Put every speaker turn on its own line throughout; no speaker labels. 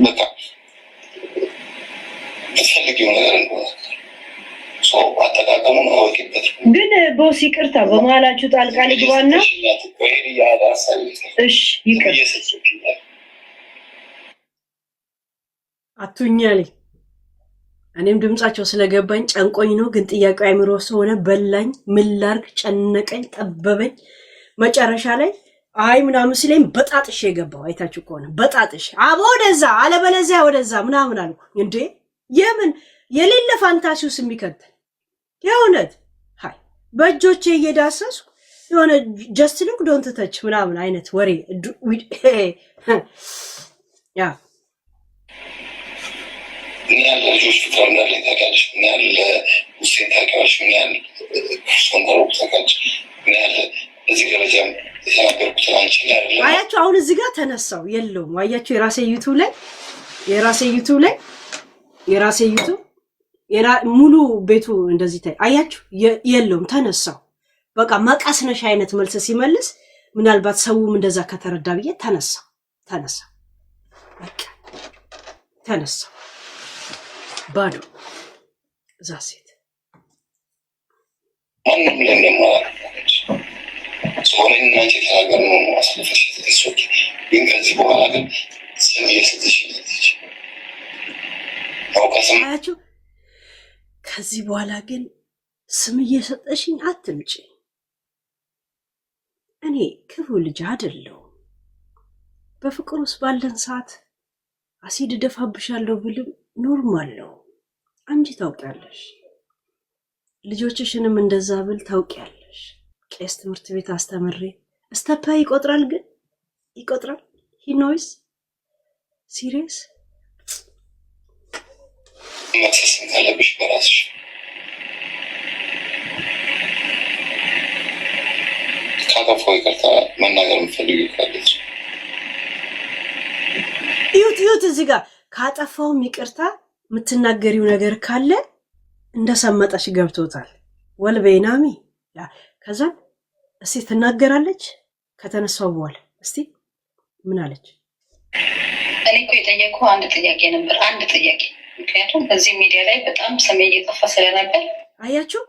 በቃ በተፈልጊው ነገር እንደሆነ አጠቃቀሙን አወቂበት።
ግን ቦስ ይቅርታ በመሀላችሁ ጣልቃ ልግባና እሺ ይቅር
አቱኛሊ እኔም ድምጻቸው ስለገባኝ ጨንቆኝ ነው። ግን ጥያቄው አይምሮ ስለሆነ በላኝ። ምን ላድርግ? ጨነቀኝ፣ ጠበበኝ። መጨረሻ ላይ አይ ምናምን ሲለኝ በጣጥሽ የገባው አይታችሁ ከሆነ በጣጥሽ አቦ ወደዛ አለበለዚያ ወደዛ ምናምን አልኩ። እንዴ የምን የሌለ ፋንታሲውስ የሚከተል የእውነት ሃይ በእጆቼ እየዳሰሱ የሆነ ጀስት ሉክ ዶንት ተች ምናምን አይነት ወሬ ያ
ምን ያህል ልጆች ፍቅር እንዳለኝ ታውቂያለሽ? ምን ያህል ውስጤን ታውቂያለሽ? ምን ያህል ክርስቶን ተሮብ ታውቂያለሽ? ምን ያህል እዚህ ደረጃም የተናገርኩትን አንቺ ላይ አይደለም።
አያችሁ አሁን እዚህ ጋር ተነሳው የለውም። አያችሁ የራሴ ዩቱብ ላይ ሙሉ ቤቱ እንደዚህ ታይ አያችሁ የለውም። ተነሳው በቃ መቀስነሽ አይነት መልስ ሲመልስ ምናልባት ሰውም እንደዛ ከተረዳ ብዬ ተነሳ በቃ ተነሳ ባዶ እዛ ሴት
ማንም ለምለማለች ሶኔን ናንቺ ተናገር ነው ማስለፈሽ ተሰጥቶ ግን ከዚህ በኋላ ግን ስም እየሰጠሽ ልጅ
አያችሁ ከዚህ በኋላ ግን ስም እየሰጠሽኝ አትምጪ። እኔ ክፉ ልጅ አይደለሁ። በፍቅር ውስጥ ባለን ሰዓት አሲድ ደፋብሻለሁ ብልም ኖርማል ነው። አንቺ ታውቂያለሽ። ልጆችሽንም እንደዛ ብል ታውቂያለሽ። ቄስ ትምህርት ቤት አስተምሬ እስታፓ ይቆጥራል ግን ይቆጥራል። ሂ ኖይስ ሲሪየስ
መክሰስን ካለብሽ በራስሽ ካጠፋው ይቅርታ መናገር የምትፈልጊው ካለች
ይሁት እዚህ ጋር ካጠፋውም ይቅርታ የምትናገሪው ነገር ካለ እንደሰመጠሽ ገብቶታል። ወልበይናሚ ከዛ እስቲ ትናገራለች። ከተነሳው በኋላ እስቲ ምን አለች?
እኔ እኮ የጠየቅኩህ አንድ ጥያቄ ነበር፣ አንድ ጥያቄ። ምክንያቱም በዚህ ሚዲያ ላይ በጣም ስሜ እየጠፋ ስለነበር
አያችሁ።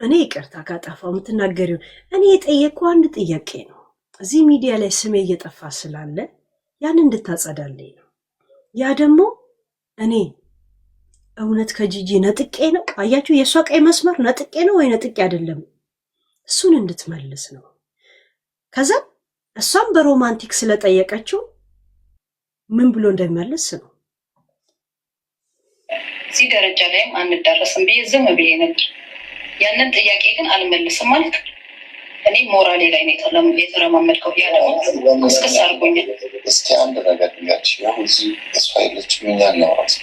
እኔ ይቅርታ ካጠፋው የምትናገሪው እኔ የጠየቅኩህ አንድ ጥያቄ ነው። እዚህ ሚዲያ ላይ ስሜ እየጠፋ ስላለ ያን እንድታጸዳልኝ ነው። ያ ደግሞ እኔ እውነት ከጂጂ ነጥቄ ነው። አያችሁ የእሷ ቀይ መስመር ነጥቄ ነው ወይ ነጥቄ አይደለም፣ እሱን እንድትመልስ ነው። ከዛ እሷም በሮማንቲክ ስለጠየቀችው ምን ብሎ እንደሚመልስ ነው።
እዚህ ደረጃ ላይም አንዳረስም ብዬ ዝም ብዬ ነበር። ያንን ጥያቄ ግን አልመልስም ማለት እኔ ሞራሌ ላይ ነው የተረማመድከው። ያ ደግሞ እስክስ አድርጎኛል።
እስኪ አንድ ነገር ልንገርሽ። ያው እዚህ እሷ የለችም እኛ እናውራት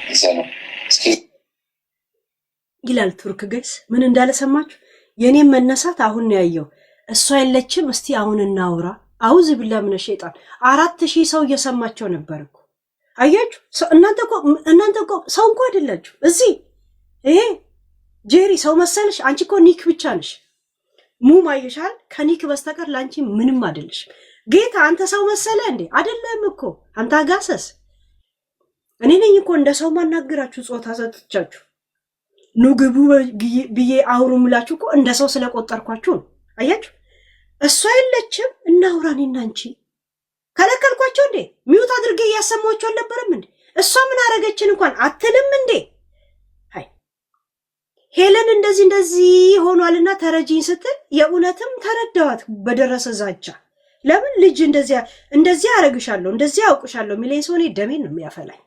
እዛ ነው እስኪ
ይላል ቱርክ። ገይስ ምን እንዳለ ሰማችሁ? የኔም መነሳት አሁን ነው ያየው። እሷ የለችም እስቲ አሁን እናውራ። አውዝ ብላ ምን ሸይጣን 4000 ሰው እየሰማቸው ነበር እኮ አያችሁ። እናንተ እኮ ሰው እንኳን አይደላችሁ። እዚህ ይሄ ጄሪ ሰው መሰለሽ? አንቺ እኮ ኒክ ብቻ ነሽ። ሙም አይሻል ከኒክ በስተቀር ላንቺ ምንም አይደለሽ። ጌታ አንተ ሰው መሰለ እንዴ? አይደለም እኮ አንተ አጋሰስ። እኔ ነኝ እኮ እንደ ሰው ማናገራችሁ ጾታ ሰጥቻችሁ ንግቡ ብዬ አውሩ ምላችሁ እኮ እንደ ሰው ስለቆጠርኳችሁ ነው። አያችሁ እሷ የለችም እናውራኔና አንቺ ከለከልኳቸው እንዴ? ሚውት አድርጌ እያሰማችሁ አልነበረም እንዴ? እሷ ምን አረገችን እንኳን አትልም እንዴ? ሃይ ሄለን እንደዚህ ሆኗልና ተረጂኝ ስትል የእውነትም ተረዳዋት በደረሰ ዛቻ። ለምን ልጅ እንደዚህ አረግሻለሁ እንደዚህ አውቅሻለሁ ሚለኝ ሰው እኔ ደሜን ነው የሚያፈላኝ።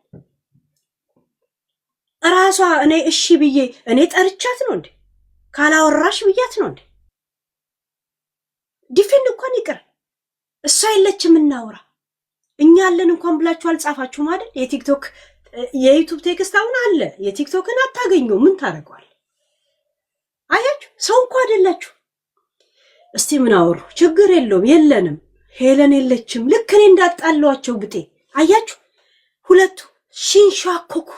ራሷ እኔ እሺ ብዬ እኔ ጠርቻት ነው እንዴ? ካላወራሽ ብያት ነው እንዴ? ዲፌንድ እንኳን ይቅር እሷ የለችም እናውራ እኛ አለን እንኳን ብላችሁ አልጻፋችሁም አይደል? የቲክቶክ የዩቲዩብ ቴክስት አሁን አለ። የቲክቶክን አታገኙ ምን ታረጋል? አያችሁ ሰው እንኳን አይደላችሁ። እስቲ ምን አወሩ? ችግር የለውም የለንም። ሄለን የለችም ልክ እኔ እንዳጣሏቸው ብጤ አያችሁ። ሁለቱ ሽንሻኮኩ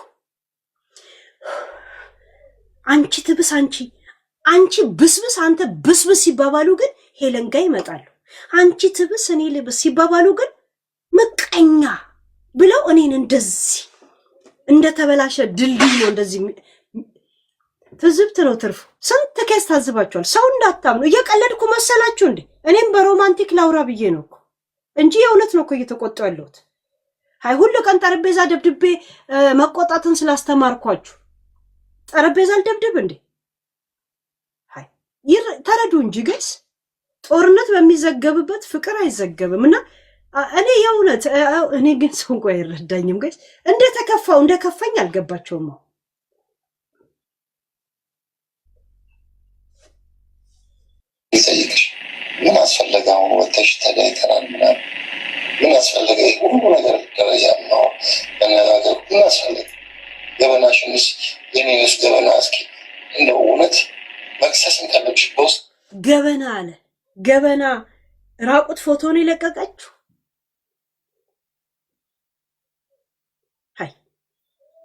አንቺ ትብስ አንቺ ብስብስ አንተ ብስብስ ሲባባሉ ግን ሄለን ጋር ይመጣሉ። አንቺ ትብስ እኔ ልብስ ሲባባሉ ግን ምቀኛ እኔን እንደዚህ እንደተበላሸ ድልድይ ነው እንደዚህ ትዝብት ነው ትርፉ። ስንት ኬስ ታዝባችኋል። ሰው እንዳታምኑ። እየቀለድኩ መሰላችሁ እንዴ? እኔም በሮማንቲክ ላውራ ብዬ ነው እኮ እንጂ የእውነት ነው እኮ እየተቆጣሁ ያለሁት። አይ ሁሉ ቀን ጠረጴዛ ደብድቤ መቆጣትን ስላስተማርኳችሁ ጠረጴዛ አልደብድብ እንዴ? አይ ተረዱ እንጂ ጋይስ፣ ጦርነት በሚዘገብበት ፍቅር አይዘገብም። እና እኔ የእውነት እኔ ግን ሰው እንኳ አይረዳኝም ጋይስ። እንደከፋኝ አልገባቸውም።
ይጠይቅሽ ምን አስፈለገ? አሁን ወጥተሽ ተለያይተናል ምናምን ምን አስፈለገ? ሁሉ ነገር ደረጃ ነው መነጋገር ምን አስፈለገ? ገበናሽንስ የኔንስ ገበና እስኪ እንደው እውነት መክሰስን ካለብሽ በውስጥ
ገበና አለ ገበና ራቁት ፎቶ ነው የለቀቀችው። ሃይ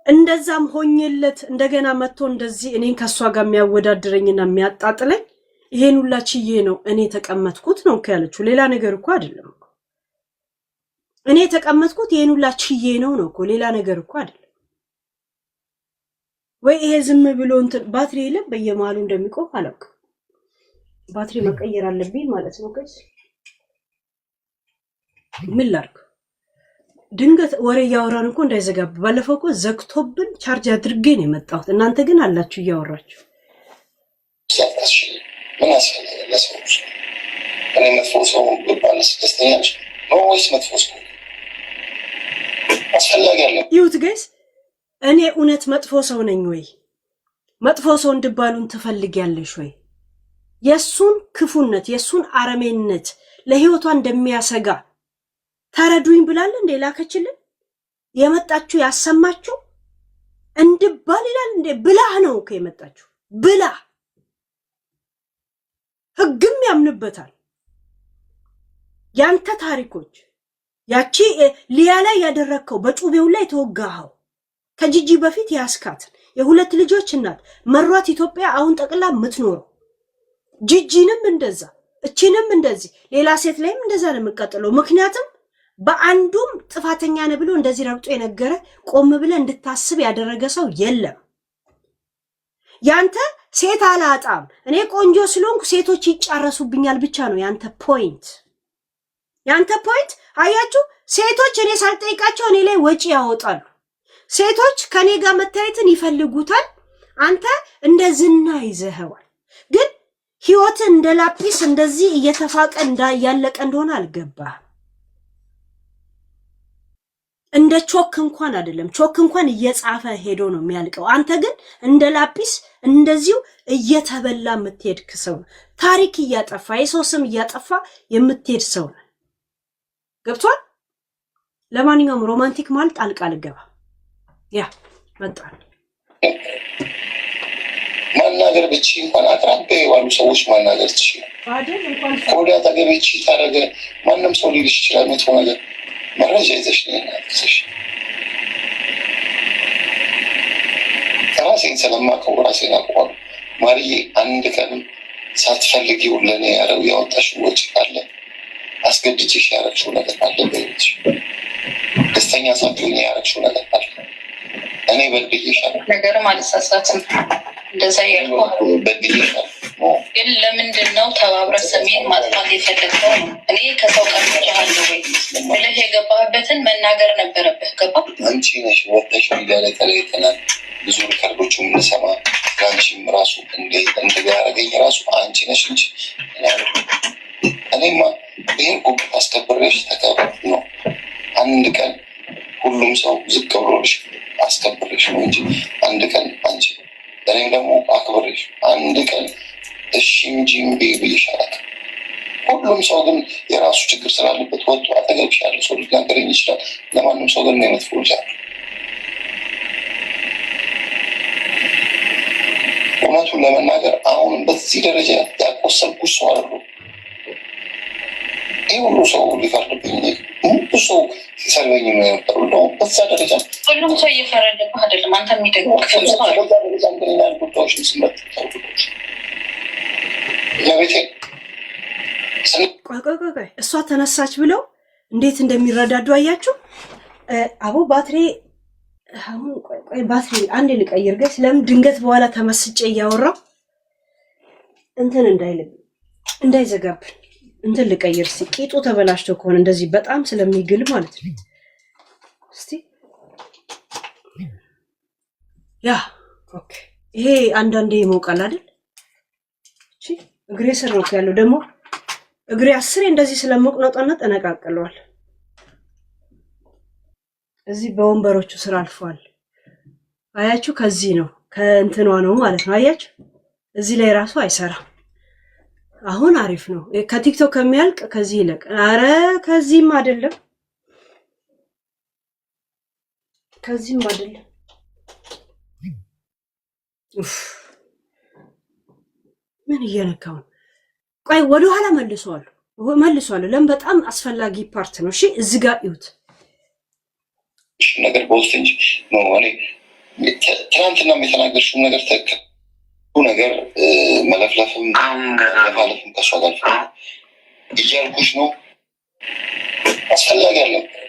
እንደዛም ሆኝለት እንደገና መጥቶ እንደዚህ እኔን ከሷ ጋር የሚያወዳድረኝና የሚያጣጥለኝ ይሄን ሁላ ችዬ ነው እኔ ተቀመጥኩት ነው ያለችው። ሌላ ነገር እኮ አይደለም እኮ እኔ ተቀመጥኩት ይሄን ሁላ ችዬ ነው እኮ ሌላ ነገር እኮ አይደለም። ወይ ይሄ ዝም ብሎ እንትን ባትሪ የለም በየማሉ እንደሚቆም አላውቅም። ባትሪ መቀየር አለብኝ ማለት ነው። ከዚህ ምን ላድርግ? ድንገት ወሬ እያወራን እኮ እንዳይዘጋብ ባለፈው እኮ ዘግቶብን ቻርጅ አድርጌ ነው የመጣሁት። እናንተ ግን አላችሁ እያወራችሁ።
ምን አስፈለገ ለሰዎች? እኔ መጥፎ ሰው ብባልስ ደስተኛ ነሽ ነው ወይስ መጥፎ ሰው አስፈላጊ አለ?
ይሁት ጋይስ፣ እኔ እውነት መጥፎ ሰው ነኝ ወይ? መጥፎ ሰው እንድባሉን ትፈልጊያለሽ ወይ? የሱን ክፉነት የሱን አረሜነት ለህይወቷ እንደሚያሰጋ ተረዱኝ ብላል እንዴ ላከችልን? የመጣችሁ ያሰማችሁ እንድባል ይላል እንዴ? ብላህ ነው እኮ የመጣችሁ ብላህ። ህግም ያምንበታል። ያንተ ታሪኮች ያቺ ሊያ ላይ ያደረከው በጩቤው ላይ ተወጋኸው ከጂጂ በፊት ያስካትን የሁለት ልጆች እናት መሯት ኢትዮጵያ አሁን ጠቅላ የምትኖረው ጂጂንም እንደዛ እቺንም እንደዚህ ሌላ ሴት ላይም እንደዛ ነው የምትቀጥለው። ምክንያቱም በአንዱም ጥፋተኛ ነህ ብሎ እንደዚህ ረግጦ የነገረ ቆም ብለ እንድታስብ ያደረገ ሰው የለም። ያንተ ሴት አላጣም እኔ ቆንጆ ስለሆንኩ ሴቶች ይጫረሱብኛል ብቻ ነው ያንተ ፖይንት። ያንተ ፖይንት አያችሁ፣ ሴቶች እኔ ሳልጠይቃቸው እኔ ላይ ወጪ ያወጣሉ። ሴቶች ከኔ ጋር መታየትን ይፈልጉታል። አንተ እንደ ዝና ይዘኸዋል። ግን ህይወት እንደ ላጲስ እንደዚህ እየተፋቀ ያለቀ እንደሆነ አልገባህም። እንደ ቾክ እንኳን አይደለም፣ ቾክ እንኳን እየጻፈ ሄዶ ነው የሚያልቀው። አንተ ግን እንደ ላጲስ እንደዚሁ እየተበላ የምትሄድ ሰው ነው። ታሪክ እያጠፋ የሰው ስም እያጠፋ የምትሄድ ሰው ነው። ገብቷል? ለማንኛውም ሮማንቲክ ማለት ጣልቃ ልገባ ያ መጣ
ማናገር ብቻ እንኳን አቅራቢያ የዋሉ ሰዎች ማናገር ትችላል
አይደል? እንኳን
ወዲያ ተገበች ታረገ ማንም ሰው ሊልሽ ይችላል። መጥፎ ነገር መረጃ ይዘሽ ነው ያልከሽ። ራሴን ስለማውቀው ራሴን አውቀዋለሁ። ማርዬ አንድ ቀን ሳትፈልጊው ለእኔ ያወጣሽው ወጪ ካለ አስገድጄሽ ያረግሽው ነገር አለ በይልሽ ደስተኛ ሳትሆኚ ያረግሽው ነገር አለ። እኔ በድዬሻለሁ
ነገርም አልሳሳትም። እንደዛ ያልኩ
በድዬሻለሁ።
ግን ለምንድን ነው ተባብረህ ሰሜን ማጥፋት የፈለግከው? እኔ ከሰው ቀርቻለሁ ወይ ብለህ የገባህበትን መናገር ነበረብህ። ገባ?
አንቺ ነሽ ወጥተሽ ሚዲያ ላይ ተለያይተናል ብዙ ሪከርዶቹ የምንሰማ ከአንቺም ራሱ እንደጋ ያደረገኝ ራሱ አንቺ ነሽ እንጂ እኔማ ይህን ጉብት አስከብሬሽ ተከበር ነው። አንድ ቀን ሁሉም ሰው ዝቅ ብሎልሽ አስከብሬሽ ነው እንጂ አንድ ቀን አንቺ እኔም ደግሞ አክብሬሽ አንድ ቀን እሺ እንጂ እምቢ ብዬሽ አላውቅም። ሁሉም ሰው ግን የራሱ ችግር ስላለበት ወጥቶ አጠገብሽ ያለ ሰው ሊናገረኝ ይችላል። ለማንም ሰው ግን የመጥፎ ልጅ አለ። እውነቱን ለመናገር አሁንም በዚህ ደረጃ ያቆሰልኩሽ ሰው አሉ። ይህ ሁሉ ሰው ሊፈርድብኝ ብዙ ሰው ሲሰርበኝ ነው የነበሩ ነው። በዛ ደረጃ
ሁሉም ሰው እየፈረደብህ አይደለም። አንተ የሚደግፍ ሰው አለ።
በዛ ደረጃ እንግዲህ ጉዳዮችን ስመጥ ለቤቴ
ቆይ እሷ ተነሳች ብለው እንዴት እንደሚረዳዱ አያችሁ? አቦ ባትሪ አሁን ቆይ ባትሪ አንዴ ልቀይር ጋይስ። ለምን ድንገት በኋላ ተመስጬ እያወራው እንትን እንዳይዘጋብን እንትን ልቀይር። እስቲ ቂጡ ተበላሽቶ ከሆነ እንደዚህ በጣም ስለሚግል ማለት ነው። እስቲ ያ ኦኬ። ይሄ አንዳንዴ ይሞቃል አይደል? እቺ እግሬ ስር ነው ያለው። ደግሞ እግሬ 10 እንደዚህ ስለሞቅነጠነጥ እነቃቅለዋል። እዚህ በወንበሮቹ ስራ አልፏል። አያችሁ? ከዚህ ነው ከእንትኗ ነው ማለት ነው። አያችሁ? እዚህ ላይ ራሱ አይሰራም። አሁን አሪፍ ነው። ከቲክቶክ ከሚያልቅ ከዚህ ይለቅ። አረ ከዚህም አይደለም ከዚህም አይደለም። ምን እየነካው ነው? ቆይ ወደ ኋላ መልሷል። ለምን በጣም አስፈላጊ ፓርት ነው። እሺ እዚህ ጋር ይሁት
ነገር በውስጥ እንጂ ነው። እኔ ትናንትና የተናገርሽው ነገር ትክክል ነገር መለፍለፍም መለፋለፍም ከሷ ጋር እያልኩሽ ነው። አስፈላጊ አልነበረ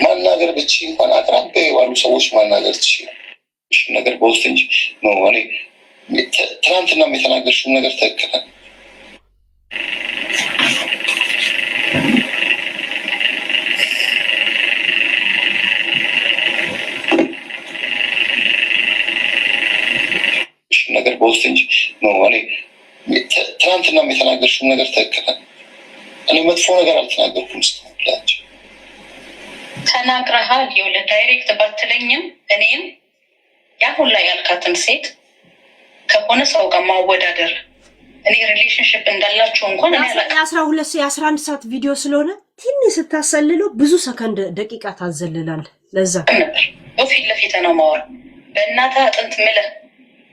ማናገር ብቻ እንኳን አቅራቢያ የዋሉ ሰዎች ማናገር ትችላለሽ ነገር በውስጥ እንጂ ነው። እኔ ትናንትና የተናገርሽው ነገር ትክክል ነገር በውስጥ እንጂ ነው። እኔ ትናንትና የተናገርሽው ነገር ትክክል እኔ መጥፎ ነገር አልተናገርኩም። ስላች
ተናግረሃል። ይኸውልህ ዳይሬክት ባትለኝም እኔም ያ ሁላ ያልካትን ሴት ከሆነ ሰው ጋር ማወዳደር እኔ ሪሌሽንሽፕ እንዳላችሁ እንኳን እኔ አላውቅም።
የ11 ሰዓት ቪዲዮ ስለሆነ ትንሽ ስታሰልለው ብዙ ሰከንድ ደቂቃ ታዘልላል። ለዛ
ነበር ፊት ለፊት ነው ማወራው። በእናትህ አጥንት ምለህ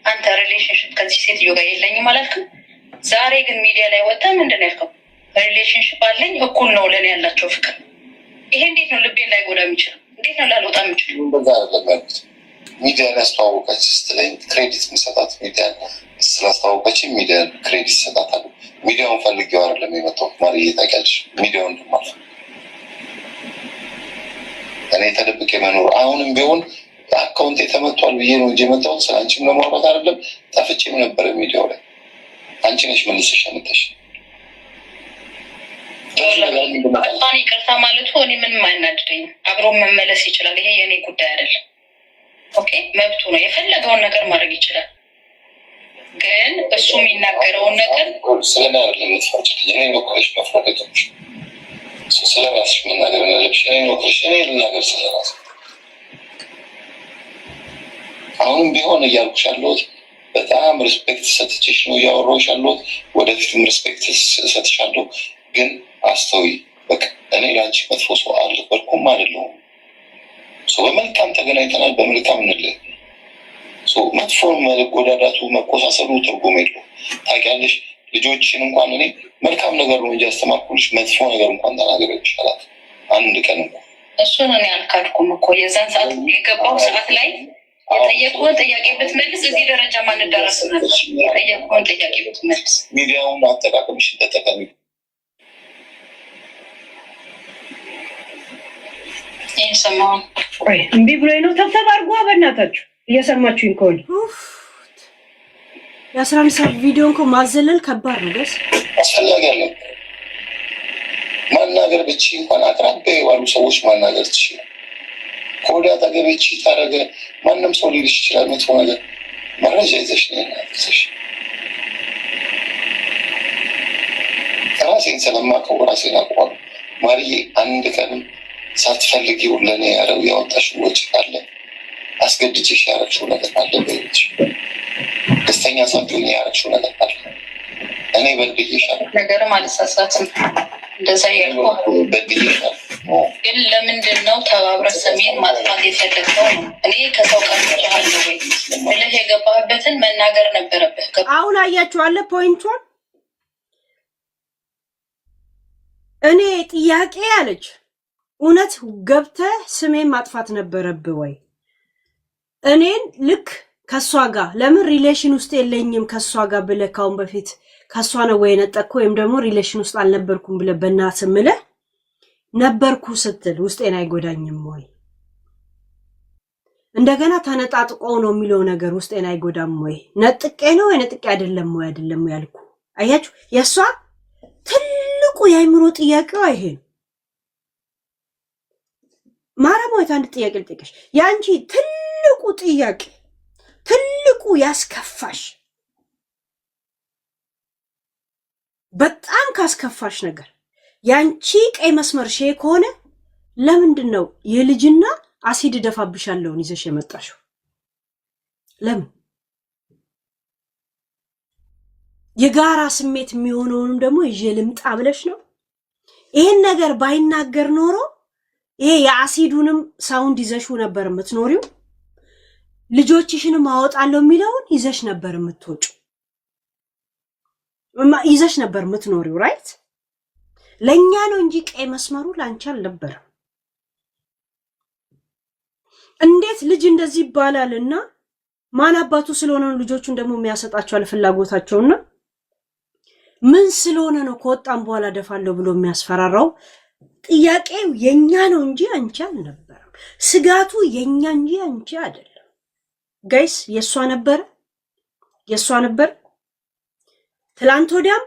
አንተ ሪሌሽንሽፕ ከዚህ ሴትዮ ጋር የለኝም አላልክም? ዛሬ ግን ሚዲያ ላይ ወጣ ምንድን ያልከው? ሪሌሽንሽፕ አለኝ እኩል ነው ለኔ ያላቸው ፍቅር። ይሄ እንዴት ነው ልቤን ላይ ጎዳ የሚችለው? እንዴት ነው ላልወጣ የሚችለው?
በዛ አይደለም ሚዲያ ያስተዋወቀች ስትለኝ ክሬዲት ምሰጣት ሚዲያ ስላስተዋወቀች ሚዲያ ክሬዲት ሰጣታለሁ። ሚዲያውን ፈልጌው አይደለም የመጣሁት ማርዬ ታውቂያለሽ። ሚዲያውን እንደማል እኔ ተደብቄ መኖር አሁንም ቢሆን አካውንት ተመቷል ብዬ ነው እንጂ የመጣሁት ስለ አንቺም ለማውራት አይደለም። ጠፍቼም ነበር ሚዲያው ላይ አንቺ ነሽ መልሰሽ ያመጣሽ።
በጣም ይቅርታ ማለቱ እኔ ምንም አይናድደኝም። አብሮ መመለስ ይችላል። ይሄ የኔ ጉዳይ አይደለም። ኦኬ መብቱ ነው። የፈለገውን ነገር ማድረግ ይችላል። ግን እሱ የሚናገረውን ነገር
ስለና አይደለም የምትፈርጂልኝ። እኔ ወክለሽ መፍረደቶች ስለራስሽ መናገር ያለብሽ እኔ ወክለሽ እኔ ልናገር ስለራስ አሁንም ቢሆን እያልኩሽ ያለሁት በጣም ሪስፔክት ሰጥቼሽ ነው እያወራሁሽ ያለሁት። ወደፊትም ሪስፔክት ሰጥሻለሁ። ግን አስተውይ። በቃ እኔ ለአንቺ መጥፎ ሰው አልነበርኩም አይደለሁም። በመልካም ተገናኝተናል። በመልካም እንለይ። መጥፎ መጎዳዳቱ መቆሳሰሉ ትርጉም የለውም። ታውቂያለሽ ልጆችን እንኳን እኔ መልካም ነገር ነው እንጂ ያስተማርኩልሽ መጥፎ ነገር እንኳን ተናገር ይሻላት አንድ ቀን እንኳን
እሱን እኔ አልካድኩም እኮ የዛን ሰዓት የገባው ሰዓት ላይ የጠየቁን ጥያቄ ብትመልስ እዚህ ደረጃ ማንደረስ ነበር። የጠየቁን ጥያቄ ብትመልስ
ሚዲያውን አጠቃቀምሽን ተጠቀሚ።
ይህን ሰማሁን።
ቆይ እምቢ ብሎኝ ነው። ተብተብ አድርጓ በእናታችሁ እየሰማችሁኝ ከሆነ
የ11 ሰዓት ቪዲዮ እንኳ ማዘለል ከባድ ነው። ደስ
አስፈላጊ አለ ማናገር ብቻ እንኳን አቅራቢያ የዋሉ ሰዎች ማናገር ትችላል። ከወደ አጠገቤ ቺት አደረገ ማንም ሰው ሊልሽ ይችላል። መጥፎ ነገር መረጃ ይዘሽ ነው ያናገርሽ። ራሴን ስለማውቀው ራሴን አውቀዋለሁ። ማርዬ አንድ ቀንም ሳትፈልጊው ለእኔ ያወጣሽው ወጪ ካለ አስገድጄሽ ያደረግሽው ነገር አለ በይች ደስተኛ ሳትሆኚ ያደረግሽው ነገር አለ። እኔ በድዬሻለሁ።
ነገርም አልሳሳትም። እንደዛ ያልኩህ
በድዬሻለሁ።
ግን ለምንድን ነው ተባብረህ ሰሜን ማጥፋት የፈለግነው ነው? እኔ ከሰው ቀርቻለሁ ወይ ብለህ የገባህበትን መናገር ነበረብህ።
አሁን አያችኋለ ፖይንቷን። እኔ ጥያቄ አለች እውነት ገብተህ ስሜን ማጥፋት ነበረብህ ወይ? እኔን ልክ ከሷ ጋር ለምን ሪሌሽን ውስጥ የለኝም ከሷ ጋር ብለህ ካሁን በፊት ከሷ ነው ወይ ነጠቅኩ ወይም ደግሞ ሪሌሽን ውስጥ አልነበርኩም ብለህ በእናትህ ምለህ ነበርኩ ስትል ውስጤን አይጎዳኝም ወይ? እንደገና ተነጣጥቆ ነው የሚለው ነገር ውስጤን አይጎዳም ወይ? ነጥቄ ነው ወይ ነጥቄ አይደለም ወይ አይደለም ያልኩ። አያችሁ የሷ ትልቁ የአይምሮ ጥያቄዋ ይሄ ነው። ማረማዊት አንድ ጥያቄ ልጠይቅሽ። ያንቺ ትልቁ ጥያቄ ትልቁ ያስከፋሽ በጣም ካስከፋሽ ነገር ያንቺ ቀይ መስመር ሼ ከሆነ ለምንድን ነው የልጅና አሲድ ደፋብሻለውን ይዘሽ የመጣሽው? ለምን? የጋራ ስሜት የሚሆነውንም ደግሞ ይዤ ልምጣ ብለሽ ነው? ይሄን ነገር ባይናገር ኖሮ ይሄ የአሲዱንም ሳውንድ ይዘሽው ነበር የምትኖሪው። ልጆችሽንም አወጣለሁ የሚለውን ይዘሽ ነበር የምትወጪው፣ ይዘሽ ነበር የምትኖሪው። ራይት? ለኛ ነው እንጂ ቀይ መስመሩ ላንቺ አልነበረም። እንዴት ልጅ እንደዚህ ይባላልና ማን አባቱ ስለሆነ ነው ልጆቹን ደግሞ የሚያሰጣቸው አልፍላጎታቸውና ምን ስለሆነ ነው ከወጣም በኋላ ደፋለሁ ብሎ የሚያስፈራራው? ጥያቄው የኛ ነው እንጂ አንቺ አልነበረም። ስጋቱ የኛ እንጂ አንቺ አይደለም። ጋይስ የሷ ነበር። ትላንት ወዲያም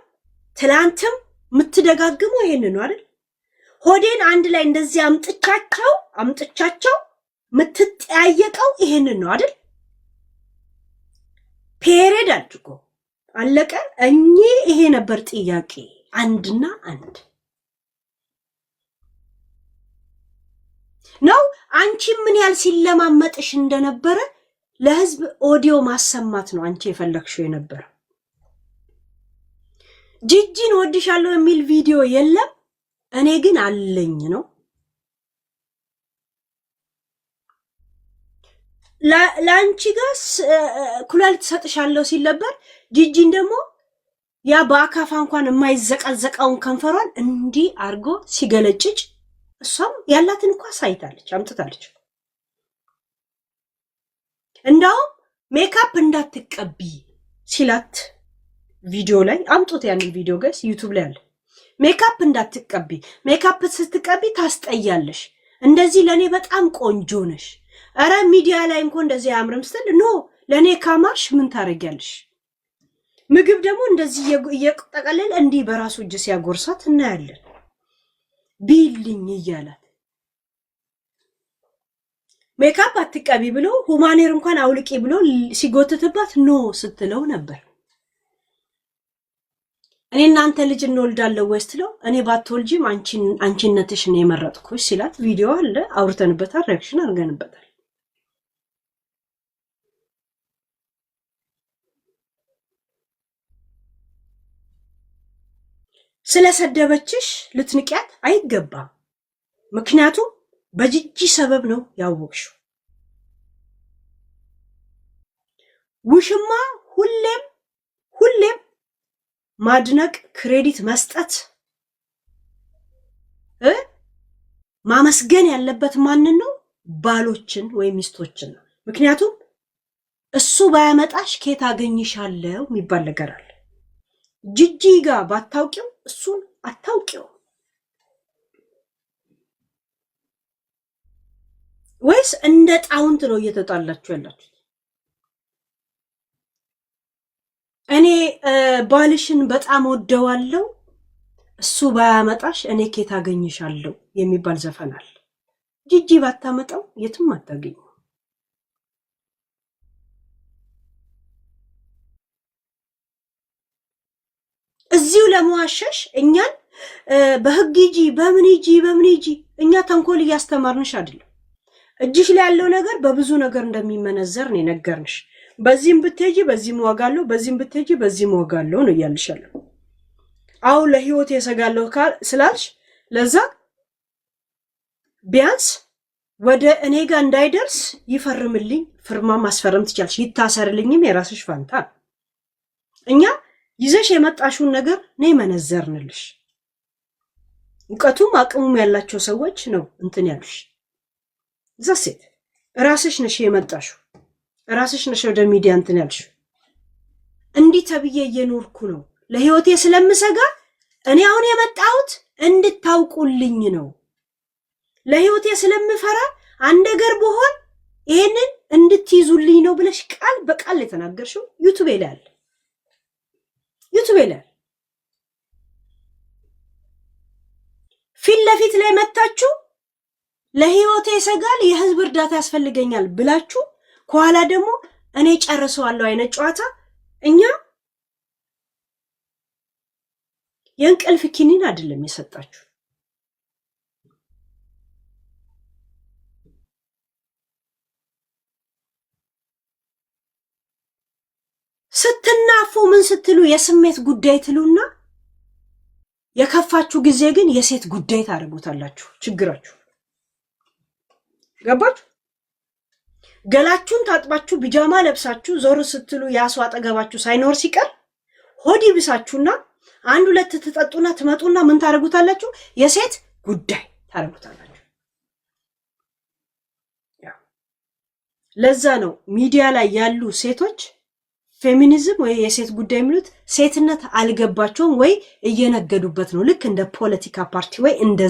ትላንትም የምትደጋግመው ይሄን ነው አይደል? ሆዴን አንድ ላይ እንደዚህ አምጥቻቸው የምትጠያየቀው ይሄንን ነው አይደል? ፔሬድ አድርጎ አለቀ። ይሄ ነበር ጥያቄ አንድና አንድ ነው። አንቺ ምን ያህል ሲለማመጥሽ እንደነበረ ለህዝብ ኦዲዮ ማሰማት ነው አንቺ የፈለግሽው የነበረ። ጂጂን ወድሻለሁ የሚል ቪዲዮ የለም፣ እኔ ግን አለኝ ነው። ለአንቺ ጋር ኩላሊት ትሰጥሻለሁ ሲል ነበር። ጂጂን ደግሞ ያ በአካፋ እንኳን የማይዘቀዘቀውን ከንፈሯን እንዲህ አርጎ ሲገለጭጭ እሷም ያላትን እንኳን ሳይታለች አምጥታለች። እንዳውም ሜካፕ እንዳትቀቢ ሲላት ቪዲዮ ላይ አምጡት። ያንን ቪዲዮ ጋይስ ዩቲዩብ ላይ አለ። ሜካፕ እንዳትቀቢ፣ ሜካፕ ስትቀቢ ታስጠያለሽ፣ እንደዚህ ለኔ በጣም ቆንጆ ነሽ፣ አረ ሚዲያ ላይ እንኳን እንደዚህ አያምርም ስትል ኖ ለኔ ካማርሽ ምን ታረጊያለሽ? ምግብ ደግሞ እንደዚህ እየጠቀለለ እንዲህ በራሱ እጅ ሲያጎርሳት እናያለን። ቢልኝ እያላት ሜካፕ አትቀቢ ብሎ ሁማኔር እንኳን አውልቂ ብሎ ሲጎትትባት ኖ ስትለው ነበር። እኔ እናንተ ልጅ እንወልዳለን ወይ ስትለው እኔ ባትወልጂም አንቺነትሽን የመረጥኩሽ ሲላት ቪዲዮ አለ፣ አውርተንበታል፣ ሪአክሽን አድርገንበታል። ስለሰደበችሽ ልትንቂያት አይገባም። ምክንያቱም በጂጂ ሰበብ ነው ያወቅሽው። ውሽማ ሁሌም ማድነቅ፣ ክሬዲት መስጠት፣ ማመስገን ያለበት ማንን ነው? ባሎችን ወይም ሚስቶችን ነው። ምክንያቱም እሱ ባያመጣሽ ኬት አገኝሻለሁ የሚባል ነገር አለ። ጂጂ ጋር ባታውቂው እሱን አታውቂው ወይስ እንደ ጣውንት ነው እየተጣላችሁ ያላችሁት? እኔ ባልሽን በጣም ወደዋለሁ እሱ ባያመጣሽ እኔ ኬት አገኝሻለሁ የሚባል ዘፈን አለ። ጂጂ ባታመጣው የትም አታገኙ። እዚሁ ለመዋሸሽ እኛን በህግ ሂጂ በምን ሂጂ እኛ ተንኮል እያስተማርንሽ አይደለም። እጅሽ ላይ ያለው ነገር በብዙ ነገር እንደሚመነዘር ነው የነገርንሽ። በዚህም ብትሄጂ በዚህም ዋጋለሁ፣ በዚህም ብትሄጂ በዚህም ዋጋለሁ ነው እያልሻለሁ። አሁን ለህይወት የሰጋለሁ ስላልሽ ለዛ ቢያንስ ወደ እኔ ጋር እንዳይደርስ ይፈርምልኝ፣ ፍርማ ማስፈረም ትቻለሽ፣ ይታሰርልኝም የራስሽ ፋንታ። እኛ ይዘሽ የመጣሽውን ነገር ነው መነዘርንልሽ። እውቀቱም አቅሙም ያላቸው ሰዎች ነው እንትን ያሉሽ። ዘሴት ራስሽ ነሽ የመጣሽው፣ ራስሽ ነሽ ወደ ሚዲያ እንትን ያልሽው። እንዲህ ተብዬ እየኖርኩ ነው ለህይወቴ ስለምሰጋ እኔ አሁን የመጣሁት እንድታውቁልኝ ነው። ለህይወቴ ስለምፈራ አንድ ነገር በሆን ይሄንን እንድትይዙልኝ ነው ብለሽ ቃል በቃል የተናገርሽው ዩቲዩብ ላይ አለ። ዩቲዩብ ላይ ፊት ለፊት ላይ መታችሁ ለህይወቴ ይሰጋል የህዝብ እርዳታ ያስፈልገኛል ብላችሁ ከኋላ ደግሞ እኔ ጨርሰዋለሁ አይነት ጨዋታ። እኛ የእንቅልፍ ኪኒን አይደለም የሰጣችሁ። ስትናፉ ምን ስትሉ የስሜት ጉዳይ ትሉና የከፋችሁ ጊዜ ግን የሴት ጉዳይ ታደርጉታላችሁ። ችግራችሁ ገባችሁ? ገላችሁን ታጥባችሁ ቢጃማ ለብሳችሁ ዞር ስትሉ ያሱ አጠገባችሁ ሳይኖር ሲቀር ሆዲ ብሳችሁና አንድ ሁለት ትጠጡና ትመጡና ምን ታደርጉታላችሁ? የሴት ጉዳይ ታደርጉታላችሁ። ለዛ ነው ሚዲያ ላይ ያሉ ሴቶች ፌሚኒዝም ወይ የሴት ጉዳይ የሚሉት ሴትነት አልገባቸውም ወይ እየነገዱበት ነው። ልክ እንደ ፖለቲካ ፓርቲ ወይ እንደ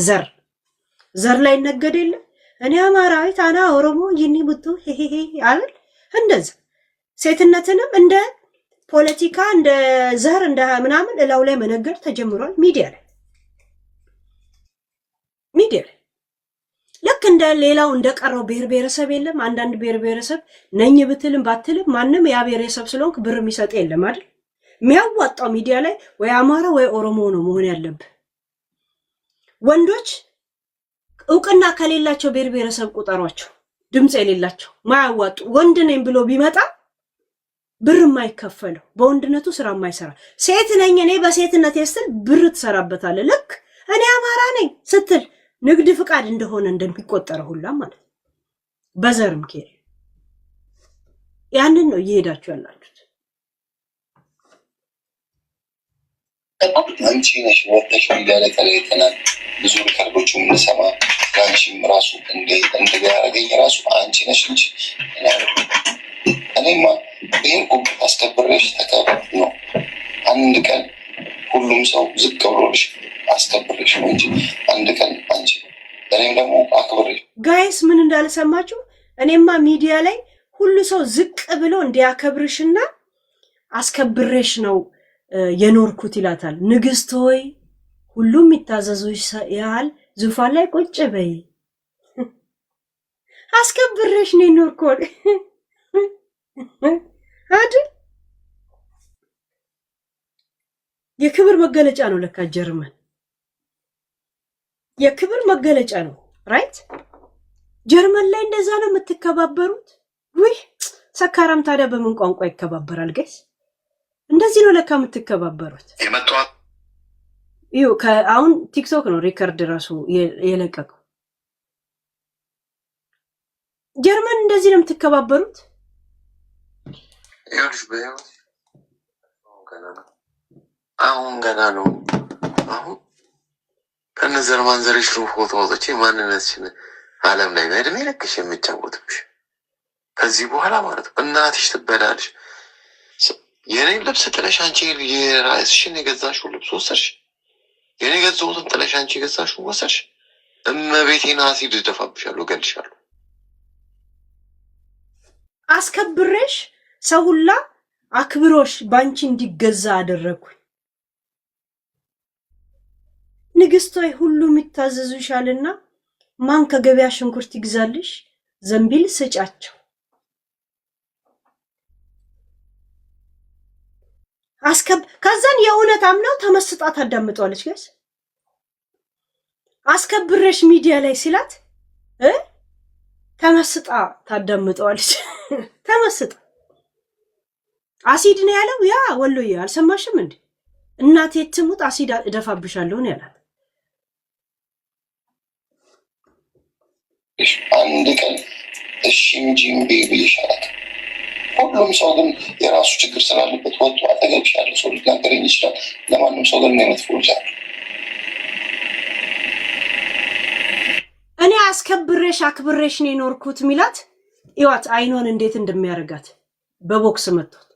ዘር ላይ ነገድ የለ እኔ አማራዊት አና ኦሮሞ ይኒ ብቱ ሄሄ አይደል? እንደዛ ሴትነትንም እንደ ፖለቲካ እንደ ዘር እንደ ምናምን እላው ላይ መነገድ ተጀምሯል ሚዲያ ላይ ልክ እንደ ሌላው እንደቀረው ብሔር ብሔረሰብ የለም። አንዳንድ ብሔር ብሔረሰብ ነኝ ብትልም ባትልም ማንም ያ ብሔረሰብ ስለሆንክ ብር የሚሰጥ የለም አይደል? የሚያዋጣው ሚዲያ ላይ ወይ አማራ ወይ ኦሮሞ ነው መሆን ያለብህ። ወንዶች እውቅና ከሌላቸው ብሔር ብሔረሰብ ቁጠሯቸው፣ ድምፅ የሌላቸው ማያዋጡ። ወንድ ነኝ ብሎ ቢመጣ ብር የማይከፈለው በወንድነቱ ስራ የማይሰራ ሴት ነኝ እኔ በሴትነት ስትል ብር ትሰራበታለህ። ልክ እኔ አማራ ነኝ ስትል ንግድ ፍቃድ እንደሆነ እንደሚቆጠረው ሁላ ማለት በዘርም ከሄደ ያንን ነው እየሄዳችሁ ያላችሁት።
አንቺ ነሽ ወጥተሽ ሚዲያ ላይ ተለያይተናል ብዙ ሪከርዶቹ የምንሰማ ከአንቺም ራሱ እንደጋ ያደረገኝ ራሱ አንቺ ነሽ እንጂ እኔማ ይህን ጉብት አስከብሬሽ ተከበር ነው። አንድ ቀን ሁሉም ሰው ዝቅ ብሎልሽ አስከብሬሽ ነው እንጂ አንድ ቀን አንቺ እኔም ደግሞ አክብሬሽ።
ጋይስ ምን እንዳልሰማችሁ እኔማ ሚዲያ ላይ ሁሉ ሰው ዝቅ ብሎ እንዲያከብርሽና አስከብሬሽ ነው የኖርኩት ይላታል። ንግስት ሆይ ሁሉም ይታዘዙሽ ያህል ዙፋን ላይ ቁጭ በይ አስከብሬሽ ነው የኖርኩት አይደል? የክብር መገለጫ ነው ለካ ጀርመን የክብር መገለጫ ነው። ራይት ጀርመን ላይ እንደዛ ነው የምትከባበሩት። ውይ ሰካራም ታዲያ በምን ቋንቋ ይከባበራል ጋይስ? እንደዚህ ነው ለካ የምትከባበሩት። ይኸው አሁን ቲክቶክ ነው ሪከርድ ራሱ የለቀቀው። ጀርመን እንደዚህ ነው የምትከባበሩት።
አሁን ገና ነው። አሁን ከነዘር ማንዘርሽ ሩህ ፎቶ ወጥቼ ማንነትሽን ዓለም ላይ እድሜ ልክሽ የምጫወትብሽ ከዚህ በኋላ ማለት ነው። እናትሽ ትበላለሽ። የኔን ልብስ ጥለሽ አንቺ የራስሽን የገዛሽው ልብስ ወሰድሽ። የኔ ገዛሁትን ጥለሽ አንቺ የገዛሽው ወሰድሽ። እመቤቴን አሲድ እደፋብሻለሁ፣ እገልሻለሁ።
አስከብሬሽ ሰው ሁላ አክብሮሽ ባንቺ እንዲገዛ አደረኩኝ። ንግስቶይ ሁሉም ይታዘዙሻልና ማን ከገበያ ሽንኩርት ይግዛልሽ? ዘንቢል ስጫቸው። ከዛን የእውነት አምናው ተመስጣ ታዳምጧለች። ጋይስ አስከብሬሽ ሚዲያ ላይ ሲላት ተመስጣ ታዳምጧለች። ተመስጣ አሲድ ነው ያለው። ያ ወሎዬ አልሰማሽም እንዴ? እናቴ ትሙት አሲድ እደፋብሻለሁ ነው ያላት።
አንድ ቀን እሺ እንጂ እምቢ ብዬሽ አላውቅም። ሁሉም ሰው ግን የራሱ ችግር ስላለበት ወጥቶ አጠገብሽ ያለ ሰው ሊናገረኝ ይችላል። ለማንም ሰው ግን አይነት ፎልጃ
እኔ አስከብሬሽ አክብሬሽ ነው የኖርኩት ሚላት ይዋት አይኗን እንዴት እንደሚያረጋት በቦክስ መጥቶት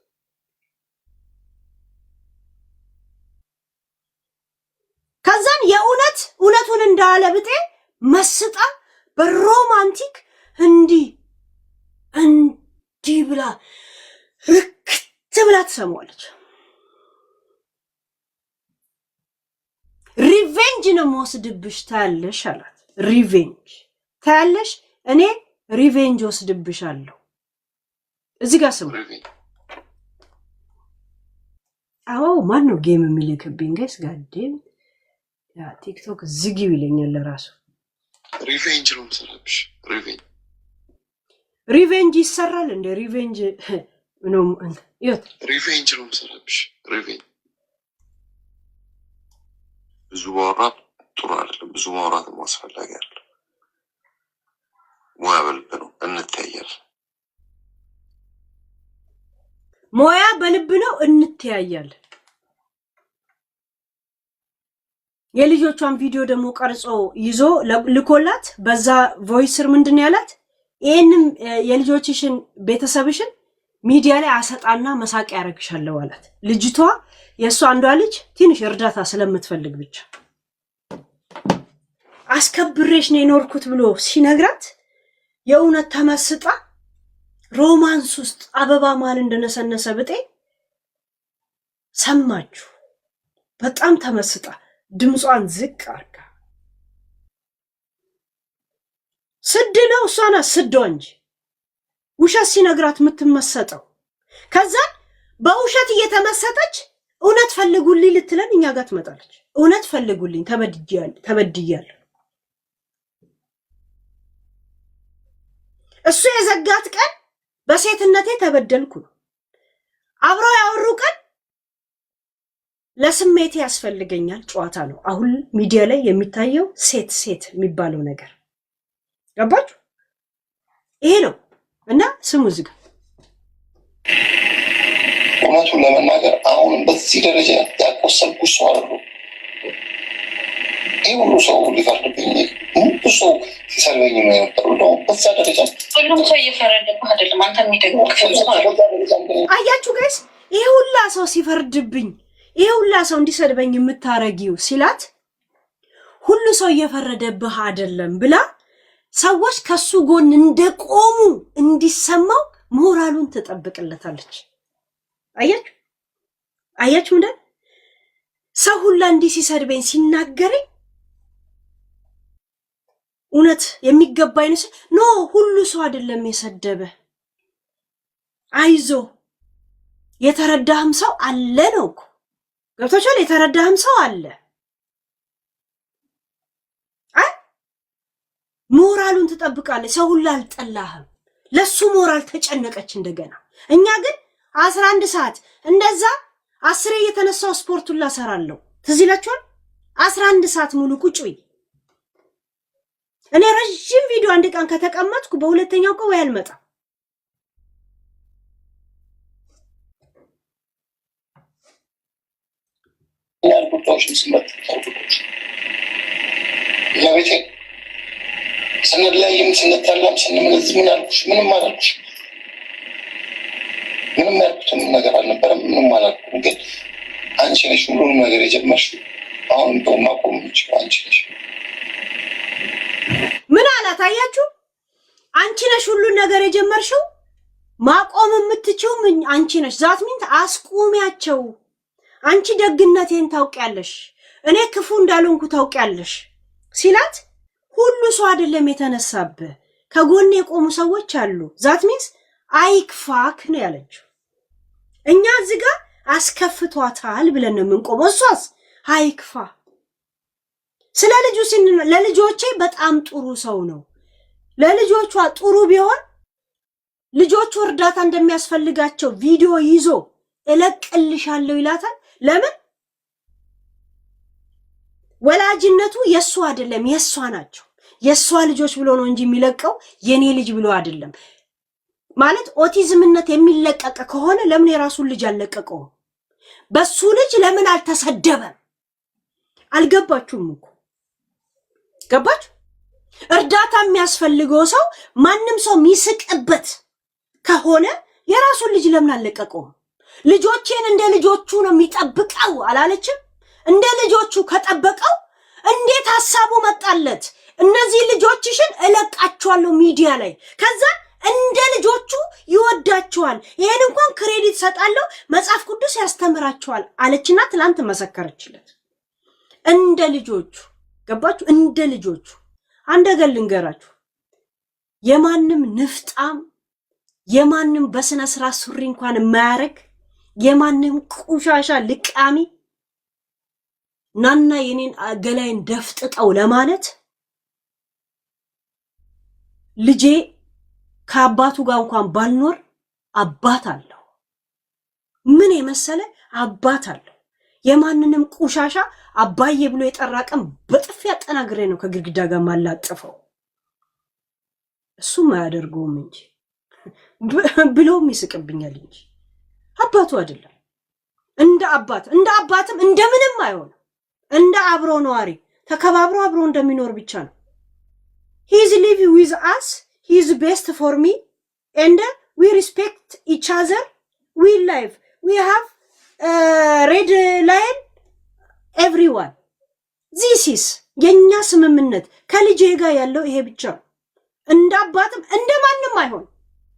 ከዛን የእውነቱን እንዳለ ብጤ መስጣ በሮማንቲክ እንዲህ ብላ ርክት ብላ ትሰማዋለች። ሪቬንጅ ነው መወስድብሽ ታያለሽ አላት። ሪቬንጅ ታያለሽ፣ እኔ ሪቬንጅ ወስድብሻለሁ። እዚህ ጋር ስሙ። አዎ ማን ነው ጌም የሚልክብኝ? ጋይስ ጋዴም ያ ቲክቶክ ዝጊው ይለኛል ለራሱ።
ሪቬንጅ ነው መሰለብሽ።
ሪቬንጅ ይሰራል እንደ ሪቬንጅ ነው ይወት
ሪቬንጅ ነው መሰለብሽ። ብዙ ማውራት ጥሩ አይደለም። ብዙ ማውራት ማስፈላጊ አይደለም። ሙያ በልብ ነው። እንተያያለን።
ሙያ በልብ ነው። እንተያያለን። የልጆቿን ቪዲዮ ደግሞ ቀርጾ ይዞ ልኮላት በዛ ቮይስር ምንድን ያላት? ይሄንም የልጆችሽን ቤተሰብሽን ሚዲያ ላይ አሰጣና መሳቂያ ያረግሻለሁ አላት። ልጅቷ የእሷ አንዷ ልጅ ትንሽ እርዳታ ስለምትፈልግ ብቻ አስከብሬሽ ነው የኖርኩት ብሎ ሲነግራት የእውነት ተመስጣ ሮማንስ ውስጥ አበባ ማል እንደነሰነሰ ብጤ ሰማችሁ። በጣም ተመስጣ ድምጿን ዝቅ አርጋ ስድ ነው እሷና ስዷ እንጂ ውሸት ሲነግራት የምትመሰጠው። ከዛ በውሸት እየተመሰጠች እውነት ፈልጉልኝ ልትለን እኛ ጋር ትመጣለች። እውነት ፈልጉልኝ ተበድያለሁ። እሱ የዘጋት ቀን በሴትነቴ ተበደልኩ ነው። አብረው ያወሩ ቀን ለስሜቴ ያስፈልገኛል ጨዋታ ነው። አሁን ሚዲያ ላይ የሚታየው ሴት የሚባለው ነገር ገባችሁ? ይሄ ነው እና ስሙ ዝጋ።
እውነቱን ለመናገር አሁንም በዚህ ደረጃ ያቆሰልኩሽ ሰው አይደለሁም። ይህ ሁሉ ሰው ሊፈርድብኝ ብዙ ሰው ሲሰርበኝ ነው የነበረው። እንደው በዛ ደረጃ
ሁሉም ሰው እየፈረደብህ አይደለም። አንተ የሚደግፍ
አያችሁ ጋይስ፣ ይሄ ሁላ ሰው ሲፈርድብኝ፣ ይሄ ሁላ ሰው እንዲሰድበኝ የምታረጊው ሲላት ሁሉ ሰው እየፈረደብህ አይደለም ብላ ሰዎች ከሱ ጎን እንደቆሙ እንዲሰማው ሞራሉን ትጠብቅለታለች። አያችሁ እንደ ሰው ሁላ እንዲህ ሲሰድበኝ ሲናገረኝ እውነት የሚገባኝ ኖ ሁሉ ሰው አይደለም የሰደበ፣ አይዞ የተረዳህም ሰው አለ ነው እኮ ገብቶሻል? የተረዳህም ሰው አለ። ሞራሉን ትጠብቃለች። ሰው ሁላ አልጠላህም፣ ለሱ ሞራል ተጨነቀች እንደገና። እኛ ግን 11 ሰዓት እንደዛ 10 እየተነሳው ስፖርቱን ላሰራለሁ። ትዝ ይላችኋል? 11 ሰዓት ሙሉ ቁጭ ብዬ እኔ ረጅም ቪዲዮ አንድ ቀን ከተቀመጥኩ በሁለተኛው ቀን ወይ አልመጣም።
ያልኩታዎችም ስመት ለቤቴ ስንለያይም ስንታላም ስንምንዝ ምን አልኩሽ? ምንም አላልኩሽ። ምንም ያልኩትም ነገር አልነበረም። ምንም አላልኩም። ግን አንቺ ነሽ ሁሉንም ነገር የጀመርሽው። አሁን እንደውም ማቆም የምችለው አንቺ ነሽ።
ምን አላት? አያችሁ? አንቺ ነሽ ሁሉን ነገር የጀመርሽው፣ ማቆም የምትችው አንቺ ነሽ። ዛት ሚንት አስቁሚያቸው። አንቺ ደግነቴን ታውቂያለሽ፣ እኔ ክፉ እንዳልሆንኩ ታውቂያለሽ ሲላት ሁሉ ሰው አይደለም የተነሳብህ፣ ከጎን የቆሙ ሰዎች አሉ። ዛት ሚንስ አይክፋክ ነው ያለችው። እኛ እዚህ ጋር አስከፍቷታል ብለን ነው የምንቆመው። እሷስ አይክፋ። ስለ ልጁ ለልጆቼ በጣም ጥሩ ሰው ነው። ለልጆቿ ጥሩ ቢሆን ልጆቹ እርዳታ እንደሚያስፈልጋቸው ቪዲዮ ይዞ እለቅልሻለሁ ይላታል። ለምን? ወላጅነቱ የእሱ አይደለም የእሷ ናቸው። የእሷ ልጆች ብሎ ነው እንጂ የሚለቀው የኔ ልጅ ብሎ አይደለም። ማለት ኦቲዝምነት የሚለቀቅ ከሆነ ለምን የራሱን ልጅ አልለቀቀውም? በሱ ልጅ ለምን አልተሰደበም? አልገባችሁም እኮ ገባችሁ? እርዳታ የሚያስፈልገው ሰው ማንም ሰው የሚስቅበት ከሆነ የራሱን ልጅ ለምን አልለቀቀውም? ልጆቼን እንደ ልጆቹ ነው የሚጠብቀው አላለችም? እንደ ልጆቹ ከጠበቀው እንዴት ሐሳቡ መጣለት? እነዚህ ልጆችሽን እለቃቸዋለሁ ሚዲያ ላይ ከዛ እንደ ልጆቹ ይወዳቸዋል ይሄን እንኳን ክሬዲት ሰጣለሁ መጽሐፍ ቅዱስ ያስተምራቸዋል አለችና ትላንት መሰከረችለት እንደ ልጆቹ ገባችሁ እንደ ልጆቹ አንድ ነገር ልንገራችሁ የማንም ንፍጣም የማንም በስነ ስርዓት ሱሪ እንኳን የማያረግ የማንም ቁሻሻ ልቃሚ ናና የኔን ገላይን ደፍጥጠው ለማለት ልጄ ከአባቱ ጋር እንኳን ባልኖር አባት አለው ምን የመሰለ አባት አለው የማንንም ቁሻሻ አባዬ ብሎ የጠራቀም በጥፍ ያጠናግሬ ነው ከግድግዳ ጋር ማላጥፈው እሱም አያደርገውም እንጂ ብሎም ይስቅብኛል እንጂ አባቱ አይደለም እንደ አባትም እንደምንም አይሆን እንደ አብሮ ነዋሪ ተከባብሮ አብሮ እንደሚኖር ብቻ ነው he is living with us he is best for me and we respect each other we live we have red line everyone this is የኛ ስምምነት ከልጄ ጋር ያለው ይሄ ብቻ እንደ አባትም እንደማንም አይሆን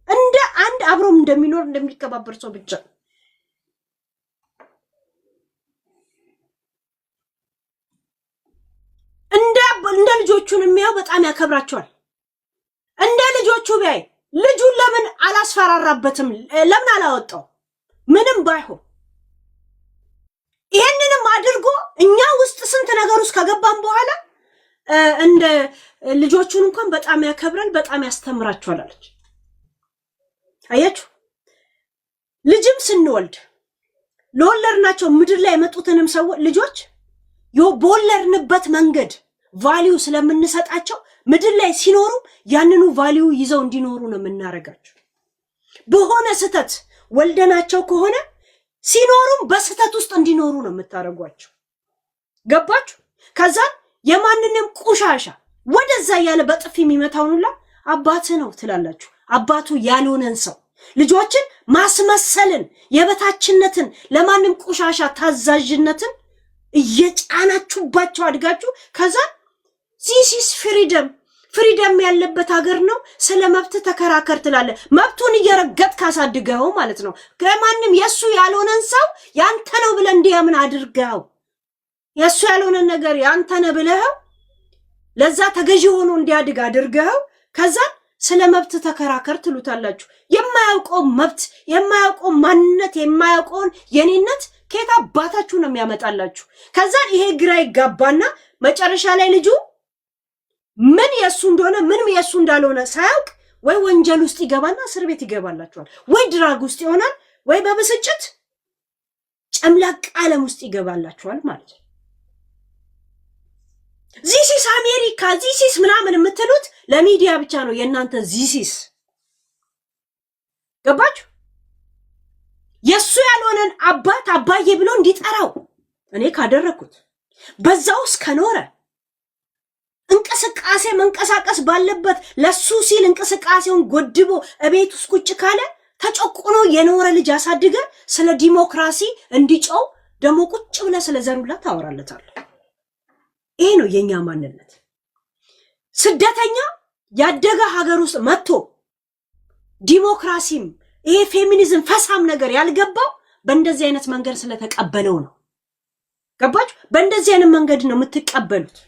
እንደ አንድ አብሮም እንደሚኖር እንደሚከባበር ሰው ብቻ እንደ ልጆቹን የሚያው በጣም ያከብራቸዋል እንደ ልጆቹ ቢያይ ልጁን ለምን አላስፈራራበትም ለምን አላወጣው ምንም ባይሆን ይሄንንም አድርጎ እኛ ውስጥ ስንት ነገር ውስጥ ከገባን በኋላ እንደ ልጆቹን እንኳን በጣም ያከብራል በጣም ያስተምራቸዋል አለች አያችሁ ልጅም ስንወልድ ለወለድናቸው ምድር ላይ የመጡትንም ሰው ልጆች በወለድንበት መንገድ ቫልዩ ስለምንሰጣቸው ምድር ላይ ሲኖሩ ያንኑ ቫልዩ ይዘው እንዲኖሩ ነው የምናረጋቸው በሆነ ስተት ወልደናቸው ከሆነ ሲኖሩም በስተት ውስጥ እንዲኖሩ ነው የምታረጓቸው ገባችሁ ከዛ የማንንም ቁሻሻ ወደዛ ያለ በጥፊ የሚመታውንላ አባት ነው ትላላችሁ አባቱ ያልሆነን ሰው ልጆችን ማስመሰልን የበታችነትን ለማንም ቁሻሻ ታዛዥነትን እየጫናችሁባቸው አድጋችሁ ከዛ this is ፍሪደም ያለበት ሀገር ነው ስለ መብት ተከራከር ትላለ መብቱን እየረገጥ ካሳድገው ማለት ነው ከማንም የሱ ያልሆነን ሰው ያንተ ነው ብለ እንዲያምን አድርገው የሱ ያልሆነን ነገር ያንተ ነው ብለው ለዛ ተገዢ ሆኖ እንዲያድግ አድርገው ከዛ ስለ መብት ተከራከር ትሉታላችሁ የማያውቀው መብት የማያውቀው ማንነት የማያውቀው የኔነት ከታ አባታችሁ ነው የሚያመጣላችሁ ከዛ ይሄ ግራ ይጋባና መጨረሻ ላይ ልጁ ምን የሱ እንደሆነ ምን የሱ እንዳልሆነ ሳያውቅ ወይ ወንጀል ውስጥ ይገባና እስር ቤት ይገባላችኋል ወይ ድራግ ውስጥ ይሆናል ወይ በብስጭት ጨምላቅ ዓለም ውስጥ ይገባላችኋል ማለት ነው this is አሜሪካ this is ምናምን የምትሉት ለሚዲያ ብቻ ነው የእናንተ this is ገባችሁ የሱ ያልሆነን አባት አባዬ ብሎ እንዲጠራው እኔ ካደረኩት በዛው ከኖረ እንቅስቃሴ መንቀሳቀስ ባለበት ለሱ ሲል እንቅስቃሴውን ጎድቦ እቤት ውስጥ ቁጭ ካለ ተጨቆኖ የኖረ ልጅ አሳድገ ስለ ዲሞክራሲ እንዲጮው ደሞ ቁጭ ብለ ስለ ዘሩላ ታወራለታል ይሄ ነው የኛ ማንነት ስደተኛ ያደገ ሀገር ውስጥ መጥቶ ዲሞክራሲም ይሄ ፌሚኒዝም ፈሳም ነገር ያልገባው በእንደዚህ አይነት መንገድ ስለተቀበለው ነው ገባችሁ በእንደዚህ አይነት መንገድ ነው የምትቀበሉት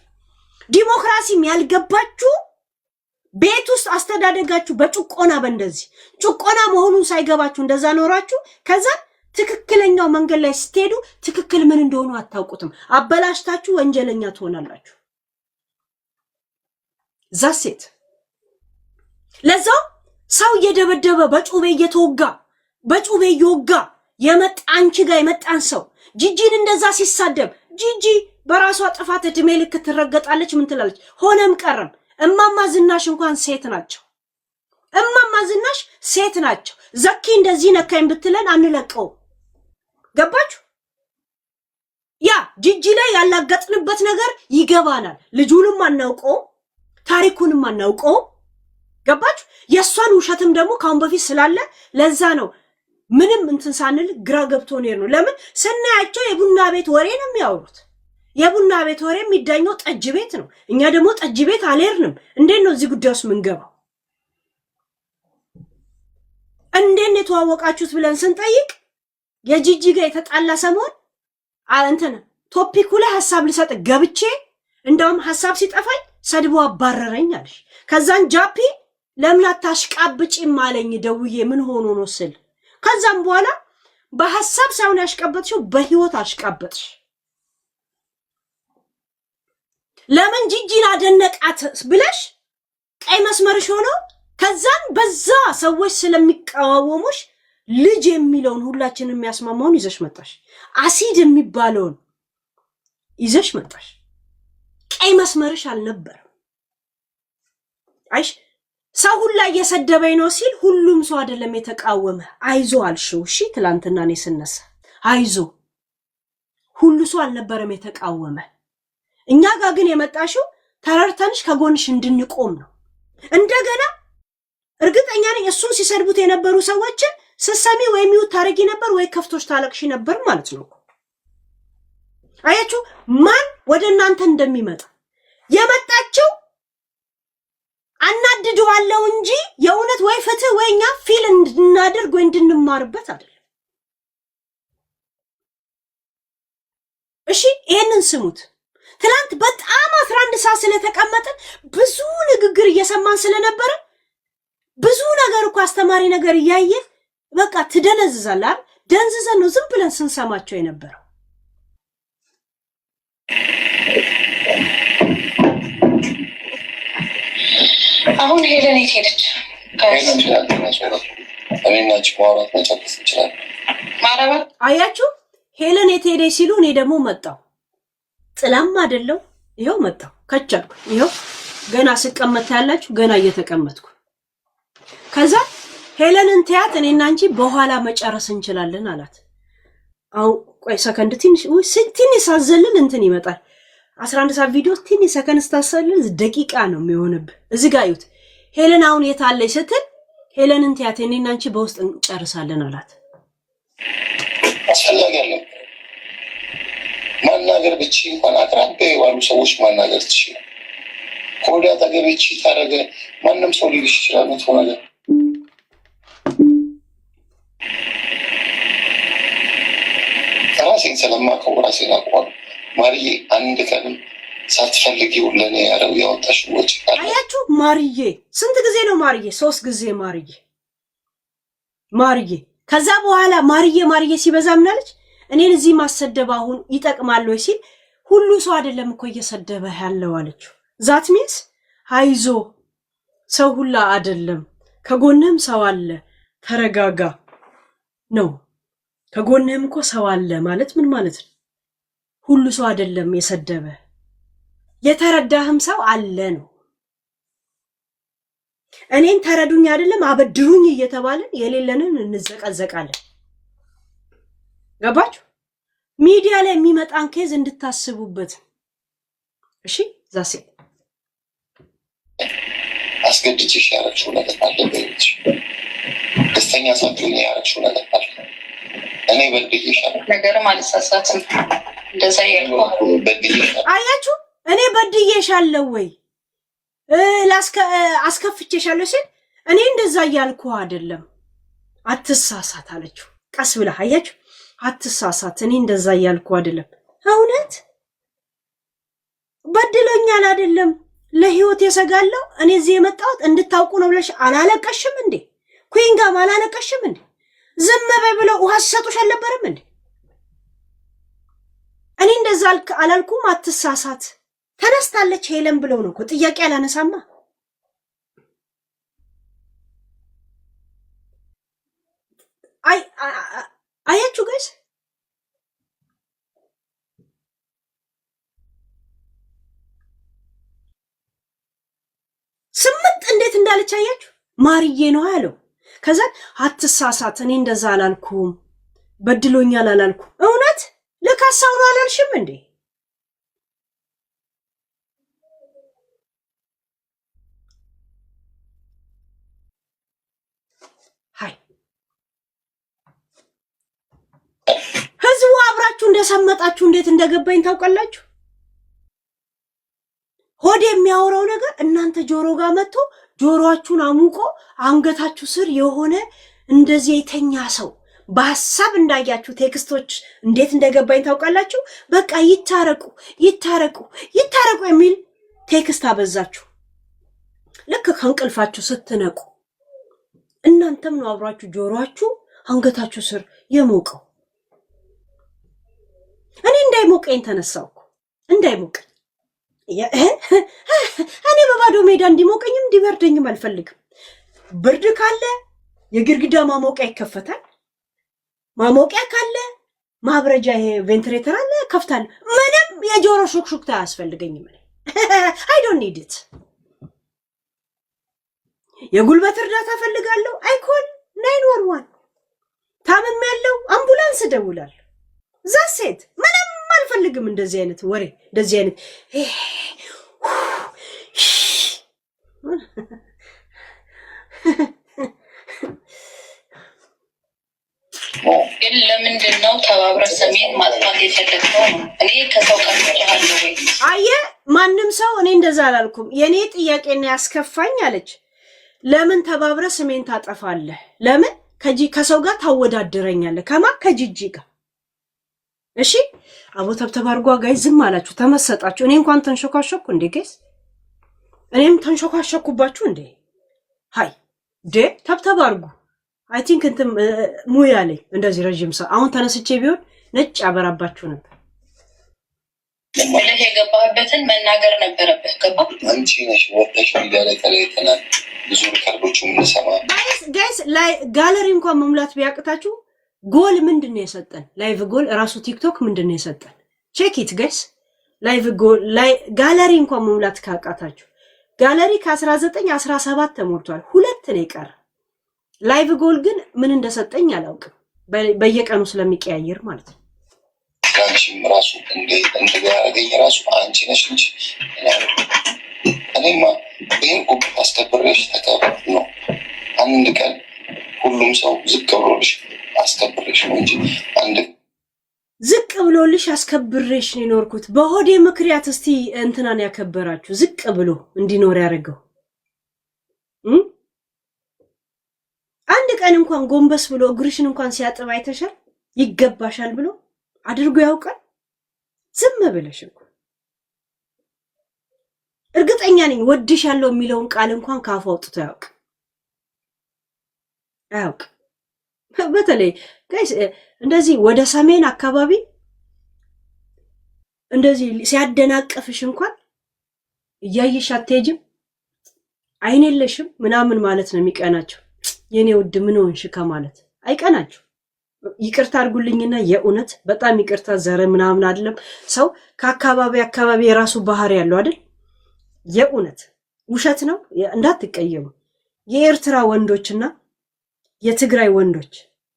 ዲሞክራሲም ያልገባችሁ ቤት ውስጥ አስተዳደጋችሁ በጭቆና በእንደዚህ ጭቆና መሆኑን ሳይገባችሁ እንደዛ ኖራችሁ ከዛ ትክክለኛው መንገድ ላይ ስትሄዱ ትክክል ምን እንደሆነ አታውቁትም አበላሽታችሁ ወንጀለኛ ትሆናላችሁ ዛሴት ለዛው ሰው እየደበደበ በጩቤ እየተወጋ በጩቤ እየወጋ የመጣ አንቺ ጋር የመጣን ሰው ጂጂን እንደዛ ሲሳደብ ጂጂ በራሷ ጥፋት እድሜ ልክ ትረገጣለች ምን ትላለች ሆነም ቀረም እማማ ዝናሽ እንኳን ሴት ናቸው እማማ ዝናሽ ሴት ናቸው ዘኪ እንደዚህ ነካኝ ብትለን አንለቀው ገባችሁ ያ ጂጂ ላይ ያላጋጥንበት ነገር ይገባናል ልጁንም አናውቀው ታሪኩንም አናውቀው ገባችሁ የሷን ውሸትም ደግሞ ካሁን በፊት ስላለ ለዛ ነው ምንም እንትን ሳንል ግራ ገብቶን ነው ለምን ስናያቸው የቡና ቤት ወሬ ነው የሚያወሩት የቡና ቤት ወሬ የሚዳኘው ጠጅ ቤት ነው። እኛ ደግሞ ጠጅ ቤት አልሄድንም። እንዴት ነው እዚህ ጉዳይ ውስጥ ምንገባው? እንዴት ነው የተዋወቃችሁት ብለን ስንጠይቅ የጂጂ ጋር የተጣላ ሰሞን እንትን ቶፒኩ ላይ ሐሳብ ልሰጥ ገብቼ እንደውም ሐሳብ ሲጠፋኝ ሰድቦ አባረረኝ አለሽ። ከዛን ጃፒ ለምን አታሽቃብጪም አለኝ ደውዬ ምን ሆኖ ነው ስል ከዛም በኋላ በሐሳብ ሳይሆን ያሽቃበጥሽው በህይወት አሽቃበጥሽ። ለምን ጂጂን አደነቃት ብለሽ ቀይ መስመርሽ ሆኖ ከዛን በዛ ሰዎች ስለሚቃወሙሽ ልጅ የሚለውን ሁላችንም የሚያስማማውን ይዘሽ መጣሽ። አሲድ የሚባለውን ይዘሽ መጣሽ። ቀይ መስመርሽ አልነበረም። አይሽ ሰው ሁላ እየሰደበኝ ነው ሲል ሁሉም ሰው አይደለም የተቃወመ። አይዞ አልሽው። እሺ ትላንትና እኔ ስነሳ አይዞ ሁሉ ሰው አልነበረም የተቃወመ። እኛ ጋር ግን የመጣሽው ተረርተንሽ ከጎንሽ እንድንቆም ነው። እንደገና እርግጠኛ ነኝ እሱን ሲሰድቡት የነበሩ ሰዎችን ስትሰሚ ወይ ሚውት ታረጊ ነበር ወይ ከፍቶሽ ታለቅሺ ነበር ማለት ነው። አያችሁ ማን ወደ እናንተ እንደሚመጣ የመጣችው አናድደዋለሁ እንጂ የእውነት ወይ ፍትህ ወይኛ ፊል እንድናደርግ ወይ እንድንማርበት አይደለም። እሺ ይሄንን ስሙት። ትላንት በጣም 11 ሰዓት ስለተቀመጥን ብዙ ንግግር እየሰማን ስለነበረ ብዙ ነገር እኮ አስተማሪ ነገር እያየ በቃ ትደነዝዛለህ። ደንዝዘን ነው ዝም ብለን ስንሰማቸው የነበረው።
አሁን ሄለን የት ሄደች?
አያችሁ ሄለን የት ሄደች ሲሉ እኔ ደግሞ መጣሁ። ጥላም አይደለው ይሄው መጣሁ ከቻልኩ ይሄው ገና ስቀመጥ ያላችሁ ገና እየተቀመጥኩ ከዛ ሄለንን ተያት እኔና አንቺ በኋላ መጨረስ እንችላለን አላት። አው ቆይ ሰከንድ ትንሽ ሳዘልን እንትን ይመጣል 11 ሰዓት ቪዲዮ ትንሽ ሰከንድ ስታሰልን ደቂቃ ነው የሚሆንብህ። እዚህ ጋር ይሁት ሄለን አሁን የት አለች ስትል ሄለንን ተያት እኔና አንቺ በውስጥ እንጨርሳለን አላት።
አስፈላጊ አይደለም ማናገር ብቻ እንኳን አቅራቢያ ያሉ ሰዎች ማናገር ትችላል። ኮዳ ተገበቺ ታረገ ማንንም ሰው ሊልሽ ይችላል መጥፎ ነገር ራሴን ስለማውቀው ራሴን አውቀዋለሁ። ማርዬ አንድ ቀንም ሳትፈልጊው ለኔ ያረው ያወጣሽ ወጪ አለ።
አያችሁ ማርዬ ስንት ጊዜ ነው ማርዬ? 3 ጊዜ ማርዬ ከዛ በኋላ ማርዬ ሲበዛ ምናለች? እኔን እዚህ ማሰደብ አሁን ይጠቅማል ወይ ሲል ሁሉ ሰው አይደለም እኮ እየሰደበ ያለው አለችው። ዛት ሚንስ አይዞ ሰው ሁላ አይደለም ከጎንህም ሰው አለ ተረጋጋ ነው። ከጎንህም እኮ ሰው አለ ማለት ምን ማለት ነው? ሁሉ ሰው አይደለም የሰደበ የተረዳህም ሰው አለ ነው። እኔን ተረዱኝ አይደለም አበድሩኝ እየተባለን የሌለንን እንዘቀዘቃለን። ገባችሁ? ሚዲያ ላይ የሚመጣን ኬዝ እንድታስቡበት እሺ። ዛሴ
አስገድጅሽ ያረግሽው ነገር አለ በይልሽ ደስተኛ ሳትሆኚ ያረግሽው ነገር አለ። እኔ በድዬሻለሁ
ነገርም አልሳሳትም እንደዛ ያልኩ
በድዬሻለሁ።
አያችሁ እኔ በድዬሻለሁ ወይ አስከፍቼሻለሁ ሲል እኔ እንደዛ እያልኩ አይደለም። አትሳሳት አለችው ቀስ ብላ። አያችሁ አትሳሳት እኔ እንደዛ እያልኩ አይደለም። እውነት በድሎኛል አይደለም ለህይወት የሰጋለው እኔ እዚህ የመጣሁት እንድታውቁ ነው ብለሽ አላለቀሽም እንዴ? ኩይንጋም አላለቀሽም እንዴ? ዝም በይ ብለው ውሃ ሲሰጡሽ አልነበረም እንዴ? እኔ እንደዛ አላልኩም። አትሳሳት ተነስታለች ሄለን ብለው ነው እኮ ጥያቄ አላነሳማ። አያችሁ ጋይስ ስምጥ እንዴት እንዳለች አያችሁ። ማርዬ ነው ያለው። ከዛ አትሳሳት እኔ እንደዛ አላልኩም በድሎኛል አላልኩም። እውነት ለካሳው ነው አላልሽም እንዴ? ሃይ ህዝቡ አብራችሁ እንደሰመጣችሁ እንዴት እንደገባኝ ታውቃላችሁ? ሆድ የሚያወራው ነገር እናንተ ጆሮ ጋር መጥቶ ጆሮአችሁን አሙቆ አንገታችሁ ስር የሆነ እንደዚህ የተኛ ሰው በሐሳብ እንዳያችሁ ቴክስቶች እንዴት እንደገባኝ ታውቃላችሁ? በቃ ይታረቁ ይታረቁ ይታረቁ የሚል ቴክስት አበዛችሁ። ልክ ከእንቅልፋችሁ ስትነቁ እናንተም ነው አብራችሁ ጆሮአችሁ አንገታችሁ ስር የሞቀው። እኔ እንዳይሞቀኝ ተነሳውኩ። እንዳይሞቀኝ እኔ በባዶ ሜዳ እንዲሞቀኝም እንዲበርደኝም አልፈልግም። ብርድ ካለ የግድግዳ ማሞቂያ ይከፈታል። ማሞቂያ ካለ ማብረጃ ይሄ ቬንትሬተር አለ ከፍታለሁ። ምንም የጆሮ ሹክሹክታ አያስፈልገኝም። አይ ዶንት ኒድ ኢት። የጉልበት እርዳታ ፈልጋለሁ። አይኮል 911 ታመም ያለው አምቡላንስ ደውላለሁ። ዛሴት ምንም አልፈልግም። እንደዚህ አይነት ወሬ እንደዚህ አይነት
ግን ለምንድን ነው ተባብረ ሰሜን ማጥፋት የፈለግነው? እኔ ከሰው ቀርቻለሁ ወይ?
አየህ ማንም ሰው እኔ እንደዛ አላልኩም። የኔ ጥያቄና ያስከፋኝ አለች። ለምን ተባብረ ሰሜን ታጠፋለህ? ለምን ከሰው ጋር ታወዳድረኛለህ? ከማ ከጂጂ ጋር? እሺ አቦ ተብተብ አድርጓ ጋይ ዝም አላችሁ፣ ተመሰጣችሁ። እኔ እንኳን ተንሾካሾኩ እንዴ ጋይስ? እኔም ተንሾካሾኩባችሁ እንዴ? ሃይ ዴ ተብተብ አድርጉ። አይ ቲንክ እንትን ሙያ ላይ እንደዚህ ረጅም ሰው አሁን ተነስቼ ቢሆን ነጭ ያበራባችሁ ነበር።
ወለህ የገባህበትን መናገር ነበረብህ። ገባ
አንቺ ነሽ ወጥተሽ ሚዲያ ላይ ተለይተናል። ብዙ ሪከርዶቹ የምንሰማ
ጋይስ ላይ ጋለሪ እንኳን መሙላት ቢያቅታችሁ ጎል ምንድን ነው የሰጠን? ላይቭ ጎል ራሱ ቲክቶክ ምንድን ነው የሰጠን? ቼክ ኢት ጋይስ። ላይቭ ጎል ላይ ጋለሪ እንኳን መሙላት ካቃታችሁ ጋለሪ ከ1917 ተሞልቷል። 2 ነው የቀረ። ላይቭ ጎል ግን ምን እንደሰጠኝ አላውቅም። በየቀኑ ስለሚቀያየር ማለት ነው።
አንቺም ራሱ እንደጋ ያገኝ ራሱ አንቺ ነሽ እንጂ እኔማ ይህን ጉብ አስከብሬሽ ተከብር ነው። አንድ ቀን ሁሉም ሰው ዝቅ ብሎልሽ አስከብሬሽ ነው እንጂ አንድ
ዝቅ ብሎልሽ አስከብሬሽ ነው የኖርኩት። በሆዴ ምክንያት እስቲ እንትናን ያከበራችሁ ዝቅ ብሎ እንዲኖር ያደርገው አንድ ቀን እንኳን ጎንበስ ብሎ እግርሽን እንኳን ሲያጥብ አይተሻል? ይገባሻል ብሎ አድርጎ ያውቃል? ዝም ብለሽ እንኳን እርግጠኛ ነኝ ወድሻለሁ የሚለውን ቃል እንኳን ካፉ አውጥቶ አያውቅ። በተለይ ጋይስ እንደዚህ ወደ ሰሜን አካባቢ እንደዚህ ሲያደናቀፍሽ እንኳን እያየሽ አትሄጂም፣ አይን የለሽም ምናምን ማለት ነው የሚቀናቸው። የኔ ውድ ምን ሆንሽ ከማለት አይቀናችሁ። ይቅርታ አድርጉልኝና የእውነት በጣም ይቅርታ። ዘረ ምናምን አይደለም ሰው ከአካባቢ የራሱ ባህሪ ያለው አይደል? የእውነት ውሸት ነው እንዳትቀየሙ። የኤርትራ ወንዶችና የትግራይ ወንዶች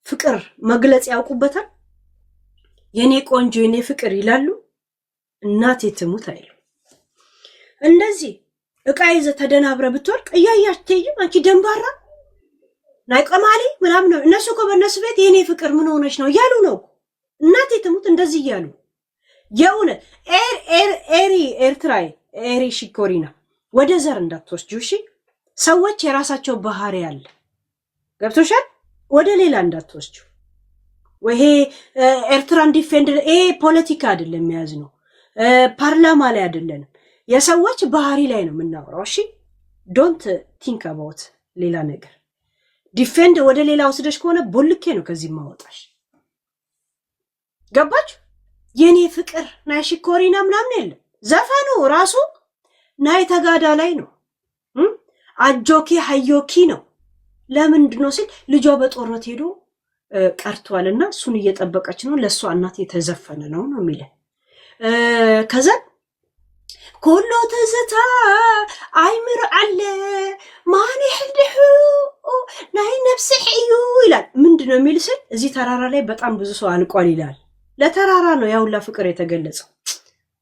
ፍቅር መግለጽ ያውቁበታል። የኔ ቆንጆ የኔ ፍቅር ይላሉ። እናቴ ትሙት አይሉ። እንደዚህ እቃ ይዘ ተደናብረ ብትወርቅ እያያች ትይም አንቺ ደንባራ ናይቀማሊ ምናምን ነው። እነሱ እኮ በእነሱ ቤት የኔ ፍቅር ምን ሆነች ነው እያሉ ነው። እናቴ ትሙት እንደዚህ እያሉ የእውነት ኤርትራዊ ኤሪ ሽኮሪና ወደ ዘር እንዳትወስጂው እሺ። ሰዎች የራሳቸው ባህሪ አለ፣ ገብቶሻል? ወደ ሌላ እንዳትወስጂው። ወይ ኤርትራን ዲፌንድ ይሄ ፖለቲካ አይደለም የሚያዝ ነው፣ ፓርላማ ላይ አይደለንም። የሰዎች ባህሪ ላይ ነው የምናወራው እሺ። ዶንት ቲንክ አባውት ሌላ ነገር። ዲፌንድ ወደ ሌላ ወስደሽ ከሆነ ቦልኬ ነው ከዚህ ማወጣሽ። ገባች? የኔ ፍቅር ናይ ሽኮሪና ምናምን የለም። ዘፈኑ ራሱ ናይ ተጋዳ ላይ ነው። አጆኪ ሀዮኪ ነው። ለምንድን ነው ሲል ልጇ በጦርነት ሄዶ ቀርቷልና እሱን እየጠበቀች ነው። ለእሷ እናት የተዘፈነ ነው ነው የሚለ ከዛ ኩሉ ትዝታ አይምር አለ ማን ይሕድሑ ናይ ነፍስሕ እዩ ይላል። ምንድን ነው የሚል ስል እዚህ ተራራ ላይ በጣም ብዙ ሰው አልቋል ይላል። ለተራራ ነው ያውላ ፍቅር የተገለጸው።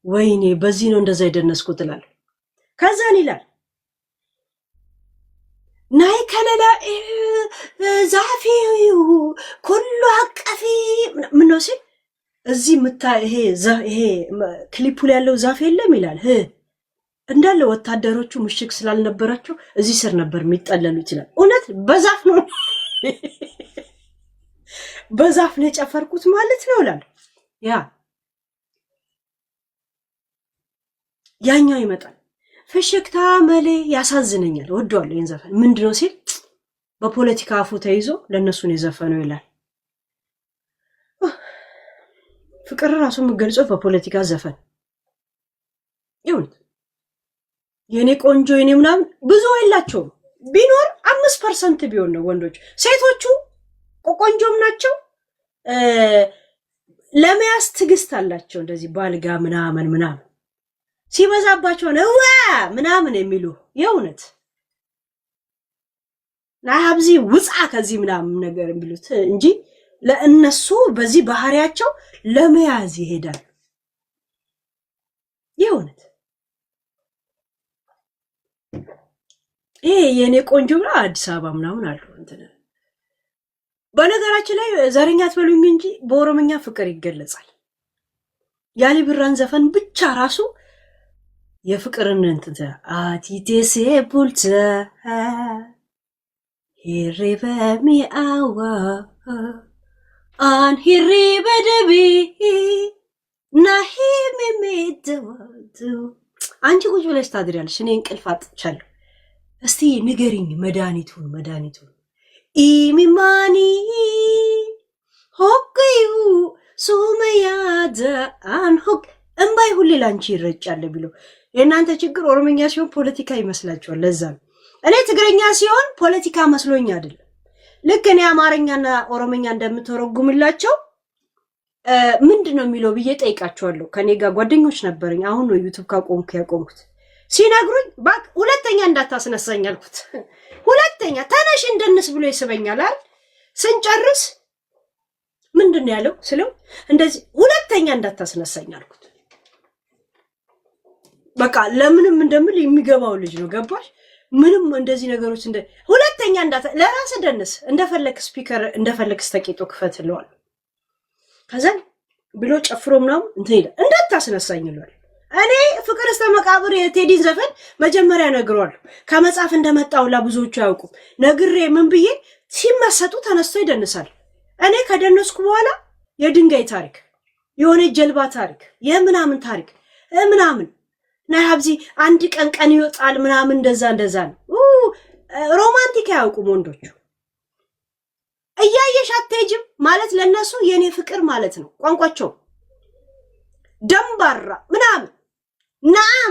ወይኔ በዚህ ነው እንደዛ የደነስኩት እላለሁ። ከዛን ይላል ናይ ከለላ ዛፊ ኩሉ አቀፊ ምን ነው ሲል እዚህ ምታ ይሄ ክሊፑ ላይ ያለው ዛፍ የለም ይላል። እንዳለ ወታደሮቹ ምሽግ ስላልነበራቸው እዚህ ስር ነበር የሚጠለሉ ይችላል። እውነት በዛፍ ነው በዛፍ ነው የጨፈርኩት ማለት ነው እላለሁ። ያኛው ይመጣል ፍሽክታ መሌ ያሳዝነኛል። ወደዋለሁ ይህን ዘፈን። ምንድነው ሲል በፖለቲካ አፉ ተይዞ ለእነሱን የዘፈነው ይላል። ፍቅር ራሱ የምገልጸው በፖለቲካ ዘፈን ይሁን። የኔ ቆንጆ የኔ ምናምን ብዙ የላቸውም። ቢኖር 5% ቢሆን ነው ወንዶች። ሴቶቹ ቆንጆም ናቸው፣ ለመያዝ ትዕግስት አላቸው። እንደዚህ ባልጋ ምናምን ሲበዛባቸው ነው ምናምን የሚሉ የእውነት ናሀብዚ ውፃ ከዚህ ምናምን ነገር የሚሉት እንጂ ለእነሱ በዚህ ባህሪያቸው ለመያዝ ይሄዳል። የእውነት ይሄ የኔ ቆንጆ ብላ አዲስ አበባ ምናምን አሉ እንትን። በነገራችን ላይ ዘረኛ አትበሉኝ እንጂ በኦሮምኛ ፍቅር ይገለጻል። ያሊ ብራን ዘፈን ብቻ ራሱ የፍቅርን እንትን አቲቴሴ ቡልተ ሂሪ በሚአዋ አን ሂሪ በደቢ ናሂ ሚሚደወቱ። አንቺ ቁጭ ብለሽ ታድሪያለሽ፣ እኔ እንቅልፍ አጥቻለሁ። እስቲ ንገሪኝ መድኃኒቱን ኢሚማኒ ሆቅዩ ሱመያደ አንሆቅ እምባይ ሁሌ ላንቺ ይረጫል ብሎ የእናንተ ችግር ኦሮምኛ ሲሆን ፖለቲካ ይመስላችኋል። ለዛ ነው እኔ ትግረኛ ሲሆን ፖለቲካ መስሎኝ አይደለም። ልክ እኔ አማርኛና ኦሮምኛ እንደምተረጉምላቸው ምንድን ነው የሚለው ብዬ ጠይቃቸዋለሁ። ከኔ ጋር ጓደኞች ነበረኝ። አሁን ነው ዩቱብ ካቆምኩ ያቆምኩት። ሲነግሩኝ ሁለተኛ እንዳታስነሳኝ አልኩት። ሁለተኛ ተነሽ እንደንስ ብሎ ይስበኛል አይደል? ስንጨርስ ምንድን ያለው ስለው እንደዚህ ሁለተኛ እንዳታስነሳኝ አልኩት። በቃ ለምንም እንደምል የሚገባው ልጅ ነው። ገባሽ? ምንም እንደዚህ ነገሮች ሁለተኛ ለራስ ደንስ እንደፈለክ ስፒከር እንደፈለክ ስተቂጦ ክፈትለዋል። ከዛ ብሎ ጨፍሮ ምናምን እንትን ይላል። እንዳታስነሳኝ ይላል። እኔ ፍቅር እስከ መቃብር የቴዲን ዘፈን መጀመሪያ ነግሯለሁ። ከመጽሐፍ እንደመጣውላ ብዙዎቹ አያውቁም። ነግሬ ምን ብዬ ሲመሰጡ ተነስቶ ይደንሳል። እኔ ከደነስኩ በኋላ የድንጋይ ታሪክ፣ የሆነ ጀልባ ታሪክ፣ የምናምን ታሪክ ምናምን ናሀብዚ አንድ ቀን ይወጣል ምናምን እንደዛ ነው። ሮማንቲክ አያውቁም ወንዶቹ። እያየሽ አትሄጂም ማለት ለነሱ የኔ ፍቅር ማለት ነው ቋንቋቸው። ደምባራ ምናምን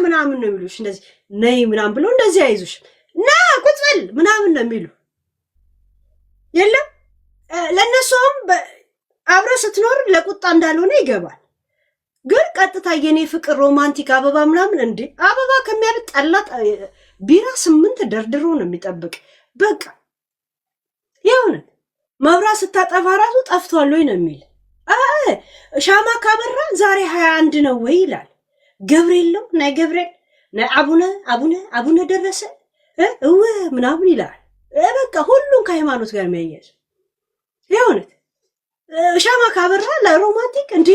ምናምን ነው የሚሉሽ። እንደዚህ ነይ ምናምን ብሎ እንደዚህ አይዙሽ ቁጭ በል ምናምን ነው የሚሉ። የለም ለነሱም አብረ ስትኖር ለቁጣ እንዳልሆነ ይገባል። ግን ቀጥታ የኔ ፍቅር ሮማንቲክ አበባ ምናምን እንዴ አበባ ከሚያብጥ ጠላ ቢራ 8 ደርድሮ ነው የሚጠብቅ። በቃ የሆነ መብራት ስታጠፋ ራሱ ጠፍቷል ወይ ነው የሚል። ሻማ ካበራ ዛሬ 21 ነው ወይ ይላል። ገብርኤል ነው ናይ ገብርኤል ናይ አቡነ ደረሰ ምናምን ይላል። በቃ ሁሉም ከሃይማኖት ጋር የሚያያዝ የሆነ ሻማ ካበራ ለሮማንቲክ እንዴ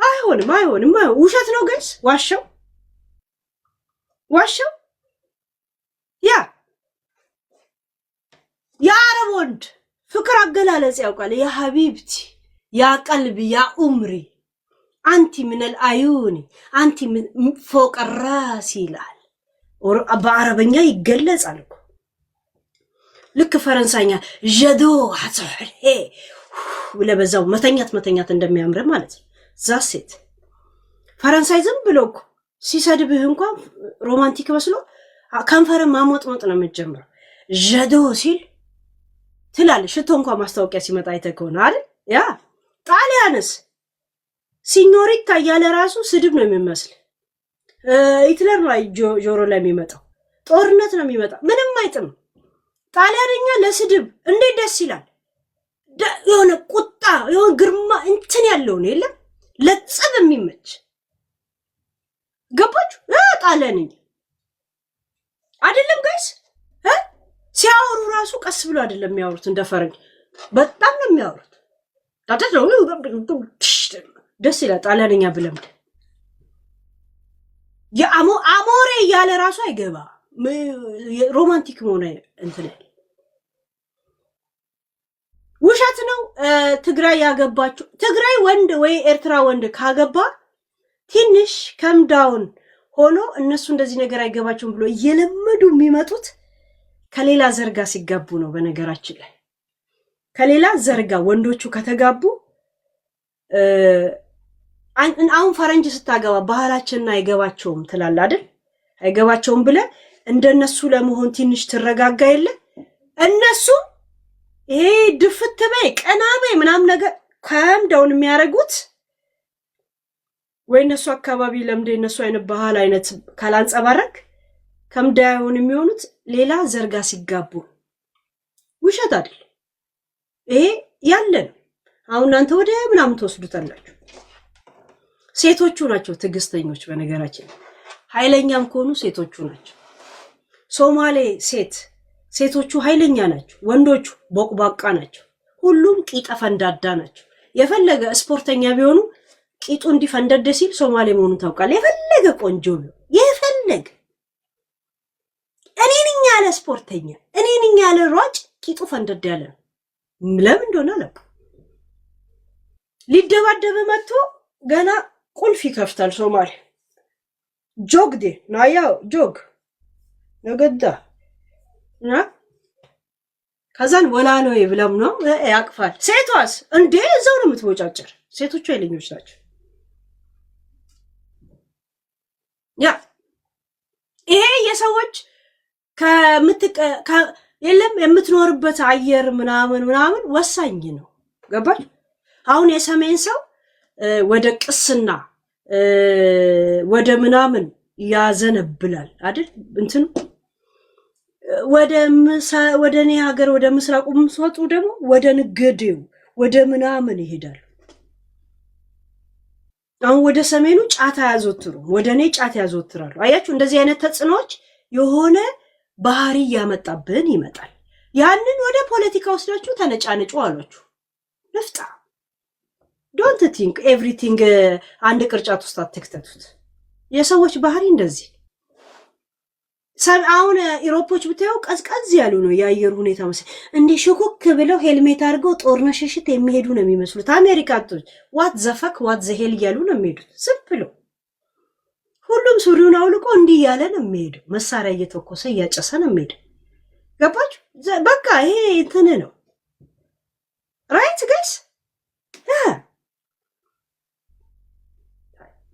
አይሆንም። ውሸት ነው ጋይስ። ዋሻው የአረብ ወንድ ፍቅር አገላለጽ ያውቃል። ያ ሀቢብቲ ያ ቀልቢ ያ ኡምሪ አንቲ ምንል አዩኒ አንቲ ፎቅ ራስ ይላል። በአረበኛ ይገለጻል እኮ ልክ ፈረንሳይኛ ጀዶ አጽሕሄ ለበዛው መተኛት እንደሚያምር ማለት ነው። ዛሴት ፈረንሳይ ዝም ብሎ እኮ ሲሰድብህ እንኳን ሮማንቲክ መስሎ ከንፈርን ማሞጥሞጥ ነው የምትጀምረው። ጀዶ ሲል ትላለህ። ሽቶ እንኳን ማስታወቂያ ሲመጣ አይተህ ከሆነ አይደል? ያ ጣሊያንስ ሲኞሪታ እያለ ራሱ ስድብ ነው የሚመስል። ሂትለር ላይ ጆሮ ላይ የሚመጣው ጦርነት ነው የሚመጣው። ምንም አይጥም። ጣሊያንኛ ለስድብ እንዴት ደስ ይላል! የሆነ ቁጣ የሆነ ግርማ እንትን ያለው ነው የለም ለጸብ የሚመች ገባችሁ? ጣሊያንኛ አይደለም ጋይስ። ሲያወሩ ራሱ ቀስ ብሎ አይደለም የሚያወሩት፣ እንደ ፈረንጅ በጣም ነው የሚያወሩት። ደስ ይላል ጣሊያንኛ ብለምድ። አሞሬ እያለ ራሱ አይገባ ሮማንቲክ ሆነ እንትን ውሸት ነው። ትግራይ ያገባችሁ ትግራይ ወንድ ወይ ኤርትራ ወንድ ካገባ ትንሽ ከምዳውን ሆኖ እነሱ እንደዚህ ነገር አይገባቸውም ብሎ እየለመዱ የሚመጡት ከሌላ ዘርጋ ሲጋቡ ነው። በነገራችን ላይ ከሌላ ዘርጋ ወንዶቹ ከተጋቡ አሁን ፈረንጅ ስታገባ ባህላችንን አይገባቸውም ትላለህ አይደል? አይገባቸውም ብለህ እንደነሱ ለመሆን ትንሽ ትረጋጋ የለ እነሱ ይሄ ድፍት በይ ቀና በይ ምናምን ነገር ከምዳውን የሚያደርጉት ወይ እነሱ አካባቢ ለምደ እነሱ አይነት ባህል አይነት ካላንጸባረክ ከምዳውን የሚሆኑት ሌላ ዘርጋ ሲጋቡ ውሸት አይደል? ይሄ ያለን አሁን እናንተ ወደ ምናምን ተወስዱታላችሁ። ሴቶቹ ናቸው ትዕግስተኞች። በነገራችን ኃይለኛም ከሆኑ ሴቶቹ ናቸው። ሶማሌ ሴቶቹ ኃይለኛ ናቸው፣ ወንዶቹ ቦቅባቃ ናቸው። ሁሉም ቂጠ ፈንዳዳ ናቸው። የፈለገ ስፖርተኛ ቢሆኑ ቂጡ እንዲፈንደደ ሲል ሶማሌ መሆኑን ታውቃለህ። የፈለገ ቆንጆ ቢሆን የፈለገ እኔ ነኝ ያለ ስፖርተኛ እኔ ነኝ ያለ ሯጭ ቂጡ ፈንደደ ያለ ነው። ለምን እንደሆነ አላውቅም። ሊደባደብ መጥቶ ገና ቁልፍ ይከፍታል ሶማሌ ጆግዴ ናያው ጆግ ነገዳ እና ከዛን ወላሎ ይብለም ነው ያቅፋል። ሴቷስ እንዴ እዛው ነው የምትወጫጭር። ሴቶቹ ኃይለኞች ናቸው። ያ ይሄ የሰዎች የለም የምትኖርበት አየር ምናምን ወሳኝ ነው። ገባች? አሁን የሰሜን ሰው ወደ ቅስና ወደ ምናምን ያዘነብላል አይደል? እንትኑ ወደ እኔ ሀገር ወደ ምስራቁ ምስወጡ ደግሞ ወደ ንገዴው ወደ ምናምን ይሄዳሉ። አሁን ወደ ሰሜኑ ጫት አያዘወትሩ፣ ወደ እኔ ጫት ያዘወትራሉ። አያችሁ? እንደዚህ አይነት ተጽዕኖዎች የሆነ ባህሪ ያመጣብን ይመጣል። ያንን ወደ ፖለቲካ ወስዳችሁ ተነጫነጩ አሏችሁ። ንፍጣ ዶንት ቲንክ ኤቭሪቲንግ አንድ ቅርጫት ውስጥ አትክተቱት። የሰዎች ባህሪ እንደዚህ። አሁን ኢሮፖች ብታየው ቀዝቀዝ ያሉ ነው የአየር ሁኔታ መሰለኝ። እንዲህ ሽኩክ ብለው ሄልሜት አድርገው ጦርነት ሽሽት የሚሄዱ ነው የሚመስሉት። አሜሪካቶች ዋት ዘፈክ ዋት ዘሄል እያሉ ነው የሚሄዱት። ዝም ብለው ሁሉም ሱሪውን አውልቆ እንዲህ እያለ ነው የሚሄደው። መሳሪያ እየተኮሰ እያጨሰ ነው የሚሄደው። ገባችሁ? በቃ ይሄ እንትን ነው። ራይት ጋይስ?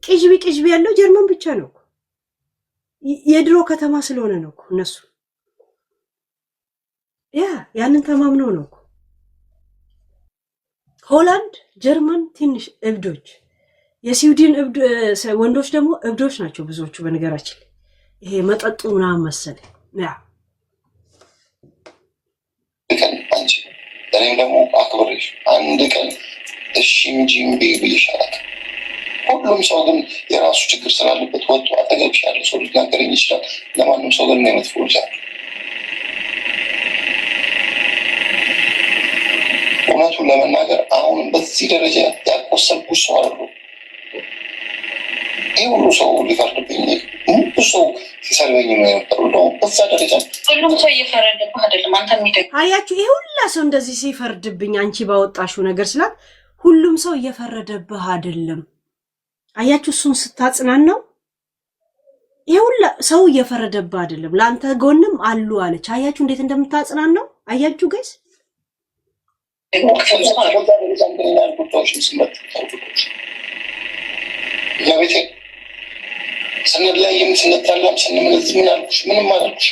ቅዥቢ ያለው ጀርመን ብቻ ነው እኮ። የድሮ ከተማ ስለሆነ ነው እኮ እነሱ ያንን ተማምነው ነው እኮ። ሆላንድ፣ ጀርመን ትንሽ እብዶች፣ የስዊድን ወንዶች ደግሞ እብዶች ናቸው ብዙዎቹ። በነገራችን ይሄ መጠጡ ምናምን መሰለኝ።
አንቺ እኔም ደግሞ አክብሬሽ አንድ ቀን እሺ እንጂ እምቢ ብዬሽ አላውቅም። ሁሉም ሰው ግን የራሱ ችግር ስላለበት ወጥቶ አጠገብሽ ያለ ሰው ሊናገረኝ ይችላል። ለማንም ሰው ግን መጥፎ ልጅ አለ። እውነቱን ለመናገር አሁንም በዚህ ደረጃ ያቆሰልኩ ሰው አሉ። ይህ ሁሉ ሰው ሊፈርድብኝ ብዙ ሰው ሲሰልበኝ ነው የነበሩ ነው። በዛ ደረጃ
ሁሉም ሰው እየፈረደብህ አይደለም አንተ የሚደግ
አያችሁ። ይህ ሁላ ሰው እንደዚህ ሲፈርድብኝ አንቺ ባወጣሽው ነገር ስላት ሁሉም ሰው እየፈረደብህ አይደለም። አያችሁ፣ እሱን ስታጽናናው ይሄ ሁላ ሰው እየፈረደብህ አይደለም፣ ለአንተ ጎንም አሉ አለች። አያችሁ እንዴት እንደምታጽናናው። አያችሁ ጋይስ
ለቤቴ ስንለያይም ስንጣላም ስንምንዝ ምን አልኩሽ? ምንም አላልኩሽ።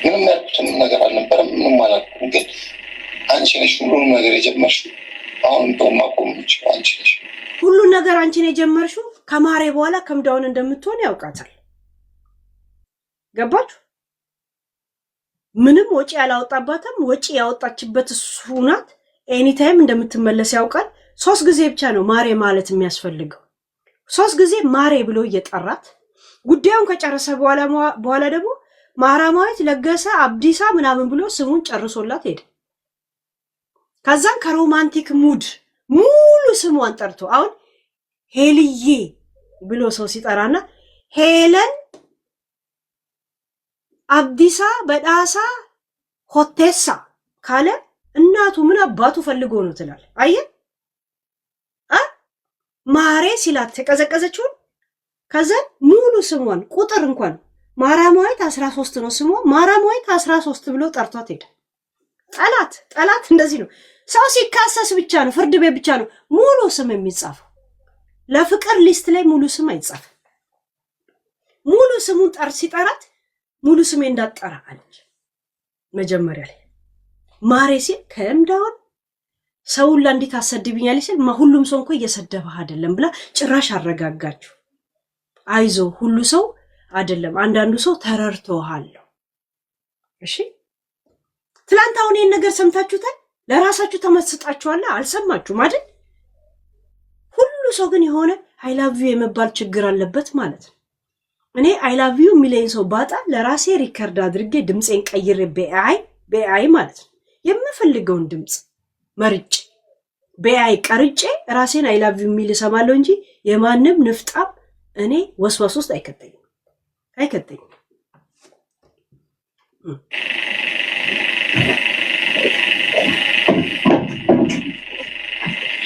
ምንም ያልኩትም ነገር አልነበረም። ምንም አላልኩም። ግን አንቺ ነሽ ሁሉንም ነገር የጀመርሽው። አሁን እንደውም ማቆም የምችለው አንቺ ነሽ።
ሁሉን ነገር አንቺ ነሽ የጀመርሽው። ከማሬ በኋላ ከምዳውን እንደምትሆን ያውቃታል። ገባችሁ? ምንም ወጪ ያላወጣባትም ወጪ ያወጣችበት እሱ ናት። ኤኒታይም እንደምትመለስ ያውቃል። 3 ጊዜ ብቻ ነው ማሬ ማለት የሚያስፈልገው። 3 ጊዜ ማሬ ብሎ እየጠራት ጉዳዩን ከጨረሰ በኋላ ደግሞ ማራማዊት ለገሰ አብዲሳ ምናምን ብሎ ስሙን ጨርሶላት ሄደ። ከዛን ከሮማንቲክ ሙድ ሙሉ ስሟን ጠርቶ አሁን ሄልዬ ብሎ ሰው ሲጠራና ሄለን አብዲሳ በዳሳ ሆቴሳ ካለ እናቱ ምን አባቱ ፈልጎ ነው ትላል። አየህ ማሬ ሲላት ተቀዘቀዘችውን። ከዛ ሙሉ ስሟን ቁጥር እንኳን ማራማዊት 13 ነው ስሟ። ማራማዊት 13 ብሎ ጠርቷት ሄደ። ጠላት እንደዚህ ነው። ሰው ሲካሰስ ብቻ ነው ፍርድ ቤት ብቻ ነው ሙሉ ስም የሚጻፈው። ለፍቅር ሊስት ላይ ሙሉ ስም አይጻፍም። ሙሉ ስሙን ሲጠራት ሙሉ ስሜ እንዳጠራ አለች። መጀመሪያ ላይ ማሬ ሲል ከምዳውን ሰውላ እንዴት አሰድብኛለች ሲል ሁሉም ሰው እንኳ እየሰደበህ አይደለም ብላ ጭራሽ አረጋጋችሁ። አይዞ ሁሉ ሰው አይደለም አንዳንዱ ሰው ተረርቶሃል። እሺ ትላንት አሁን ይሄን ነገር ሰምታችሁታል። ለራሳችሁ ተመስጣችኋል። አልሰማችሁም አይደል? ሁሉ ሰው ግን የሆነ አይ ላቭ ዩ የመባል ችግር አለበት ማለት ነው። እኔ አይ ላቭ ዩ የሚለኝ ሰው ባጣ ለራሴ ሪከርድ አድርጌ ድምፄን ቀይሬ በአይ ማለት ነው የምፈልገውን ድምፅ መርጬ በአይ ቀርጬ ራሴን አይ ላቭ ዩ የሚል እሰማለሁ እንጂ የማንም ንፍጣም እኔ ወስዋስ ውስጥ አይከተኝም።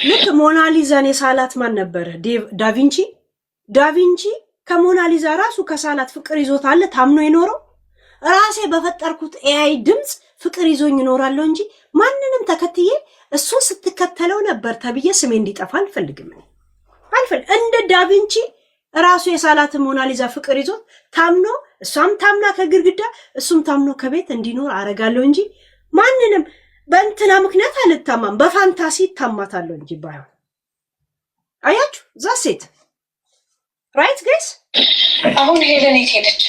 ልክ ሞናሊዛን የሳላት ማን ነበረ? ዳቪንቺ ከሞናሊዛ ራሱ ከሳላት ፍቅር ይዞት አለ ታምኖ የኖረው ራሴ በፈጠርኩት ኤአይ ድምፅ ፍቅር ይዞኝ እኖራለሁ እንጂ ማንንም ተከትዬ እሱ ስትከተለው ነበር ተብዬ ስሜ እንዲጠፋ አልፈልግም። እንደ ዳቪንቺ ራሱ የሳላትን ሞናሊዛ ፍቅር ይዞት ታምኖ እሷም ታምና ከግድግዳ እሱም ታምኖ ከቤት እንዲኖር አረጋለሁ እንጂ ማንንም በእንትና ምክንያት አልታማም። በፋንታሲ ታማታለሁ እንጂ ባይሆን አያችሁ ዛሴት ራይት ጋይስ።
አሁን ሄለን የት ሄደች?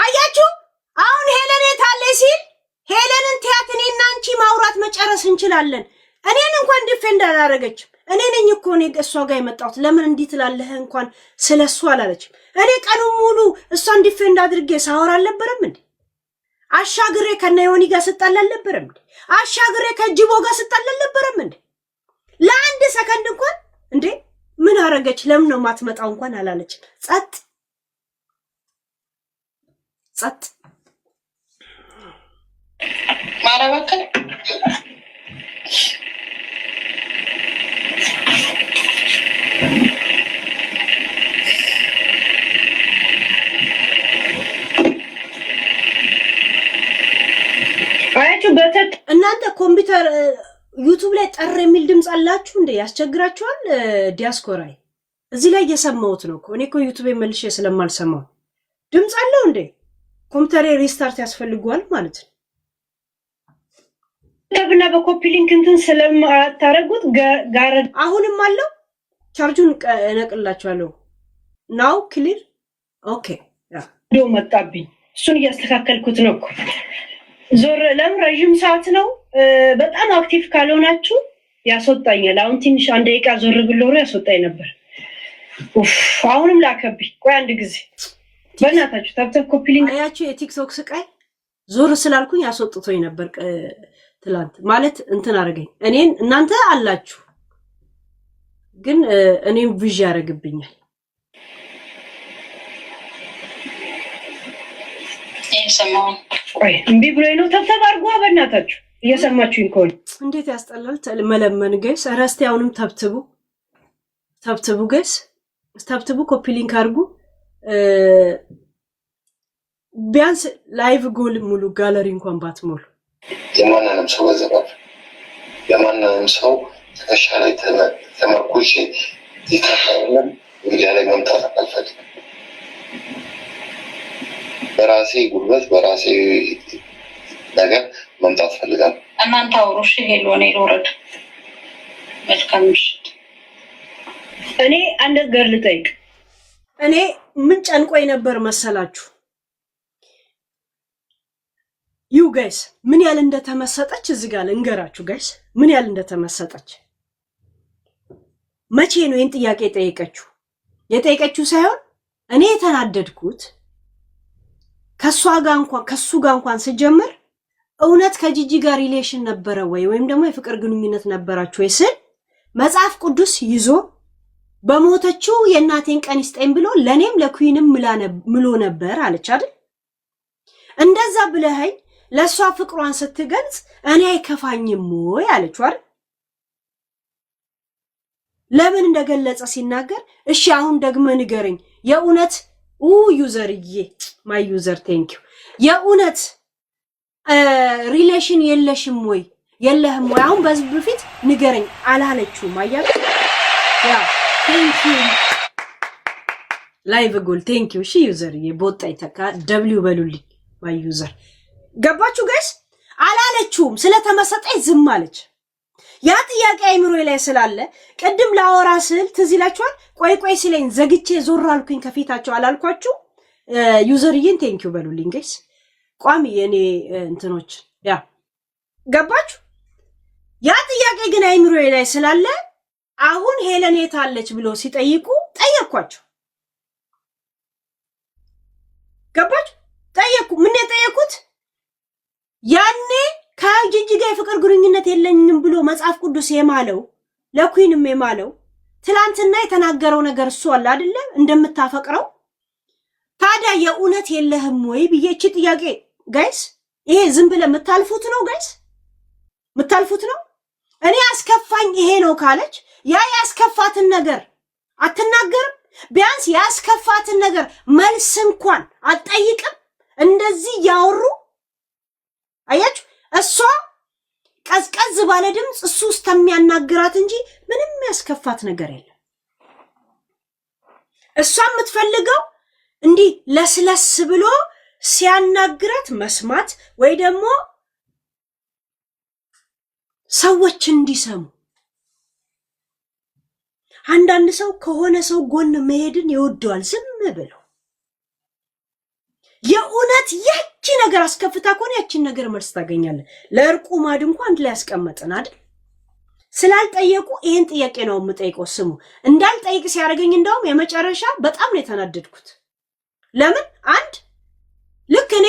አያችሁ አሁን ሄለን የት አለች ሲል ሄለንን ትያት እኔና አንቺ ማውራት መጨረስ እንችላለን። እኔን እንኳን ዲፌንድ አላደረገችም። እኔ ነኝ እኮ እሷ ጋር የመጣሁት ለምን እንዲህ ትላለህ እንኳን ስለሱ አላለችም። እኔ ቀኑን ሙሉ እሷን ዲፌንድ አድርጌ ሳወራ አልነበረም እንዴ? አሻግሬ ከነዮኒ ጋር ስጣል አልነበረም እንዴ? አሻግሬ ከጅቦ ጋር ስጣል አልነበረም እንዴ? ለአንድ ሰከንድ እንኳን እንዴ ምን አረገች ለምን ነው ማትመጣው እንኳን አላለችም። ጸጥ
ማረባከን
እናንተ ኮምፒውተር ዩቲዩብ ላይ ጠር የሚል ድምፅ አላችሁ እንዴ? ያስቸግራችኋል? ዲያስፖራይ እዚህ ላይ እየሰማሁት ነው እኮ እኔ እኮ ዩቲዩብ መልሼ ስለማልሰማው ድምፅ አለው እንዴ? ኮምፒውተር ሪስታርት ያስፈልገዋል ማለት ነው።
ተብና በኮፒ ሊንክ እንትን ስለማታረጉት ጋር
አሁንም አለው። ቻርጁን እነቅላችኋለሁ። ናው ክሊር ኦኬ።
ዶ መጣብኝ። እሱን እያስተካከልኩት ነው እኮ ዞር ለምን ረጅም ሰዓት ነው። በጣም አክቲቭ ካልሆናችሁ ያስወጣኛል። አሁን ትንሽ አንድ ደቂቃ ዞር ብሎ ያስወጣኝ ነበር። አሁንም ላከብኝ። ቆይ አንድ ጊዜ በእናታችሁ ታብታብ ኮፒ ሊንክ
አያችሁ። የቲክቶክ ስቃይ ዞር ስላልኩኝ ያስወጥቶኝ ነበር። ትላንት ማለት እንትን አደረገኝ። እኔን እናንተ አላችሁ ግን እኔም ቪዥ ያደርግብኛል።
እየሰማሁኝ
ቆይ እምቢ ብሎኝ ነው። ታብታብ አድርጓ በእናታችሁ እየሰማችሁኝ ከሆነ
እንዴት ያስጠላል መለመን። ጋይስ ረስቲ አሁንም ተብትቡ ጋይስ ተብትቡ ኮፒ ሊንክ አድርጉ። ቢያንስ ላይቭ ጎል ሙሉ ጋለሪ እንኳን ባትሞሉ
የማንንም ሰው በዘባብ የማንንም ሰው ትከሻ ላይ ተመርኩሽ ይካለን ሚዲያ ላይ መምጣት አልፈልግም። በራሴ ጉልበት በራሴ ነገር መምጣት ፈልጋለሁ።
እናንተ አውሮሽ ሄሎ እኔ ልወረድ። መልካም ምሽት።
እኔ አንድ ነገር ልጠይቅ።
እኔ ምን ጨንቆኝ ነበር መሰላችሁ? ዩ ጋይስ ምን ያህል እንደተመሰጠች እዚህ ጋር ልንገራችሁ ጋይስ፣ ምን ያህል እንደተመሰጠች። መቼ ነው ይህን ጥያቄ የጠየቀችው ሳይሆን እኔ የተናደድኩት ከሱ ጋር እንኳን ስጀምር እውነት ከጂጂ ጋር ሪሌሽን ነበረ ወይም ደግሞ የፍቅር ግንኙነት ነበራችሁ ወይ ስል መጽሐፍ ቅዱስ ይዞ በሞተችው የእናቴን ቀን ይስጠኝ ብሎ ለኔም ለኩዊንም ምሎ ነበር አለች አይደል? እንደዛ ብለኸኝ ለሷ ፍቅሯን ስትገልጽ እኔ አይከፋኝም ወይ አለች አይደል? ለምን እንደገለጸ ሲናገር እሺ አሁን ደግመ ንገረኝ የእውነት ዩዘርዬ ማይ ዩዘር ቴንኪው የእውነት ሪሌሽን የለሽም ወይ የለህም ወይ አሁን በዚህ በፊት ንገረኝ አላለችውም አያት ያ ቴንኪው ላይቭ ጎል ቴንኪው እሺ ዩዘርዬ ቦጣ ይተካ ደብሊው በሉልኝ ማይ ዩዘር ገባችሁ ጋይስ አላለችውም ስለተመሰጠኝ ዝም አለች ያ ጥያቄ አይምሮዬ ላይ ስላለ ቅድም ላወራ ስል ትዝ ይላችኋል ቆይ ሲለኝ ዘግቼ ዞር አልኩኝ ከፊታቸው አላልኳችሁ ዩዘርዬን ቴንኪው በሉልኝ ጋይስ ቋሚ የኔ እንትኖች ያ ገባችሁ ያ ጥያቄ ግን አይምሮዬ ላይ ስላለ አሁን ሄለን የት አለች ብሎ ሲጠይቁ ጠየቅኳቸው ገባችሁ ጠየቁ ምን የጠየቁት ያኔ ከጂጂ ጋር የፍቅር ግንኙነት የለኝም ብሎ መጽሐፍ ቅዱስ የማለው ለኩዊንም የማለው ትላንትና የተናገረው ነገር እሱ አለ አይደለ እንደምታፈቅረው ታዲያ የእውነት የለህም ወይ ብዬች ጥያቄ ጋይስ ይሄ ዝም ብለ የምታልፉት ነው ጋይስ የምታልፉት ነው እኔ አስከፋኝ ይሄ ነው ካለች ያ ያስከፋትን ነገር አትናገርም ቢያንስ ያስከፋትን ነገር መልስ እንኳን አትጠይቅም እንደዚህ ያወሩ አያችሁ እሷ ቀዝቀዝ ባለ ድምጽ እሱ እስከሚያናግራት እንጂ ምንም ያስከፋት ነገር የለም እሷ የምትፈልገው እንዲህ ለስለስ ብሎ ሲያናግራት መስማት ወይ ደግሞ ሰዎች እንዲሰሙ አንዳንድ ሰው ከሆነ ሰው ጎን መሄድን ይወደዋል ዝም ብሎ የእውነት ያቺ ነገር አስከፍታ ከሆነ ያቺን ነገር መልስ ታገኛለህ ለእርቁ ማድ እንኳን አንድ ላይ ያስቀመጥን አይደል ስላልጠየቁ ይሄን ጥያቄ ነው የምጠይቀው ስሙ እንዳልጠይቅ ሲያደርገኝ እንደውም የመጨረሻ በጣም ነው የተናደድኩት ለምን አንድ ልክ እኔ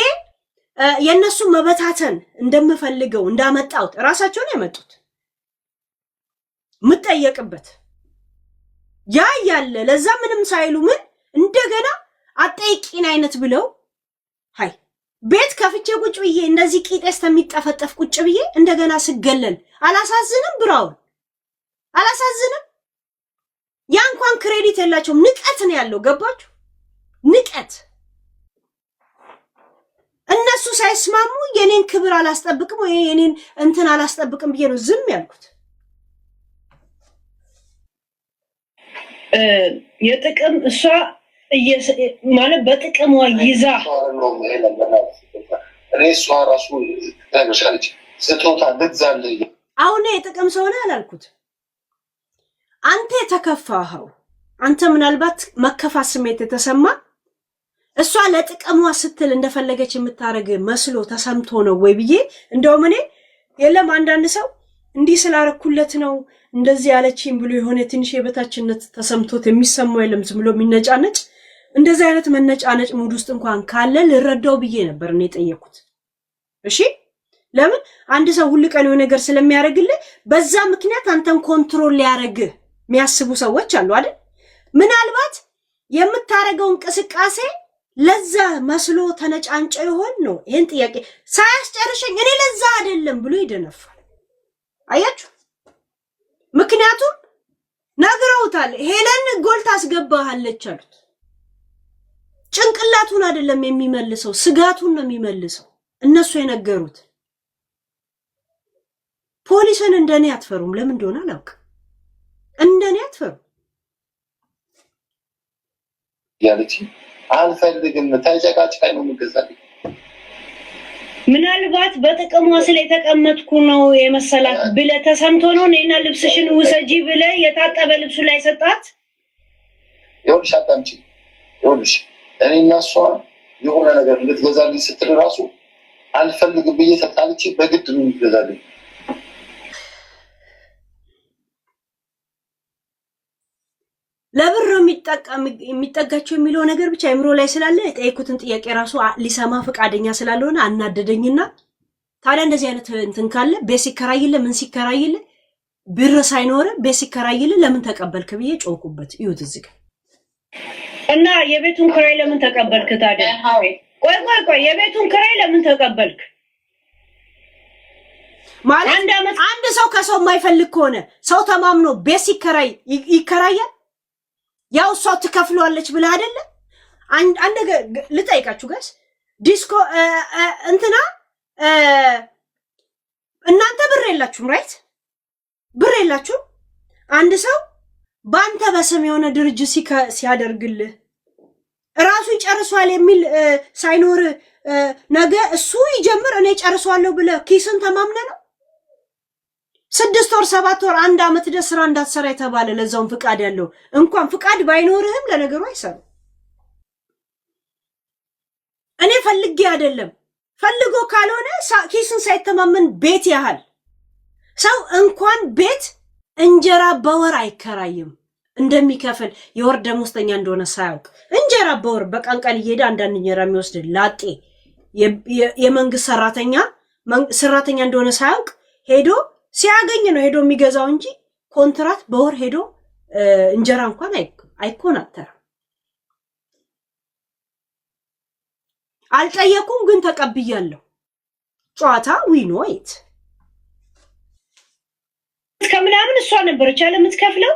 የነሱ መበታተን እንደምፈልገው እንዳመጣውት ራሳቸው ነው ያመጡት ምጠየቅበት ያ ያለ ለዛ ምንም ሳይሉ ምን እንደገና አጠይቂን አይነት ብለው ሃይ ቤት ከፍቼ ቁጭ ብዬ እንደዚህ ቂጤስ ተሚጠፈጠፍ ቁጭ ብዬ እንደገና ስገለል አላሳዝንም ብራው አላሳዝንም ያ እንኳን ክሬዲት የላቸውም ንቀት ነው ያለው ገባችሁ ንቀት እነሱ ሳይስማሙ የኔን ክብር አላስጠብቅም ወይ የኔን እንትን አላስጠብቅም ብዬ ነው ዝም ያልኩት
የጥቅም እሷ ማለት በጥቅሟ ይዛ
እሷ ራሱ ታገሻለች ስጦታ ልትዛል
አሁን የጥቅም ሰው ነው አላልኩት አንተ የተከፋኸው አንተ ምናልባት መከፋት ስሜት የተሰማ እሷ ለጥቅሟ ስትል እንደፈለገች የምታረግ መስሎ ተሰምቶ ነው ወይ ብዬ እንደውም እኔ የለም አንዳንድ ሰው እንዲህ ስላረኩለት ነው እንደዚህ ያለችኝ ብሎ የሆነ ትንሽ የበታችነት ተሰምቶት የሚሰማው የለም ዝም ብሎ የሚነጫነጭ እንደዚህ አይነት መነጫነጭ ሙድ ውስጥ እንኳን ካለ ልረዳው ብዬ ነበር እኔ ጠየቁት እሺ ለምን አንድ ሰው ሁሉ ቀን የሆነ ነገር ስለሚያረግልህ በዛ ምክንያት አንተን ኮንትሮል ሊያረግ የሚያስቡ ሰዎች አሉ አይደል ምናልባት የምታረገው እንቅስቃሴ ለዛ መስሎ ተነጫንጨ ይሆን ነው ይሄን ጥያቄ ሳያስጨርሽኝ እኔ ለዛ አይደለም ብሎ ይደነፋል አያችሁ ምክንያቱም ነግረውታል ሄለን ጎል ታስገባሃለች አሉት ጭንቅላቱን አይደለም የሚመልሰው ስጋቱን ነው የሚመልሰው እነሱ የነገሩት ፖሊስን እንደኔ አትፈሩም ለምን እንደሆነ አላውቅም እንደኔ አትፈሩ
ያለች አልፈልግም ታጨቃጭቃኝ ነው የምገዛልኝ
ምናልባት በጥቅሟ ስለተቀመጥኩ ነው የመሰላት ብለ ተሰምቶ ነው ነይና ልብስሽን ውሰጂ ብለ የታጠበ ልብሱ ላይ ሰጣት
ይኸውልሽ አጣምጪ ይኸውልሽ እኔና እሷ የሆነ ነገር ልትገዛልኝ ስትል ራሱ አልፈልግም ብዬ ተጣልቼ በግድ ነው የምትገዛልኝ
ለብር የሚጠጋቸው የሚለው ነገር ብቻ አይምሮ ላይ ስላለ የጠየኩትን ጥያቄ ራሱ ሊሰማ ፈቃደኛ ስላልሆነ አናደደኝና ታዲያ እንደዚህ አይነት እንትን ካለ ቤት ሲከራይልህ ምን ሲከራይልህ ብር ሳይኖር ቤት ሲከራይልህ ለምን ተቀበልክ ብዬ ጮኩበት። ይሁት እዚህ ጋር
እና የቤቱን ክራይ ለምን ተቀበልክ ታዲያ? ቆይ የቤቱን ክራይ ለምን ተቀበልክ?
ማለት አንድ ሰው ከሰው የማይፈልግ ከሆነ ሰው ተማምኖ ቤት ሲከራይ ይከራያል? ያው እሷ ትከፍለዋለች ብለህ አይደለ? አንድ ነገር ልጠይቃችሁ ጋይስ፣ ዲስኮ እንትና እናንተ ብር የላችሁም ራይት? ብር የላችሁም። አንድ ሰው በአንተ በስም የሆነ ድርጅት ሲያደርግልህ ራሱ ይጨርሷል የሚል ሳይኖር ነገ እሱ ይጀምር እኔ ጨርሷለሁ ብለህ ኪስን ተማምነ ነው 6 ወር 7 ወር 1 ዓመት ድረስ ስራ እንዳትሰራ የተባለ ለዛውም ፍቃድ ያለው እንኳን ፍቃድ ባይኖርህም ለነገሩ አይሰራም። እኔ ፈልጌ አይደለም ፈልጎ ካልሆነ ኪስን ሳይተማመን ቤት ያህል ሰው እንኳን ቤት እንጀራ በወር አይከራይም እንደሚከፍል የወር ደሞዝተኛ እንደሆነ ሳያውቅ እንጀራ በወር በቀን ቀን እየሄደ አንዳንድ እንጀራ የሚወስድ ላጤ የመንግስት ሰራተኛ እንደሆነ ሳያውቅ ሄዶ ሲያገኝ ነው ሄዶ የሚገዛው እንጂ ኮንትራት በወር ሄዶ እንጀራ እንኳን አይኮናተርም። አልጠየኩም ግን ተቀብያለሁ። ጨዋታ ዊኖ ኢት
ከምናምን እሷ ነበረች አለ የምትከፍለው።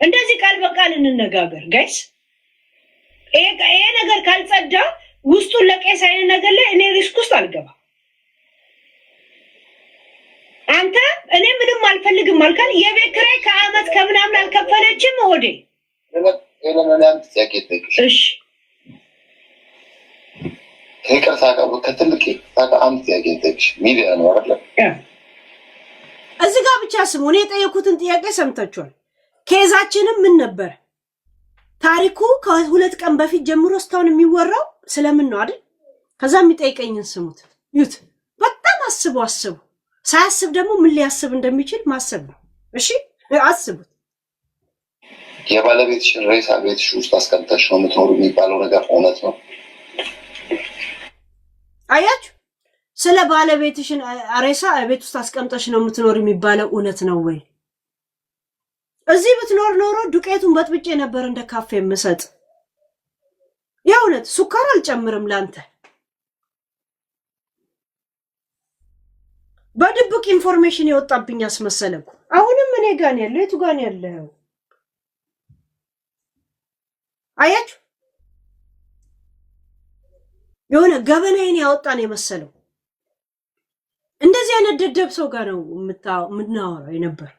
እንደዚህ ቃል በቃል እንነጋገር ጋይስ። ይሄ ነገር ካልጸዳ ውስጡን ለቄስ አይነት ነገር ላይ እኔ ሪስክ ውስጥ አልገባም። አንተ እኔ ምንም አልፈልግም አልካል። የቤት ኪራይ ከአመት ከምናምን አልከፈለችም ሆዴ። እሺ
ይቅርታ ከትልቅ አንድ ጥያቄ ልጠይቅሽ። ሚዲያ ነው አይደል?
እዚህ ጋር ብቻ ስሙ። እኔ የጠየኩትን ጥያቄ ሰምታችኋል። ኬዛችንም ምን ነበር ታሪኩ? ከ2 ቀን በፊት ጀምሮ እስካሁን የሚወራው ስለምን ነው አይደል? ከዛ የሚጠይቀኝን ስሙት ዩት። በጣም አስቡ። ሳያስብ ደግሞ ምን ሊያስብ እንደሚችል ማሰብ ነው። እሺ አስቡት።
የባለቤትሽን ሬሳ ቤትሽ ውስጥ አስቀምጠሽ ነው የምትኖሩ የሚባለው ነገር እውነት ነው?
አያችሁ፣ ስለ ባለቤትሽን ሬሳ ቤት ውስጥ አስቀምጠሽ ነው የምትኖር የሚባለው እውነት ነው ወይ? እዚህ ብትኖር ኖሮ ዱቄቱን በጥብጬ ነበር እንደ ካፌ የምሰጥ። የእውነት ሱካር አልጨምርም ላንተ። በድብቅ ኢንፎርሜሽን የወጣብኝ አስመሰለኩ። አሁንም እኔ ጋር ነው ያለው። የቱ ጋር ነው ያለው? አያችሁ፣ የሆነ ገበናዬን ያወጣን የመሰለው። እንደዚህ አይነት ደደብ ሰው ጋር ነው የምናወራው የነበር።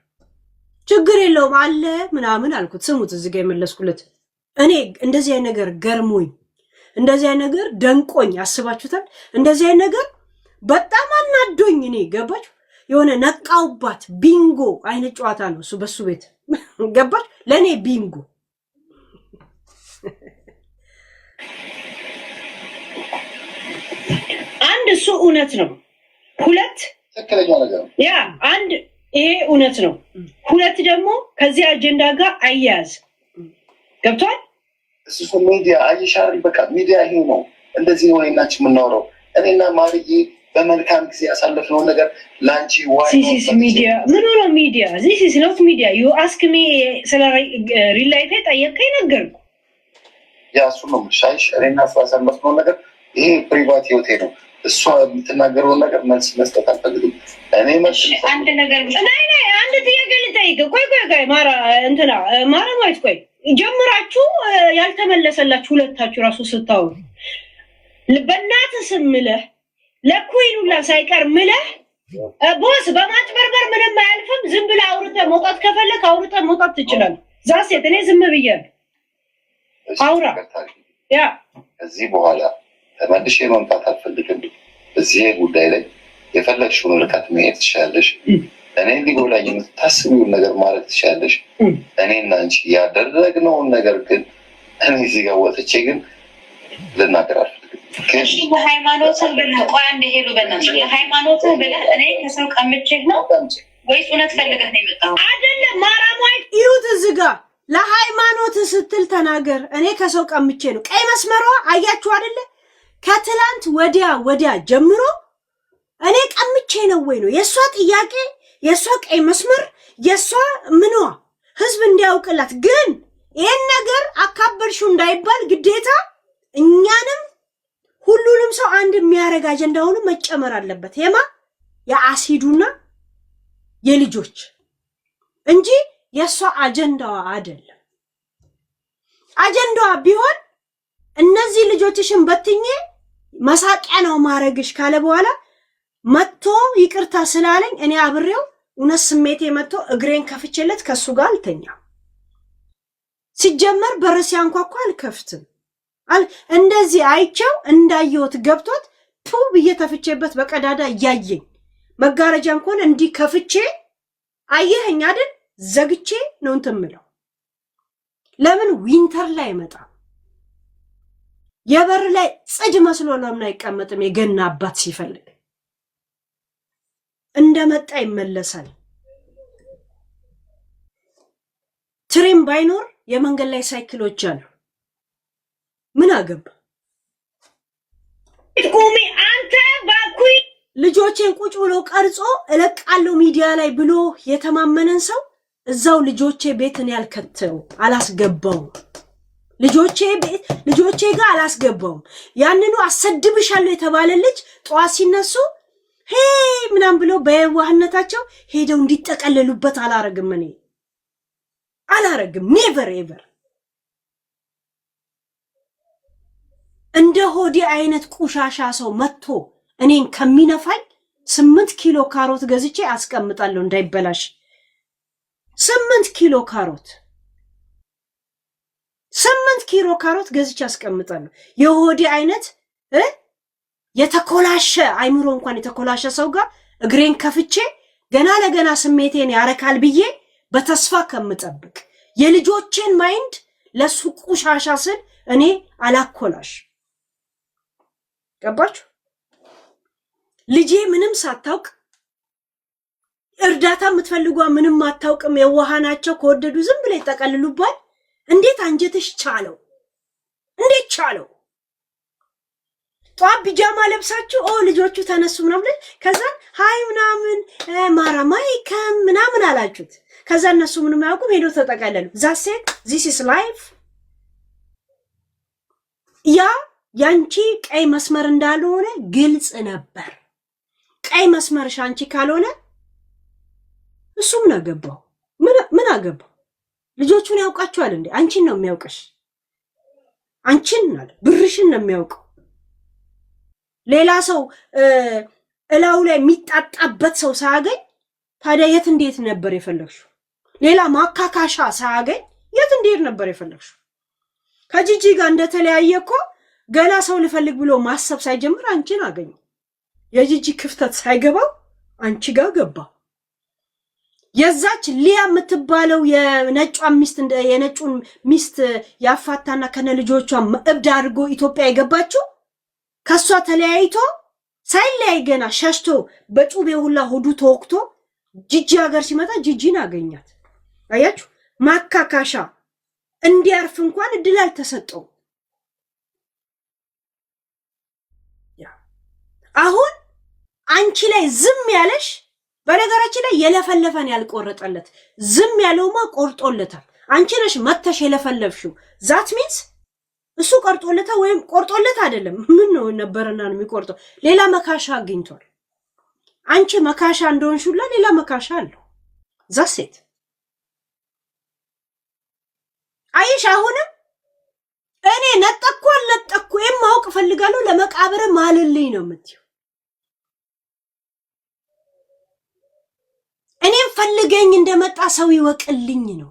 ችግር የለውም አለ ምናምን አልኩት። ስሙት እዚህ ጋር የመለስኩለት እኔ እንደዚህ አይነት ነገር ገርሞኝ፣ እንደዚህ አይነት ነገር ደንቆኝ፣ አስባችሁታል? እንደዚህ አይነት ነገር በጣም አናዶኝ። እኔ ገባችሁ? የሆነ ነቃውባት ቢንጎ አይነት ጨዋታ ነው እሱ በሱ ቤት ገባችሁ? ለእኔ ቢንጎ
አንድ እሱ እውነት ነው። 2
ትክክለኛ ነገር ነው።
ያ አንድ ይሄ እውነት ነው። 2 ደግሞ ከዚህ አጀንዳ ጋር አያያዝ ገብቷል።
እሱ ሚዲያ አይሻር በቃ ሚዲያ ይሄ ነው። እንደዚህ ነው እናችን የምናወራው። እኔና ማርዬ በመልካም ጊዜ ያሳለፍነው ነገር ላንቺ
ሲሲስ ሚዲያ ምን ነው ሚዲያ? this is not media. you ask me ስለ ሪል ላይፍ ጠየቀኝ ነገርኩ።
ያ እሱ ነው ሻይሽ እኔና ያሳለፍነው ነገር ይሄ ፕሪቫት ህይወቴ ነው። እሷ የምትናገረውን ነገር መልስ መስጠት አልፈልግም። እኔ መልስ
አንድ ነገር ናይ አንድ ጥያቄ ልጠይቅ። ቆይ ማራ እንትና ማራ ማለት ቆይ ጀምራችሁ ያልተመለሰላችሁ ሁለታችሁ ራሱ ስታወሩ በእናትህ ስም ምለህ ለኩይኑላ ሳይቀር ምለህ ቦስ በማጭበርበር ምንም አያልፍም። ዝም ብለህ አውርተህ መውጣት ከፈለክ አውርተህ መውጣት ትችላለህ። ዛሴት እኔ ዝም ብያለሁ። አውራ ያ
ከዚህ በኋላ ተመልሼ መምጣት አልፈልግም። በዚህ ጉዳይ ላይ የፈለግሽውን ርቀት መሄድ ትችላለሽ። እኔ ሊጎዳኝ የምታስቢውን ነገር ማለት ትችላለሽ። እኔና አንቺ ያደረግነውን ነገር ግን እኔ እዚህ ጋር ወጥቼ ግን ልናገር አልፈልግም።
ለሃይማኖትህ ብለህ ቆይ አንዴ ሄዱ በእናትህ ለሃይማኖትህ ብለህ እኔ ከሰው ቀምቼህ ነው ወይስ እውነት ፈልገህ ነው የመጣው?
አይደለም ማራማይ
ይሁት እዚህ ጋር ለሃይማኖት ስትል ተናገር። እኔ ከሰው ቀምቼ ነው። ቀይ መስመሯ አያችሁ አይደለ? ከትላንት ወዲያ ጀምሮ እኔ ቀምቼ ነው ወይ ነው የሷ ጥያቄ። የሷ ቀይ መስመር የሷ ምኗ ህዝብ እንዲያውቅላት ግን ይሄን ነገር አካበርሽው እንዳይባል ግዴታ እኛንም ሁሉንም ሰው አንድ የሚያረግ አጀንዳ ሆኖ መጨመር አለበት። የማ የአሲዱና የልጆች እንጂ የሷ አጀንዳዋ አይደለም። አጀንዳዋ ቢሆን እነዚህ ልጆችሽን በትኜ መሳቂያ ነው ማረግሽ ካለ በኋላ መጥቶ ይቅርታ ስላለኝ እኔ አብሬው እውነት ስሜቴ መጥቶ እግሬን ከፍቼለት ከሱ ጋር አልተኛም። ሲጀመር በር ሲያንኳኳ አልከፍትም። እንደዚህ አይቸው እንዳየሁት ገብቶት ቱ ብዬ ተፍቼበት በቀዳዳ እያየኝ መጋረጃም ከሆነ እንዲህ ከፍቼ አየኸኝ አይደል ዘግቼ ነው እንትን የምለው። ለምን ዊንተር ላይ አይመጣም? የበር ላይ ጽድ መስሎ ለምን አይቀመጥም? የገና አባት ሲፈልግ እንደመጣ ይመለሳል። ትሬን ባይኖር የመንገድ ላይ ሳይክሎች አሉ። ምን አገባ?
ቁሚ አንተ ባኩይ
ልጆቼን ቁጭ ብሎ ቀርጾ እለቃለሁ ሚዲያ ላይ ብሎ የተማመነን ሰው እዛው ልጆቼ ቤትን ያልከተው አላስገባውም። ልጆቼ ጋር አላስገባውም። ያንኑ አሰድብሻለሁ የተባለ ልጅ ጠዋት ሲነሱ ሄ ምናም ብሎ በየዋህነታቸው ሄደው እንዲጠቀለሉበት አላረግም። እኔ አላረግም። ኔቨር ኤቨር። እንደ ሆዴ አይነት ቁሻሻ ሰው መጥቶ እኔን ከሚነፋኝ 8 ኪሎ ካሮት ገዝቼ አስቀምጣለሁ እንዳይበላሽ። 8 ኪሎ ካሮት ገዝቼ አስቀምጣለሁ። የሆዴ አይነት የተኮላሸ አይምሮ እንኳን የተኮላሸ ሰው ጋር እግሬን ከፍቼ ገና ለገና ስሜቴን ያረካል ብዬ በተስፋ ከምጠብቅ የልጆቼን ማይንድ ለሱ ቁሻሻ ስል እኔ አላኮላሽ። ገባችሁ? ልጄ ምንም ሳታውቅ እርዳታ የምትፈልጓ ምንም አታውቅም። የዋሃናቸው ከወደዱ ዝም ብለ ይጠቀልሉባል። እንዴት አንጀትሽ ቻለው? እንዴት ቻለው? ጧት ቢጃማ ለብሳችሁ ልጆቹ ተነሱ ምናምን ከዛ ሃይ ምናምን ማራማይከም ምናምን አላችሁት። ከዛ እነሱ ምንም አያውቁም ሄዶ ተጠቀለሉ። ዛሴት ዚስ ኢስ ላይፍ። ያ ያንቺ ቀይ መስመር እንዳልሆነ ግልጽ ነበር። ቀይ መስመርሽ አንቺ ካልሆነ እሱ ምን አገባው? ምን አገባው? ልጆቹን ያውቃቸዋል እንዴ? አንቺን ነው የሚያውቅሽ። አንቺን አለ ብርሽን ነው የሚያውቀው። ሌላ ሰው እላው ላይ የሚጣጣበት ሰው ሳያገኝ ታዲያ የት እንዴት ነበር የፈለግሽው? ሌላ ማካካሻ ሳያገኝ የት እንዴት ነበር የፈለግሽው? ከጂጂ ጋር እንደተለያየ እኮ ገና ሰው ልፈልግ ብሎ ማሰብ ሳይጀምር አንቺን አገኘ። የጂጂ ክፍተት ሳይገባው አንቺ ጋር ገባ። የዛች ሊያ የምትባለው የነጩን ሚስት ያፋታና ከነ ልጆቿ እብድ አድርጎ ኢትዮጵያ የገባችው ከሷ ተለያይቶ ሳይለያይ ገና ሸሽቶ በጩቤ ሁላ ሆዱ ተወክቶ ጂጂ ሀገር ሲመጣ ጂጂን አገኛት። አያችሁ? ማካካሻ እንዲያርፍ እንኳን እድል አልተሰጠው። አሁን አንቺ ላይ ዝም ያለሽ በነገራችን ላይ የለፈለፈን ያልቆረጠለት ዝም ያለውማ ቆርጦለታል። አንቺ ነሽ መተሽ የለፈለፍሽው። ዛት ሚንስ እሱ ቆርጦለታ ወይም ቆርጦለት አይደለም። ምን ነው ነበርና ነው የሚቆርጠው? ሌላ መካሻ አግኝቷል። አንቺ መካሻ እንደሆንሽላ ሌላ መካሻ አለው። ዛሴት አይሽ አሁንም እኔ ነጠኩ አልነጠኩ የማውቅ ፈልጋለሁ ለመቃብር ማልልኝ ነው የምትይው። እኔም ፈልገኝ እንደመጣ ሰው ይወቅልኝ ነው።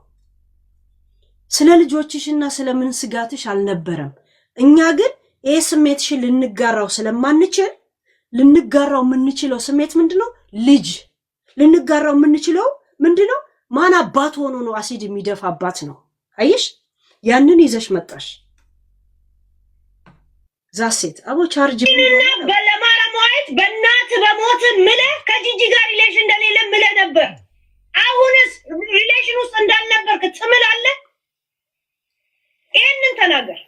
ስለ ልጆችሽና ስለምን ስጋትሽ አልነበረም። እኛ ግን ይሄ ስሜትሽን ልንጋራው ስለማንችል ልንጋራው የምንችለው ስሜት ምንድነው? ልጅ ልንጋራው የምንችለው ምንድነው? ማን አባት ሆኖ ነው አሲድ የሚደፋባት ነው። አይሽ ያንን ይዘሽ መጣሽ። ዛሴት አቦ ቻርጅ
በለማረማይት በእናት በሞት ምለ ከጂጂ ጋር ሪሌሽን እንደሌለ ምለ ነበር። አሁንስ ሪሌሽን ውስጥ እንዳልነበርክ ትምላለህ። ይሄንን ተናገር።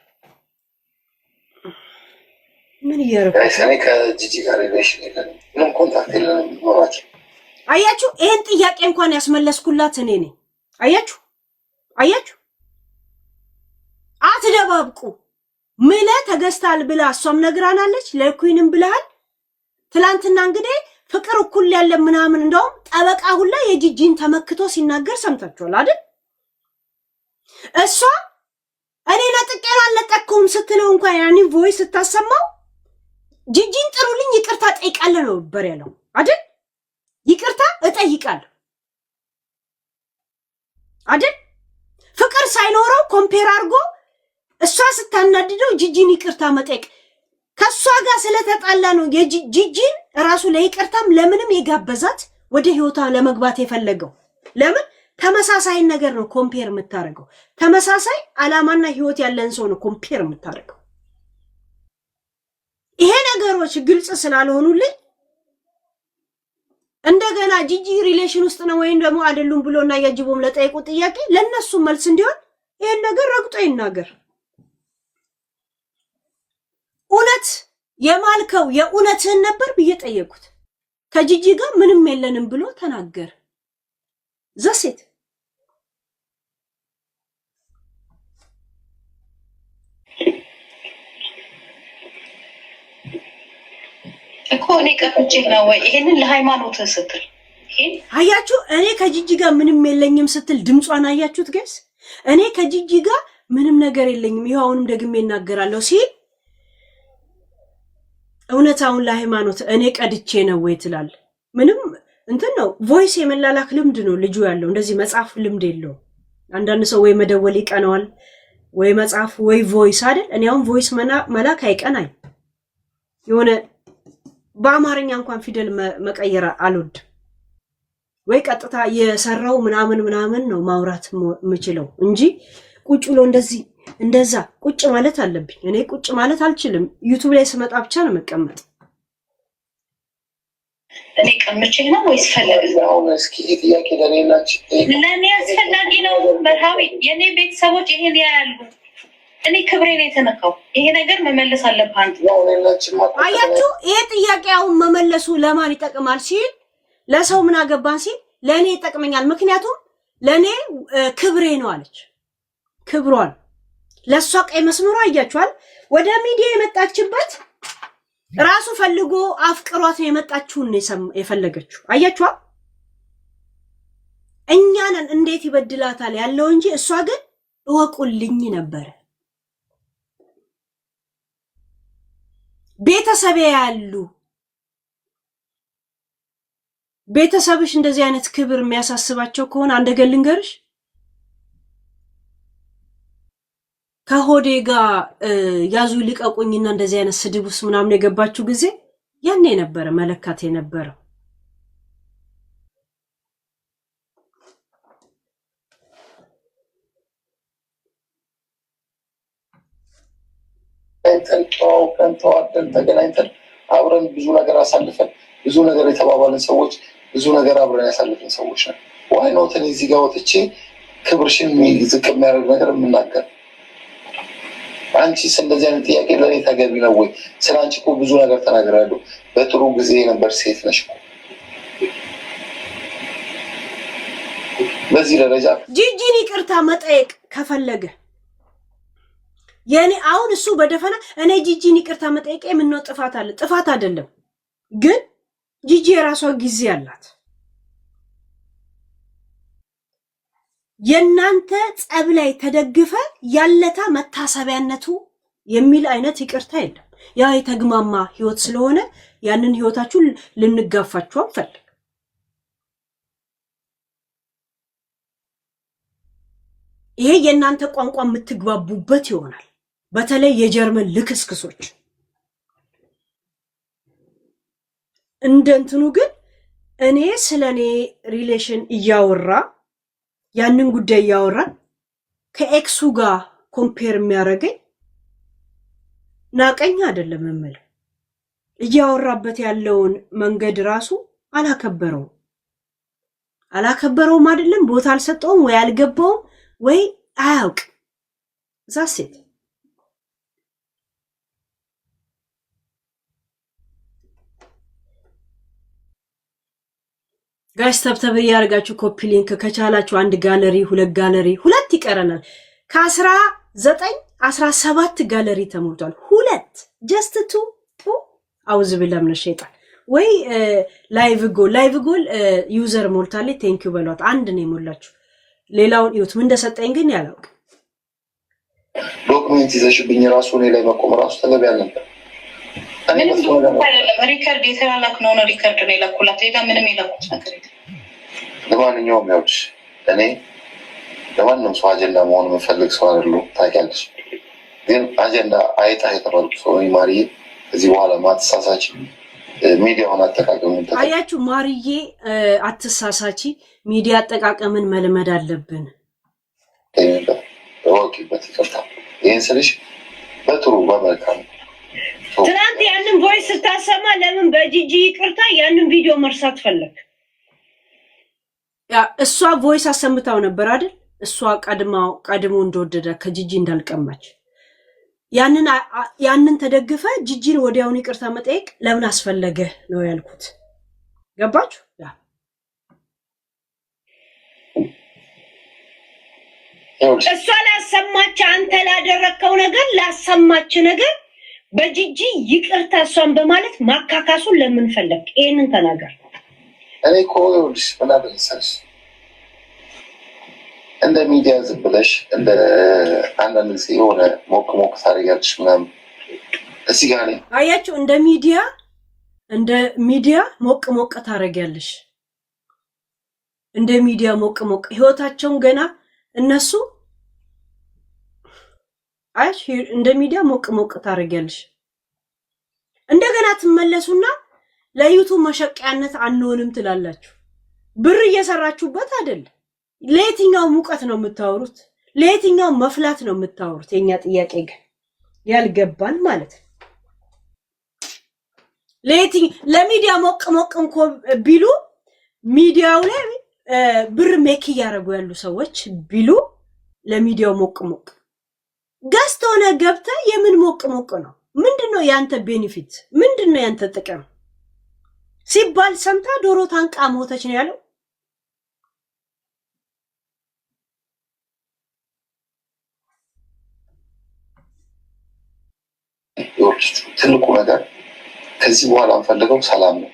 ምን ይያረክ?
እኔ ከጂጂ ጋር ሪሌሽን የለንም፣ ምንም ኮንታክት የለንም። ኖራቸው
አያችሁ ይሄን ጥያቄ እንኳን ያስመለስኩላት እኔ ነኝ። አያችሁ አትደባብቁ። ምለ ተገዝታል ብላ እሷም ነግራናለች። ለኩይንም ብለሃል። ትላንትና እንግዲህ ፍቅር እኩል ያለ ምናምን እንደውም ጠበቃ ሁላ የጂጂን ተመክቶ ሲናገር ሰምታችኋል አይደል? እሷ እኔ ለጥቄን አልለቀኩም ስትለው እንኳን ያኔ ቮይስ ስታሰማው ጂጂን ጥሩልኝ ይቅርታ ጠይቃለሁ ነው ነበር ያለው አይደል? ይቅርታ እጠይቃለሁ አይደል? ፍቅር ሳይኖረው ኮምፔር አድርጎ እሷ ስታናድደው ጂጂን ይቅርታ መጠየቅ ከሷ ጋር ስለተጣላ ነው ጂጂን ራሱ ለይቅርታም ለምንም የጋበዛት ወደ ህይወቷ ለመግባት የፈለገው። ለምን ተመሳሳይ ነገር ነው ኮምፔር የምታደርገው። ተመሳሳይ አላማና ህይወት ያለን ሰው ነው ኮምፔር የምታደርገው። ይሄ ነገሮች ግልጽ ስላልሆኑልኝ እንደገና ጂጂ ሪሌሽን ውስጥ ነው ወይም ደግሞ አይደሉም ብሎና ያጅቦም ለጠይቁ ጥያቄ ለነሱ መልስ እንዲሆን ይሄን ነገር ረግጦ ይናገር። እውነት የማልከው የእውነትህን ነበር ብዬ ጠየቁት። ከጂጂ ጋር ምንም የለንም ብሎ ተናገር። ዘሴት
እኮ እኔ ቀርቼ ነው ወይ ይሄንን ለሃይማኖት ስትል
አያችሁ? እኔ ከጂጂ ጋር ምንም የለኝም ስትል ድምጿን አያችሁት? ጋይስ እኔ ከጂጂ ጋር ምንም ነገር የለኝም ይሄው አሁንም ደግሜ እናገራለሁ ሲል እውነታውን ለሃይማኖት እኔ ቀድቼ ነው ወይ ትላል። ምንም እንትን ነው ቮይስ የመላላክ ልምድ ነው ልጁ ያለው። እንደዚህ መጻፍ ልምድ የለው። አንዳንድ ሰው ወይ መደወል ይቀናዋል ወይ መጻፍ ወይ ቮይስ አይደል? እኔ አሁን ቮይስ መላክ አይቀናኝ። የሆነ በአማርኛ እንኳን ፊደል መቀየር አልወድ ወይ ቀጥታ የሰራው ምናምን ነው ማውራት የምችለው እንጂ ቁጭ ብሎ እንደዚህ እንደዛ ቁጭ ማለት አለብኝ። እኔ ቁጭ ማለት አልችልም። ዩቲዩብ ላይ ስመጣ ብቻ ነው መቀመጥ።
እኔ ቀምቼ ነው ወይስ ፈልግ
ነው? እስኪ ጥያቄ
ለኔ አስፈላጊ ነው። መርሃዊ የኔ ቤተሰቦች ይሄን ያያሉ። እኔ ክብሬን የተነካው ይሄ ነገር መመለስ አለብህ አንተ።
አያችሁ ይሄ ጥያቄ አሁን መመለሱ ለማን ይጠቅማል ሲል ለሰው ምን አገባን ሲል ለኔ ይጠቅመኛል። ምክንያቱም ለኔ ክብሬ ነው አለች። ክብሯን ለሷ ቀይ መስመሩ አያችኋል። ወደ ሚዲያ የመጣችበት ራሱ ፈልጎ አፍቅሯት ነው የመጣችውን የፈለገችው። አያችኋል። እኛንን እንዴት ይበድላታል ያለው እንጂ እሷ ግን እወቁልኝ ነበር። ቤተሰብ ያሉ ቤተሰብሽ እንደዚህ አይነት ክብር የሚያሳስባቸው ከሆነ አንድ ነገር ልንገርሽ፣ ከሆዴ ጋር ያዙ ልቀቁኝና እንደዚህ አይነት ስድብ ውስጥ ምናምን የገባችሁ ጊዜ ያኔ ነበረ መለካት የነበረው።
ተዋደን ተገናኝተን አብረን ብዙ ነገር አሳልፈን ብዙ ነገር የተባባልን ሰዎች ብዙ ነገር አብረን ያሳልፍን ሰዎች ነን። ዋይ ኖት እኔ እዚህ ጋር ወጥቼ ክብርሽን ዝቅ የሚያደርግ ነገር የምናገር? አንቺስ እንደዚህ አይነት ጥያቄ ለእኔ ተገቢ ነው ወይ? ስለ አንቺ እኮ ብዙ ነገር ተናግራለሁ። በጥሩ ጊዜ የነበር ሴት ነሽ። በዚህ ደረጃ
ጂጂን ይቅርታ መጠየቅ ከፈለገ የኔ አሁን እሱ በደፈና እኔ ጂጂን ይቅርታ መጠየቅ የምነው ጥፋት አለ? ጥፋት አይደለም። ግን ጂጂ የራሷ ጊዜ አላት። የናንተ ጸብ ላይ ተደግፈ ያለታ መታሰቢያነቱ የሚል አይነት ይቅርታ የለም። ያ የተግማማ ህይወት ስለሆነ ያንን ህይወታችሁ ልንጋፋችሁ አንፈልግ። ይሄ የናንተ ቋንቋ የምትግባቡበት ይሆናል። በተለይ የጀርመን ልክስክሶች እንደንትኑ ግን እኔ ስለኔ ሪሌሽን እያወራ ያንን ጉዳይ እያወራ ከኤክሱ ጋር ኮምፔር የሚያደርገኝ ናቀኝ አይደለም እምልህ። እያወራበት ያለውን መንገድ ራሱ አላከበረውም አይደለም፣ ቦታ አልሰጠውም ወይ አልገባውም ወይ አያውቅ። ዛሴት ጋይስ ተብተብ ያርጋችሁ ኮፒ ሊንክ ከቻላችሁ አንድ ጋለሪ ሁለት ይቀረናል ከ19 17 ጋለሪ ተሞልቷል ሁለት ጀስት ቱ አውዝ ብለም ለሸይጣን ወይ ላይቭ ጎል ዩዘር ሞልታለች ቴንኪው በሏት አንድ ነው የሞላችሁ ሌላውን ይሁት ምን እንደሰጠኝ ግን ያላውቅ
ዶክመንት ይዘሽብኝ ራሱ እኔ ላይ መቆም ራሱ ተገቢ አልነበር
ሪከርድ የተላላክ ነው ሪከርድ ነው የላኩላት ሌላ ምንም የላኩት ነገር የለም
ለማንኛውም ያውሽ እኔ ለማንም ሰው አጀንዳ መሆን የምፈልግ ሰው አይደለሁ ታውቂያለሽ ግን አጀንዳ አይጣ የተባልኩ ሰው ማርዬ እዚህ በኋላ ማትሳሳች ሚዲያውን አጠቃቀምን
አያችሁ ማርዬ አትሳሳቺ ሚዲያ አጠቃቀምን መልመድ አለብን
ወቂበት ይፈታ ይሄን ስልሽ በጥሩ በመልካም
ትናንት ያንን ቮይስ ስታሰማ ለምን በጂጂ ይቅርታ ያንን ቪዲዮ መርሳት ፈለክ
ያ እሷ ቮይስ አሰምታው ነበር አይደል እሷ ቀድሞ እንደወደደ ከጂጂ እንዳልቀማች ያንን ተደግፈ ጂጂን ወዲያውን ይቅርታ መጠየቅ ለምን አስፈለገ ነው ያልኩት ገባችሁ ያ
እሷ ላሰማች አንተ ላደረከው ነገር ላሰማች ነገር በጂጂ ይቅርታ እሷን በማለት ማካካሱን ለምን ፈለክ ይሄንን ተናገር
እኔ ኮልስ ምናበልሰስ እንደ ሚዲያ ዝብለሽ እንደ አንዳንድ ጊዜ የሆነ ሞቅ ታደርጊያለሽ ምናምን እዚህ ጋር
አያችሁ እንደ ሚዲያ ሞቅ ታደርጊያለሽ እንደ ሚዲያ ሞቅ ህይወታቸውን ገና እነሱ አይሽ እንደ ሚዲያ ሞቅ ታደርጊያለሽ እንደገና ትመለሱና ለዩቱብ መሸቀያነት አንሆንም ትላላችሁ ብር እየሰራችሁበት አይደል ለየትኛው ሙቀት ነው የምታወሩት ለየትኛው መፍላት ነው የምታወሩት የኛ ጥያቄ ግን ያልገባን ማለት ለሚዲያ ሞቅ እንኮ ቢሉ ሚዲያው ላይ ብር ሜክ ያረጉ ያሉ ሰዎች ቢሉ ለሚዲያው ሞቅ ጋስት ሆነ ገብተ የምን ሞቅ ነው ምንድነው ያንተ ቤኔፊት ምንድነው ያንተ ጥቅም ሲባል ሰምታ ዶሮ ታንቃ ሞተች ነው ያለው
ትልቁ ነገር ከዚህ በኋላ እንፈልገው ሰላም ነው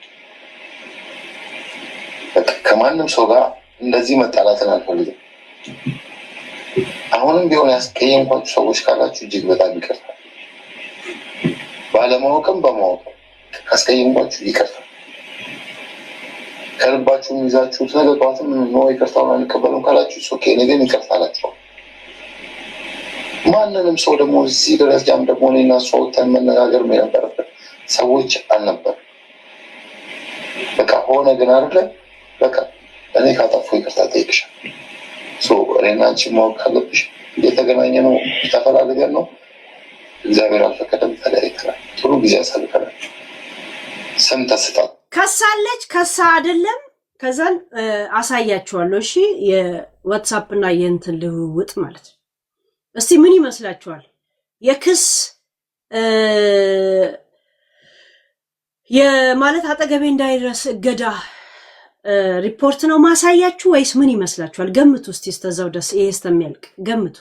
ከማንም ሰው ጋር እንደዚህ መጣላትን አልፈልግም አሁንም ቢሆን ያስቀየምኳችሁ ሰዎች ካላችሁ እጅግ በጣም ይቅርታ ባለማወቅም በማወቅ ካስቀየምኳችሁ ይቅርታ ከልባችሁ ይዛችሁ ተነጋግሯትም ነው ይቅርታውን አንቀበልም ካላችሁ ኦኬ ነገን ይቅርታ አላችሁ ማንንም ሰው ደግሞ እዚህ ደረጃም ደግሞ እኔና እሷ ወጥተን መነጋገር የነበረበት ሰዎች አልነበር በቃ ሆነ ግን አይደለ በቃ እኔ ካጠፋሁ ይቅርታ ጠይቅሻለሁ እኔና አንቺ ማወቅ ካለብሽ የተገናኘ ነው ተፈላልገን ነው እግዚአብሔር አልፈቀደም ተለያይተናል ጥሩ ጊዜ አሳልፈናል ስም ተስጣት
ከሳለች ከሳ አይደለም ከዛን አሳያችኋለሁ እሺ የዋትስአፕ እና የእንትን ልውውጥ ማለት እስቲ ምን ይመስላችኋል የክስ የማለት አጠገቤ እንዳይደርስ እገዳ ሪፖርት ነው ማሳያችሁ ወይስ ምን ይመስላችኋል ገምቱ እስቲ ተዛው ደስ እየስተሚያልቅ ገምቱ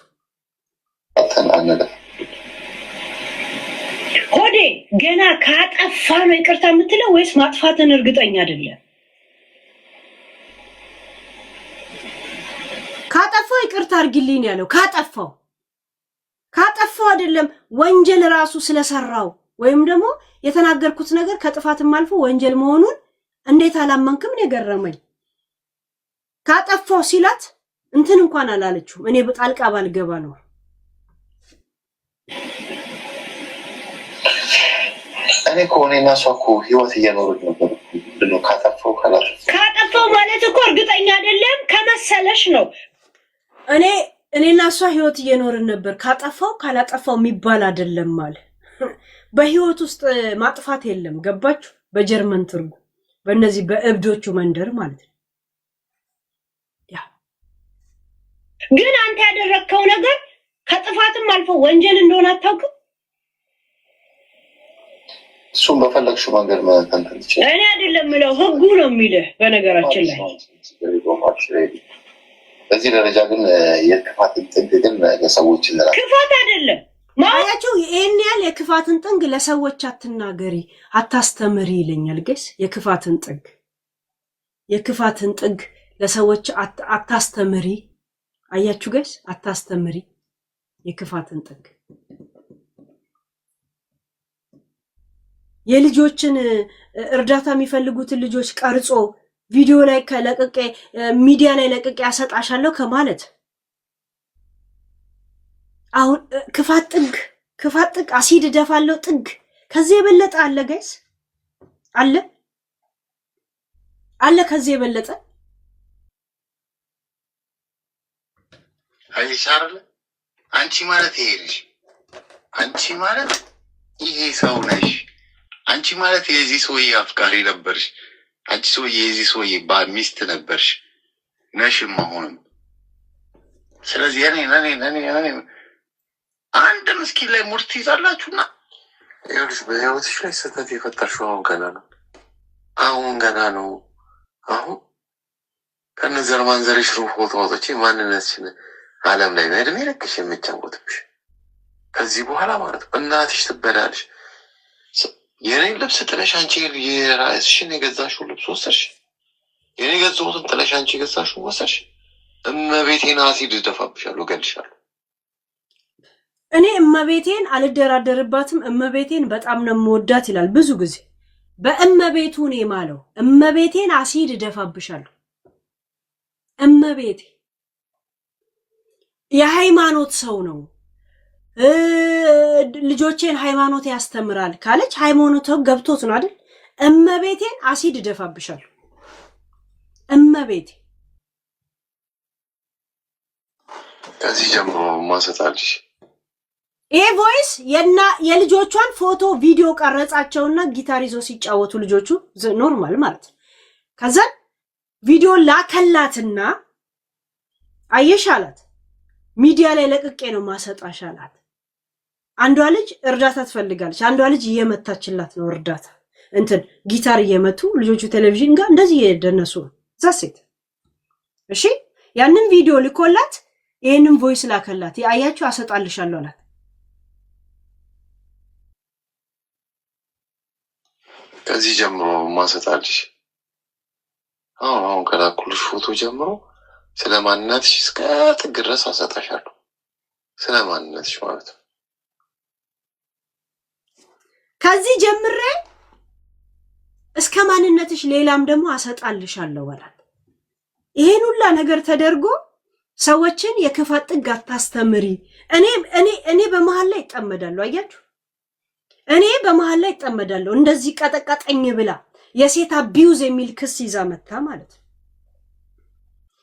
አተናነደ
ሆዴ ገና ካጠፋ ነው ይቅርታ የምትለው ወይስ ማጥፋትን እርግጠኛ አይደለም
ካጠፋው ይቅርታ አርግልኝ ያለው ካጠፋው አይደለም ወንጀል ራሱ ስለሰራው ወይም ደግሞ የተናገርኩት ነገር ከጥፋትም አልፎ ወንጀል መሆኑን እንዴት አላመንክም ነገረመኝ ካጠፋው ሲላት እንትን እንኳን አላለችው እኔ በጣልቃ ባልገባ ነው
እኔ ኮኔና ሷኮ ህይወት እየኖሩት ነበር ብሎ ካጠፋው
ማለት እኮ እርግጠኛ አይደለም ከመሰለሽ ነው
እኔና እሷ ህይወት እየኖርን ነበር ካጠፋው ካላጠፋው የሚባል አይደለም ማለት በህይወት ውስጥ ማጥፋት የለም ገባችሁ በጀርመን ትርጉም በእነዚህ በእብዶቹ መንደር ማለት ነው ያ
ግን አንተ ያደረከው ነገር ከጥፋትም አልፎ ወንጀል እንደሆነ አታውቅም
እሱም በፈለግሽው መንገድ መተንተን ትችላለሽ።
እኔ አይደለም የምለው ህጉ ነው የሚልህ። በነገራችን ላይ
በዚህ ደረጃ ግን የክፋትን ጥግ ግን ለሰዎች
ክፋት አይደለም
ማያቸው ይሄን ያህል የክፋትን ጥግ ለሰዎች አትናገሪ አታስተምሪ ይለኛል። ገስ የክፋትን ጥግ ለሰዎች አታስተምሪ። አያችሁ ገስ አታስተምሪ የክፋትን ጥግ የልጆችን እርዳታ የሚፈልጉትን ልጆች ቀርጾ ቪዲዮ ላይ ከለቀቀ ሚዲያ ላይ ለቀቀ ያሰጣሻለሁ ከማለት አሁን ክፋት ጥግ አሲድ ደፋለው ጥግ ከዚህ የበለጠ አለ ጋይስ? አለ ከዚህ የበለጠ
አይሻርለ አንቺ ማለት ይሄ ልጅ አንቺ ማለት ይሄ ሰው ነሽ። አንቺ ማለት የዚህ ሰውዬ አፍቃሪ ነበርሽ። አንቺ ሰውዬ የዚህ ሰውዬ ሚስት ነበርሽ ነሽም አሁንም። ስለዚህ እኔ አንድ ምስኪን ላይ ሙርት ይዛላችሁና ይኸውልሽ በህይወትሽ ላይ ስህተት የፈጠርሽው አሁን ገና ነው። አሁን ከነዘር ማንዘርሽ ፎቶ አውጥቼ ማንነትሽን ዓለም ላይ እድሜ ልክሽ የምጫወትብሽ ከዚህ በኋላ ማለት ነው። እናትሽ ትበላለሽ። የኔን ልብስ ጥለሽ አንቺ የራስሽን የገዛሽው ልብስ ወሰድሽ። የኔ የገዛሁትን ጥለሽ አንቺ የገዛሽው ወሰድሽ። እመቤቴን አሲድ እደፋብሻለሁ፣ እገልሻለሁ።
እኔ እመቤቴን አልደራደርባትም። እመቤቴን በጣም ነው የምወዳት ይላል ብዙ ጊዜ። በእመቤቱ ነው የማለው። እመቤቴን አሲድ እደፋብሻለሁ። እመቤቴ የሃይማኖት ሰው ነው፣ ልጆቼን ሃይማኖት ያስተምራል ካለች ሃይማኖት ገብቶት ነው አይደል? እመቤቴን አሲድ እደፋብሻለሁ። እመቤቴ
ከዚህ ጀምሮ ማሰጣልሽ
ይሄ ቮይስ የልጆቿን ፎቶ ቪዲዮ ቀረጻቸውና ጊታር ይዞ ሲጫወቱ ልጆቹ ኖርማል ማለት ነው። ከዛ ቪዲዮ ላከላትና አየሻላት ሚዲያ ላይ ለቅቄ ነው ማሰጣሽ አላት። አንዷ ልጅ እርዳታ ትፈልጋለች። አንዷ ልጅ እየመታችላት ነው እርዳታ ጊታር እየመቱ ልጆቹ ቴሌቪዥን ጋር እንደዚህ እየደነሱ ነው። ዛሴት እሺ ያንን ቪዲዮ ልኮላት ይሄንን ቮይስ ላከላት። አያችሁ አሰጣልሻለሁ አላት።
ከዚህ ጀምሮ ማሰጣልሽ አሁን ከላኩልሽ ፎቶ ጀምሮ ስለ ማንነትሽ እስከ ጥግ ድረስ አሰጣሻለሁ። ስለ ማንነትሽ ማለት ነው።
ከዚህ ጀምሬ እስከ ማንነትሽ ሌላም ደግሞ አሰጣልሻለሁ አላት። ይሄን ሁላ ነገር ተደርጎ ሰዎችን የክፋት ጥግ አታስተምሪ። እኔ በመሃል ላይ እጠመዳለሁ። አያችሁ እኔ በመሃል ላይ እጠመዳለሁ። እንደዚህ ቀጠቀጠኝ ብላ የሴት አቢዩዝ የሚል ክስ ይዛ መታ ማለት ነው።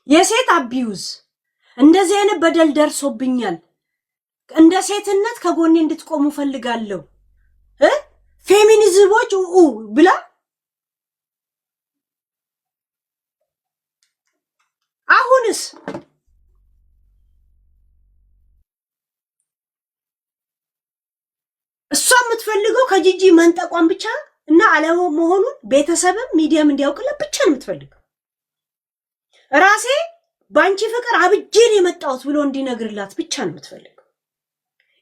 የሴት አቢዩዝ እንደዚህ አይነት በደል ደርሶብኛል፣ እንደ ሴትነት ከጎኔ እንድትቆሙ ፈልጋለሁ ፌሚኒዝሞች ብላ አሁንስ እሷ የምትፈልገው ከጂጂ መንጠቋን ብቻ እና አለመሆኑን ቤተሰብም ሚዲያም እንዲያውቅላት ብቻ ነው የምትፈልገው። ራሴ ባንቺ ፍቅር አብጄን የመጣሁት ብሎ እንዲነግርላት ብቻ ነው የምትፈልገው።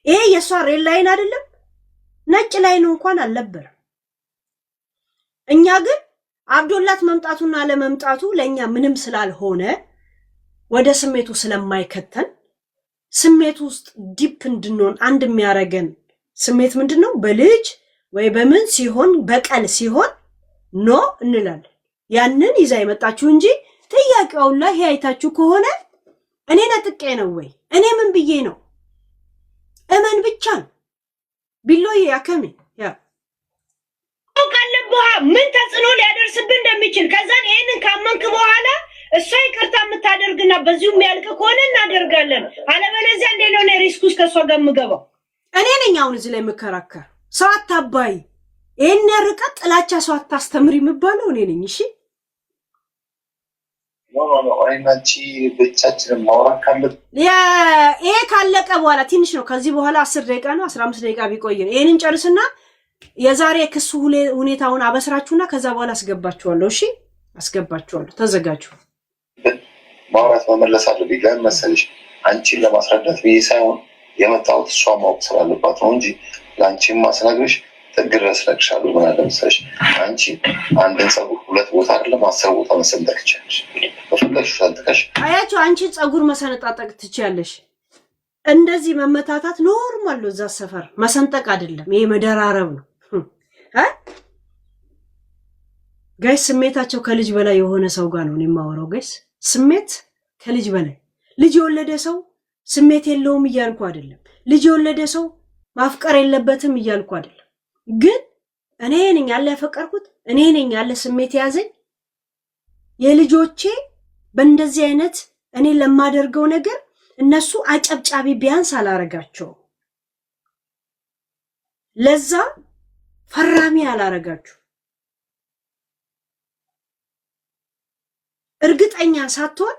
ይሄ የሷ ሬል ላይን አይደለም፣ ነጭ ላይን እንኳን አልነበረም። እኛ ግን አብዶላት መምጣቱና አለመምጣቱ ለኛ ምንም ስላልሆነ ወደ ስሜቱ ስለማይከተን ስሜቱ ውስጥ ዲፕ እንድንሆን አንድ የሚያረገን ስሜት ምንድነው? በልጅ ወይ በምን ሲሆን በቀል ሲሆን ኖ እንላለን። ያንን ይዛ የመጣችሁ እንጂ ጥያቄው ላይ አይታችሁ ከሆነ እኔ ነጥቄ ነው ወይ እኔ ምን ብዬ ነው? እመን ብቻ ነው ቢሎዬ ያከሜ ያ
ካለብህ ምን ተጽዕኖ ሊያደርስብህ እንደሚችል ከዛን ይሄንን ካመንክ በኋላ እሷ ይቅርታ የምታደርግና በዚሁ የሚያልቅ ከሆነ እናደርጋለን። አለበለዚያ እንዴት ነው ሪስክ ውስጥ ከሷ ጋር የምገባው?
እኔ ነኝ አሁን እዚህ ላይ የምከራከር። ሰው አታባይ፣ ይሄን ርቀት ጥላቻ ሰው አታስተምር የሚባለው እኔ ነኝ። እሺ
አይናቺ ብቻችን ማውራት ካለ
ይሄ ካለቀ በኋላ ትንሽ ነው። ከዚህ በኋላ 10 ደቂቃ ነው 15 ደቂቃ ቢቆይ ነው። ይሄንን ጨርስና የዛሬ ክሱ ሁኔታውን አበስራችሁና ከዛ በኋላ አስገባችኋለሁ። እሺ አስገባችኋለሁ፣ ተዘጋጁ።
ማውራት መመለስ አለብኝ። ለምን መሰለሽ አንቺን ለማስረዳት ብዬ ሳይሆን የመጣሁት እሷ ማወቅ ስላለባት ነው እንጂ ለአንቺን ማስነግርሽ ጥግ ድረስ እነግርሻለሁ። ምን አለ መሰለሽ አንቺ አንድን ፀጉር ሁለት ቦታ አይደለም 10 ቦታ መሰንጠቅ ትችያለሽ። በፈለግሽ ሰንጥቀሽ
አያችሁ፣ አንቺ ፀጉር መሰነጣጠቅ ትችያለሽ። እንደዚህ መመታታት ኖርማል ነው። እዛ ሰፈር መሰንጠቅ አይደለም፣ ይሄ መደራረብ ነው። ጋይስ ስሜታቸው ከልጅ በላይ የሆነ ሰው ጋር ነው የማወራው። ጋይስ ስሜት ከልጅ በላይ ልጅ የወለደ ሰው ስሜት የለውም እያልኩ አይደለም። ልጅ የወለደ ሰው ማፍቀር የለበትም እያልኩ አይደለም። ግን እኔ ነኝ ያለ ያፈቀርኩት፣ እኔ ነኝ ያለ ስሜት ያዘኝ። የልጆቼ በእንደዚህ አይነት እኔ ለማደርገው ነገር እነሱ አጨብጫቢ ቢያንስ አላረጋቸው፣ ለዛ ፈራሚ አላረጋችሁ። እርግጠኛ ሳትሆን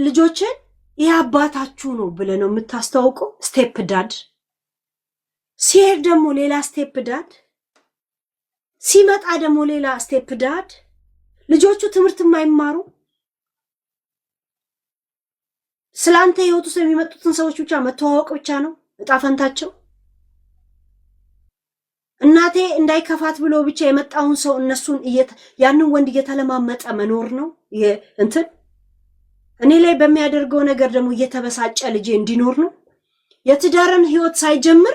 ልጆችን ይህ አባታችሁ ነው ብለህ ነው የምታስተዋውቀው። ስቴፕ ዳድ ሲሄድ ደግሞ ሌላ ስቴፕ ዳድ ሲመጣ ደግሞ ሌላ ስቴፕ ዳድ። ልጆቹ ትምህርት የማይማሩ ስላንተ ህይወት ውስጥ የሚመጡትን ሰዎች ብቻ መተዋወቅ ብቻ ነው እጣ ፈንታቸው። እናቴ እንዳይከፋት ብሎ ብቻ የመጣውን ሰው እነሱን ያንን ወንድ እየተለማመጠ መኖር ነው እንትን እኔ ላይ በሚያደርገው ነገር ደግሞ እየተበሳጨ ልጄ እንዲኖር ነው። የትዳርን ህይወት ሳይጀምር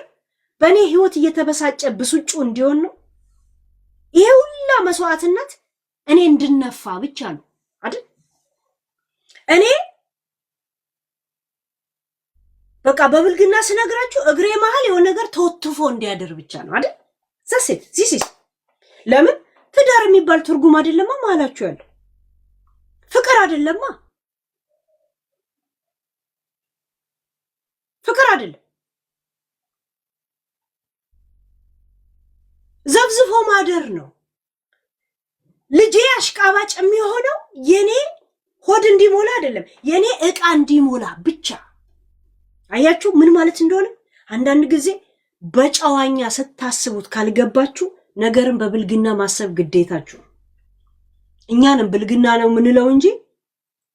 በእኔ ህይወት እየተበሳጨ ብስጩ እንዲሆን ነው። ይሄ ሁላ መስዋዕትነት እኔ እንድነፋ ብቻ ነው አይደል? እኔ በቃ በብልግና ስነግራችሁ እግሬ መሃል የሆነ ነገር ተወትፎ እንዲያደር ብቻ ነው አይደል? ዘሴት ዚስ ለምን ትዳር የሚባል ትርጉም አይደለማ ማላችሁ ያለው ፍቅር አይደለማ፣ ፍቅር አይደለም። ዘብዝፎ ማደር ነው። ልጄ አሽቃባጭ የሚሆነው የኔ ሆድ እንዲሞላ አይደለም፣ የኔ ዕቃ እንዲሞላ ብቻ። አያችሁ ምን ማለት እንደሆነ? አንዳንድ ጊዜ በጨዋኛ ስታስቡት ካልገባችሁ ነገርን በብልግና ማሰብ ግዴታችሁ። እኛንም ብልግና ነው የምንለው እንጂ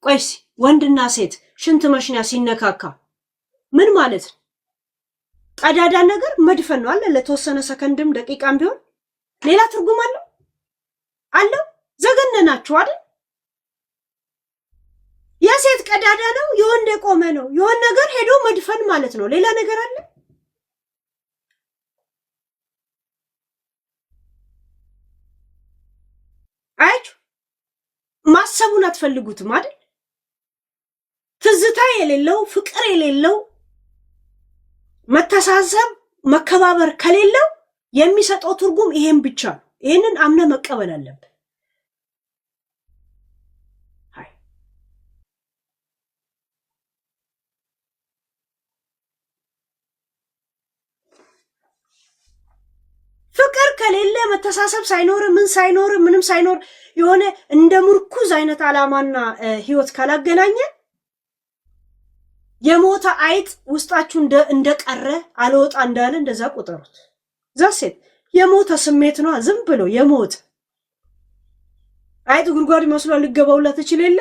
ቆይስ ወንድና ሴት ሽንት መሽኛ ሲነካካ ምን ማለት ነው? ቀዳዳ ነገር መድፈን ነው አለ። ለተወሰነ ሰከንድም ደቂቃም ቢሆን ሌላ ትርጉም አለው። ዘገነናችሁ አይደል? የሴት ቀዳዳ ነው፣ የወንድ የቆመ ነው። የሆነ ነገር ሄዶ መድፈን ማለት ነው። ሌላ ነገር አለ? አያችሁ፣ ማሰቡን አትፈልጉትም አይደል? ትዝታ የሌለው ፍቅር የሌለው መተሳሰብ መከባበር ከሌለው የሚሰጠው ትርጉም ይሄን ብቻ ነው። ይሄንን አምነ መቀበል አለብን። ፍቅር ከሌለ መተሳሰብ ሳይኖር ምን ሳይኖር ምንም ሳይኖር የሆነ እንደ ምርኩዝ አይነት አላማና ህይወት ካላገናኘ የሞተ አይጥ ውስጣችሁ እንደቀረ አልወጣ እንዳለ እንደዛ ቁጠሩት። ዛሴት የሞተ ስሜት ነው። ዝም ብሎ የሞተ አይጥ ጉድጓድ መስሎ ሊገባውላ ትችል የለ።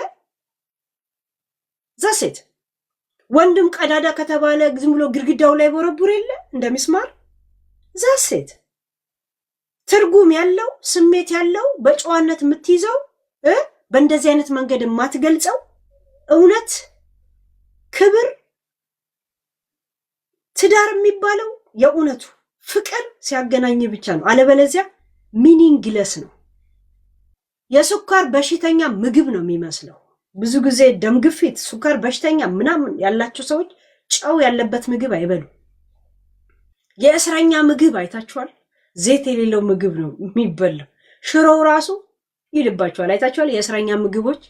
ዛሴት ወንድም ቀዳዳ ከተባለ ዝም ብሎ ግድግዳው ላይ ቦረቡር የለ እንደሚስማር። ዛሴት ትርጉም ያለው ስሜት ያለው በጨዋነት የምትይዘው በእንደዚህ አይነት መንገድ የማትገልጸው እውነት ክብር ትዳር የሚባለው የእውነቱ ፍቅር ሲያገናኝ ብቻ ነው። አለበለዚያ ሚኒንግለስ ነው። የስኳር በሽተኛ ምግብ ነው የሚመስለው። ብዙ ጊዜ ደም ግፊት፣ ስኳር በሽተኛ ምናምን ያላቸው ሰዎች ጨው ያለበት ምግብ አይበሉ። የእስረኛ ምግብ አይታችኋል? ዘይት የሌለው ምግብ ነው የሚበላው። ሽሮው ራሱ ይልባችኋል። አይታችኋል? የእስረኛ ምግቦች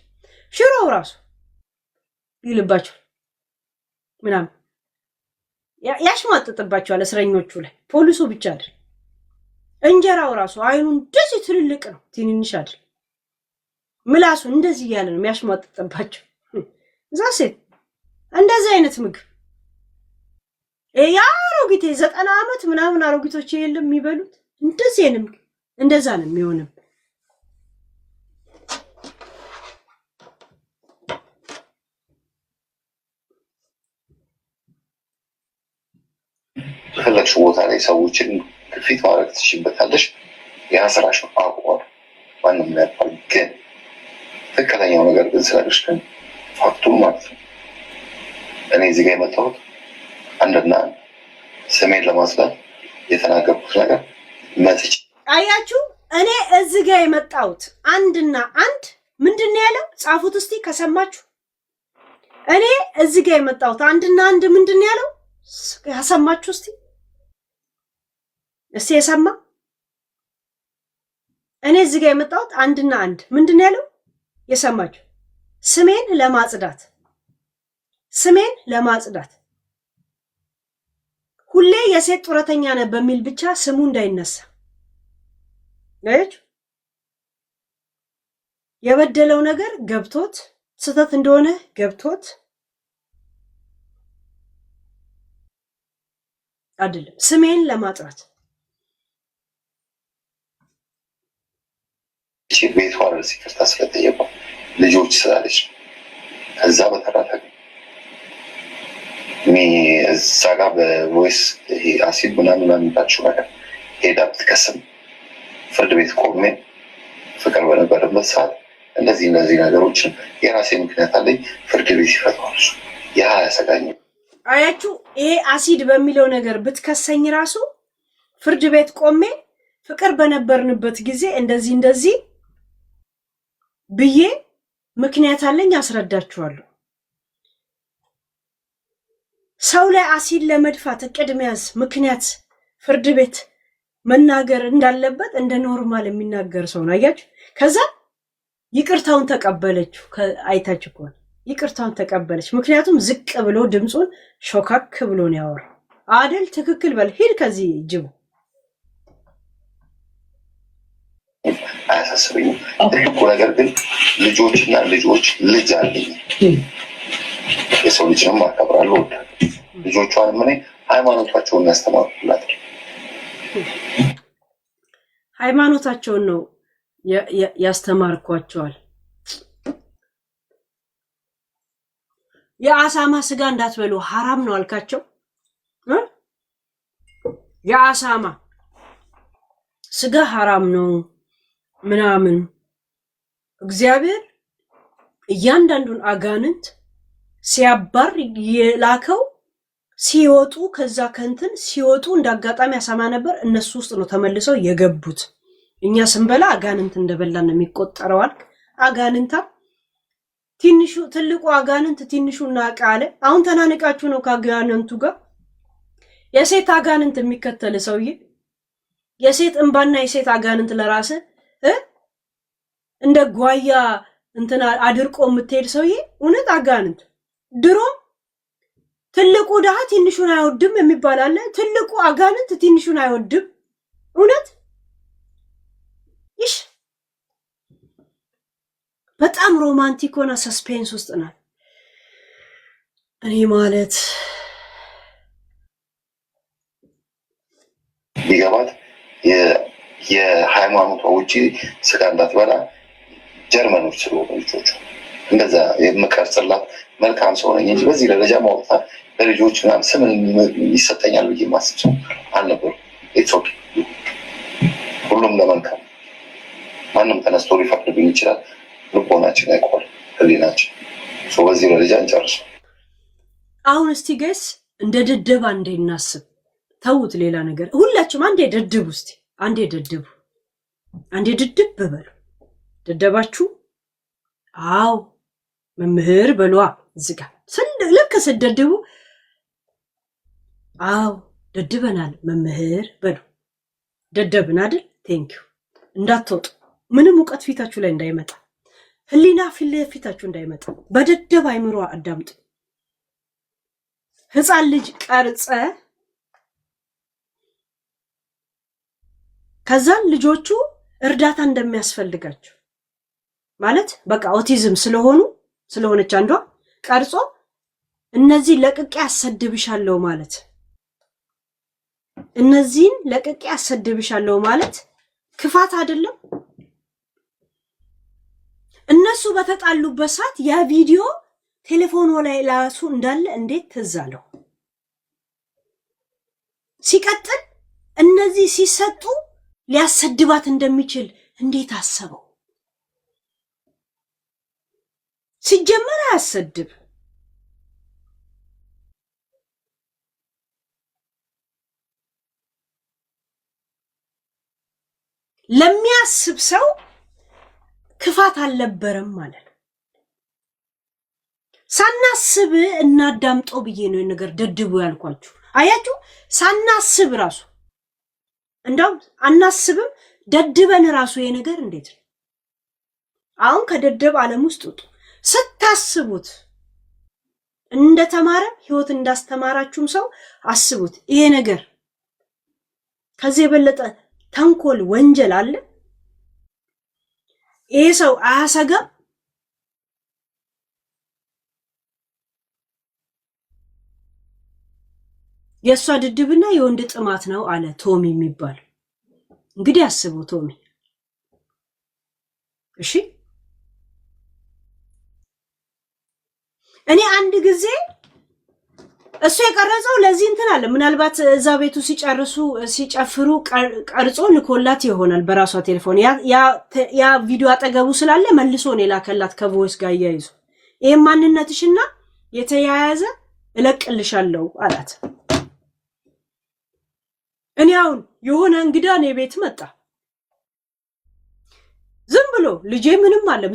ሽሮው ራሱ ይልባችኋል ምናምን ያሽማጥጥባቸዋል እስረኞቹ ላይ። ፖሊሱ ብቻ አይደል፣ እንጀራው ራሱ አይኑ እንደዚህ ትልልቅ ነው፣ ትንንሽ አይደል። ምላሱ እንደዚህ እያለ ነው የሚያሽማጥጥባቸው። ዛሴት እንደዚህ አይነት ምግብ አሮጊቴ 90 ዓመት ምናምን አሮጊቶች የለም የሚበሉት እንደዚህንም እንደዛ ነው የሚሆነው።
በፈለግሽው ቦታ ላይ ሰዎችን ግፊት ማድረግ ትችይበታለሽ። ያ ስራሽ ነው አውቀዋለሁ። ማንም ያውቃል። ግን ትክክለኛው ነገር ግን ስላለሽ ግን ፋክቱን ማለት ነው። እኔ እዚህ ጋር የመጣሁት አንድና ስሜን ለማስላት የተናገርኩት ነገር መጥቼ
አያችሁ። እኔ እዚህ ጋር የመጣሁት አንድና አንድ ምንድን ነው ያለው? ጻፉት እስቲ ከሰማችሁ። እኔ እዚህ ጋር የመጣሁት አንድና አንድ ምንድን ነው ያለው? ያሰማችሁ እስቲ የሰማ እኔ እዚህ ጋር የመጣሁት አንድና አንድ ምንድን ነው ያለው? የሰማችሁ ስሜን ለማጽዳት ሁሌ የሴት ጡረተኛ ነህ በሚል ብቻ ስሙ እንዳይነሳ የበደለው ነገር ገብቶት ስህተት እንደሆነ ገብቶት አይደለም ስሜን ለማጥራት
ቤቷ ድረስ ይቅርታ ስለጠየቁ ልጆች ስላለች ከዛ በተረፈ እዛ ጋር በቮይስ አሲድ ምናምን የሚባቸው ነገር ሄዳ ብትከስም ፍርድ ቤት ቆሜ ፍቅር በነበረበት ሰዓት እንደዚህ ነገሮችን የራሴ ምክንያት አለኝ። ፍርድ ቤት ይፈታዋል። ያ ያሰጋኝ።
አያችሁ፣ ይሄ አሲድ በሚለው ነገር ብትከሰኝ ራሱ ፍርድ ቤት ቆሜ ፍቅር በነበርንበት ጊዜ እንደዚህ ብዬ ምክንያት አለኝ አስረዳችኋለሁ። ሰው ላይ አሲድ ለመድፋት እቅድ መያዝ ምክንያት ፍርድ ቤት መናገር እንዳለበት እንደ ኖርማል የሚናገር ሰው ነው። አያችሁ፣ ከዛ ይቅርታውን ተቀበለችው። አይታችሁ ከሆነ ይቅርታውን ተቀበለች። ምክንያቱም ዝቅ ብሎ ድምፁን ሾካክ ብሎ ነው ያወራው አይደል? ትክክል በል ሂድ ከዚህ ጅቡ
አያሳስበኝም። ትልቁ ነገር ግን ልጆችና ልጅ አለኝ። የሰው ልጅንም አከብራለሁ። ልጆቿንም እኔ ሃይማኖታቸውን ያስተማሩላት
ሃይማኖታቸውን ነው ያስተማርኳቸዋል። የአሳማ ስጋ እንዳትበሉ ሐራም ነው አልካቸው። የአሳማ ስጋ ሐራም ነው ምናምን። እግዚአብሔር እያንዳንዱን አጋንንት ሲያባር የላከው ሲወጡ ከዛ ከንትን ሲወጡ እንዳጋጣሚ አሳማ ነበር። እነሱ ውስጥ ነው ተመልሰው የገቡት። እኛ ስንበላ አጋንንት እንደበላን ነው የሚቆጠረው አልክ። አጋንንታ ትልቁ አጋንንት ትንሹና ቃለ አሁን ተናንቃችሁ ነው ከአጋንንቱ ጋር። የሴት አጋንንት የሚከተል ሰውዬ የሴት እንባና የሴት አጋንንት ለራስ እንደ ጓያ እንትና አድርቆ የምትሄድ ሰውዬ እውነት አጋንንት። ድሮ ትልቁ ድሃ ትንሹን አይወድም የሚባል አለ። ትልቁ አጋንንት ትንሹን አይወድም። እውነት ይሽ በጣም ሮማንቲክ ሆና ሰስፔንስ ውስጥ ናት። እኔ ማለት
ቢገባት የሃይማኖቷ ውጪ ስጋ እንዳትበላ ጀርመኖች ስለሆኑ ልጆቹ እንደዛ የምቀርጽላት መልካም ሰው ነኝ እንጂ በዚህ ደረጃ ማውጣት ለልጆች ምናምን ስም ይሰጠኛል ብዬ ማስብ ሰው አልነበሩ። ኢትሶክ ሁሉም ለመልካም ማንም ተነስቶ ሊፈቅድብኝ ይችላል። ልቦናችን ያውቀዋል፣ ህሊናችን። በዚህ ደረጃ እንጨርሱ።
አሁን እስቲ ገስ እንደ ደደብ አንዴ እናስብ። ተውት ሌላ ነገር። ሁላችሁም አንዴ ደድቡ እስቲ አንዴ ደድቡ፣ አንዴ ድድብ በሉ። ደደባችሁ? አው መምህር በሏ። እዚህ ጋር ልክ ስደድቡ አው ደድበናል መምህር በሉ። ደደብን አይደል? ቴንኪው። እንዳትወጡ፣ ምንም እውቀት ፊታችሁ ላይ እንዳይመጣ፣ ህሊና ፊታችሁ እንዳይመጣ በደደብ አይምሮ አዳምጡ። ህፃን ልጅ ቀርጸ ከዛን ልጆቹ እርዳታ እንደሚያስፈልጋቸው ማለት በቃ ኦቲዝም ስለሆነች አንዷ ቀርጾ እነዚህ ለቅቄ አሰድብሻለሁ ማለት እነዚህን ለቅቄ አሰድብሻለሁ ማለት ክፋት አይደለም? እነሱ በተጣሉበት ሰዓት ያ ቪዲዮ ቴሌፎኑ ላይ ላሱ እንዳለ እንዴት ትዝ አለው? ሲቀጥል እነዚህ ሲሰጡ ሊያሰድባት እንደሚችል እንዴት አሰበው? ሲጀመር አያሰድብ። ለሚያስብ ሰው ክፋት አልነበረም ማለት ነው። ሳናስብ እናዳምጠው ብዬ ነው ነገር ደድቡ ያልኳችሁ። አያችሁ፣ ሳናስብ ራሱ እንደው አናስብም፣ ደድበን ራሱ ይሄ ነገር እንዴት ነው? አሁን ከደደብ ዓለም ውስጥ ውጡ። ስታስቡት እንደተማረ ህይወት እንዳስተማራችሁም ሰው አስቡት። ይሄ ነገር ከዚህ የበለጠ ተንኮል ወንጀል አለ? ይሄ ሰው አያሰጋም? የእሷ ድድብና የወንድ ጥማት ነው አለ ቶሚ የሚባል። እንግዲህ አስቡ ቶሚ። እሺ እኔ አንድ ጊዜ እሱ የቀረጸው ለዚህ እንትን አለ። ምናልባት እዛ ቤቱ ሲጨፍሩ ቀርጾ ልኮላት ይሆናል በራሷ ቴሌፎን። ያ ቪዲዮ አጠገቡ ስላለ መልሶ ነው የላከላት ከቮይስ ጋር እያይዙ። ይሄን ማንነትሽና የተያያዘ እለቅልሻለሁ አላት። እኔ አሁን የሆነ እንግዳ ነው ቤት መጣ። ዝም ብሎ ልጄ ምንም አለ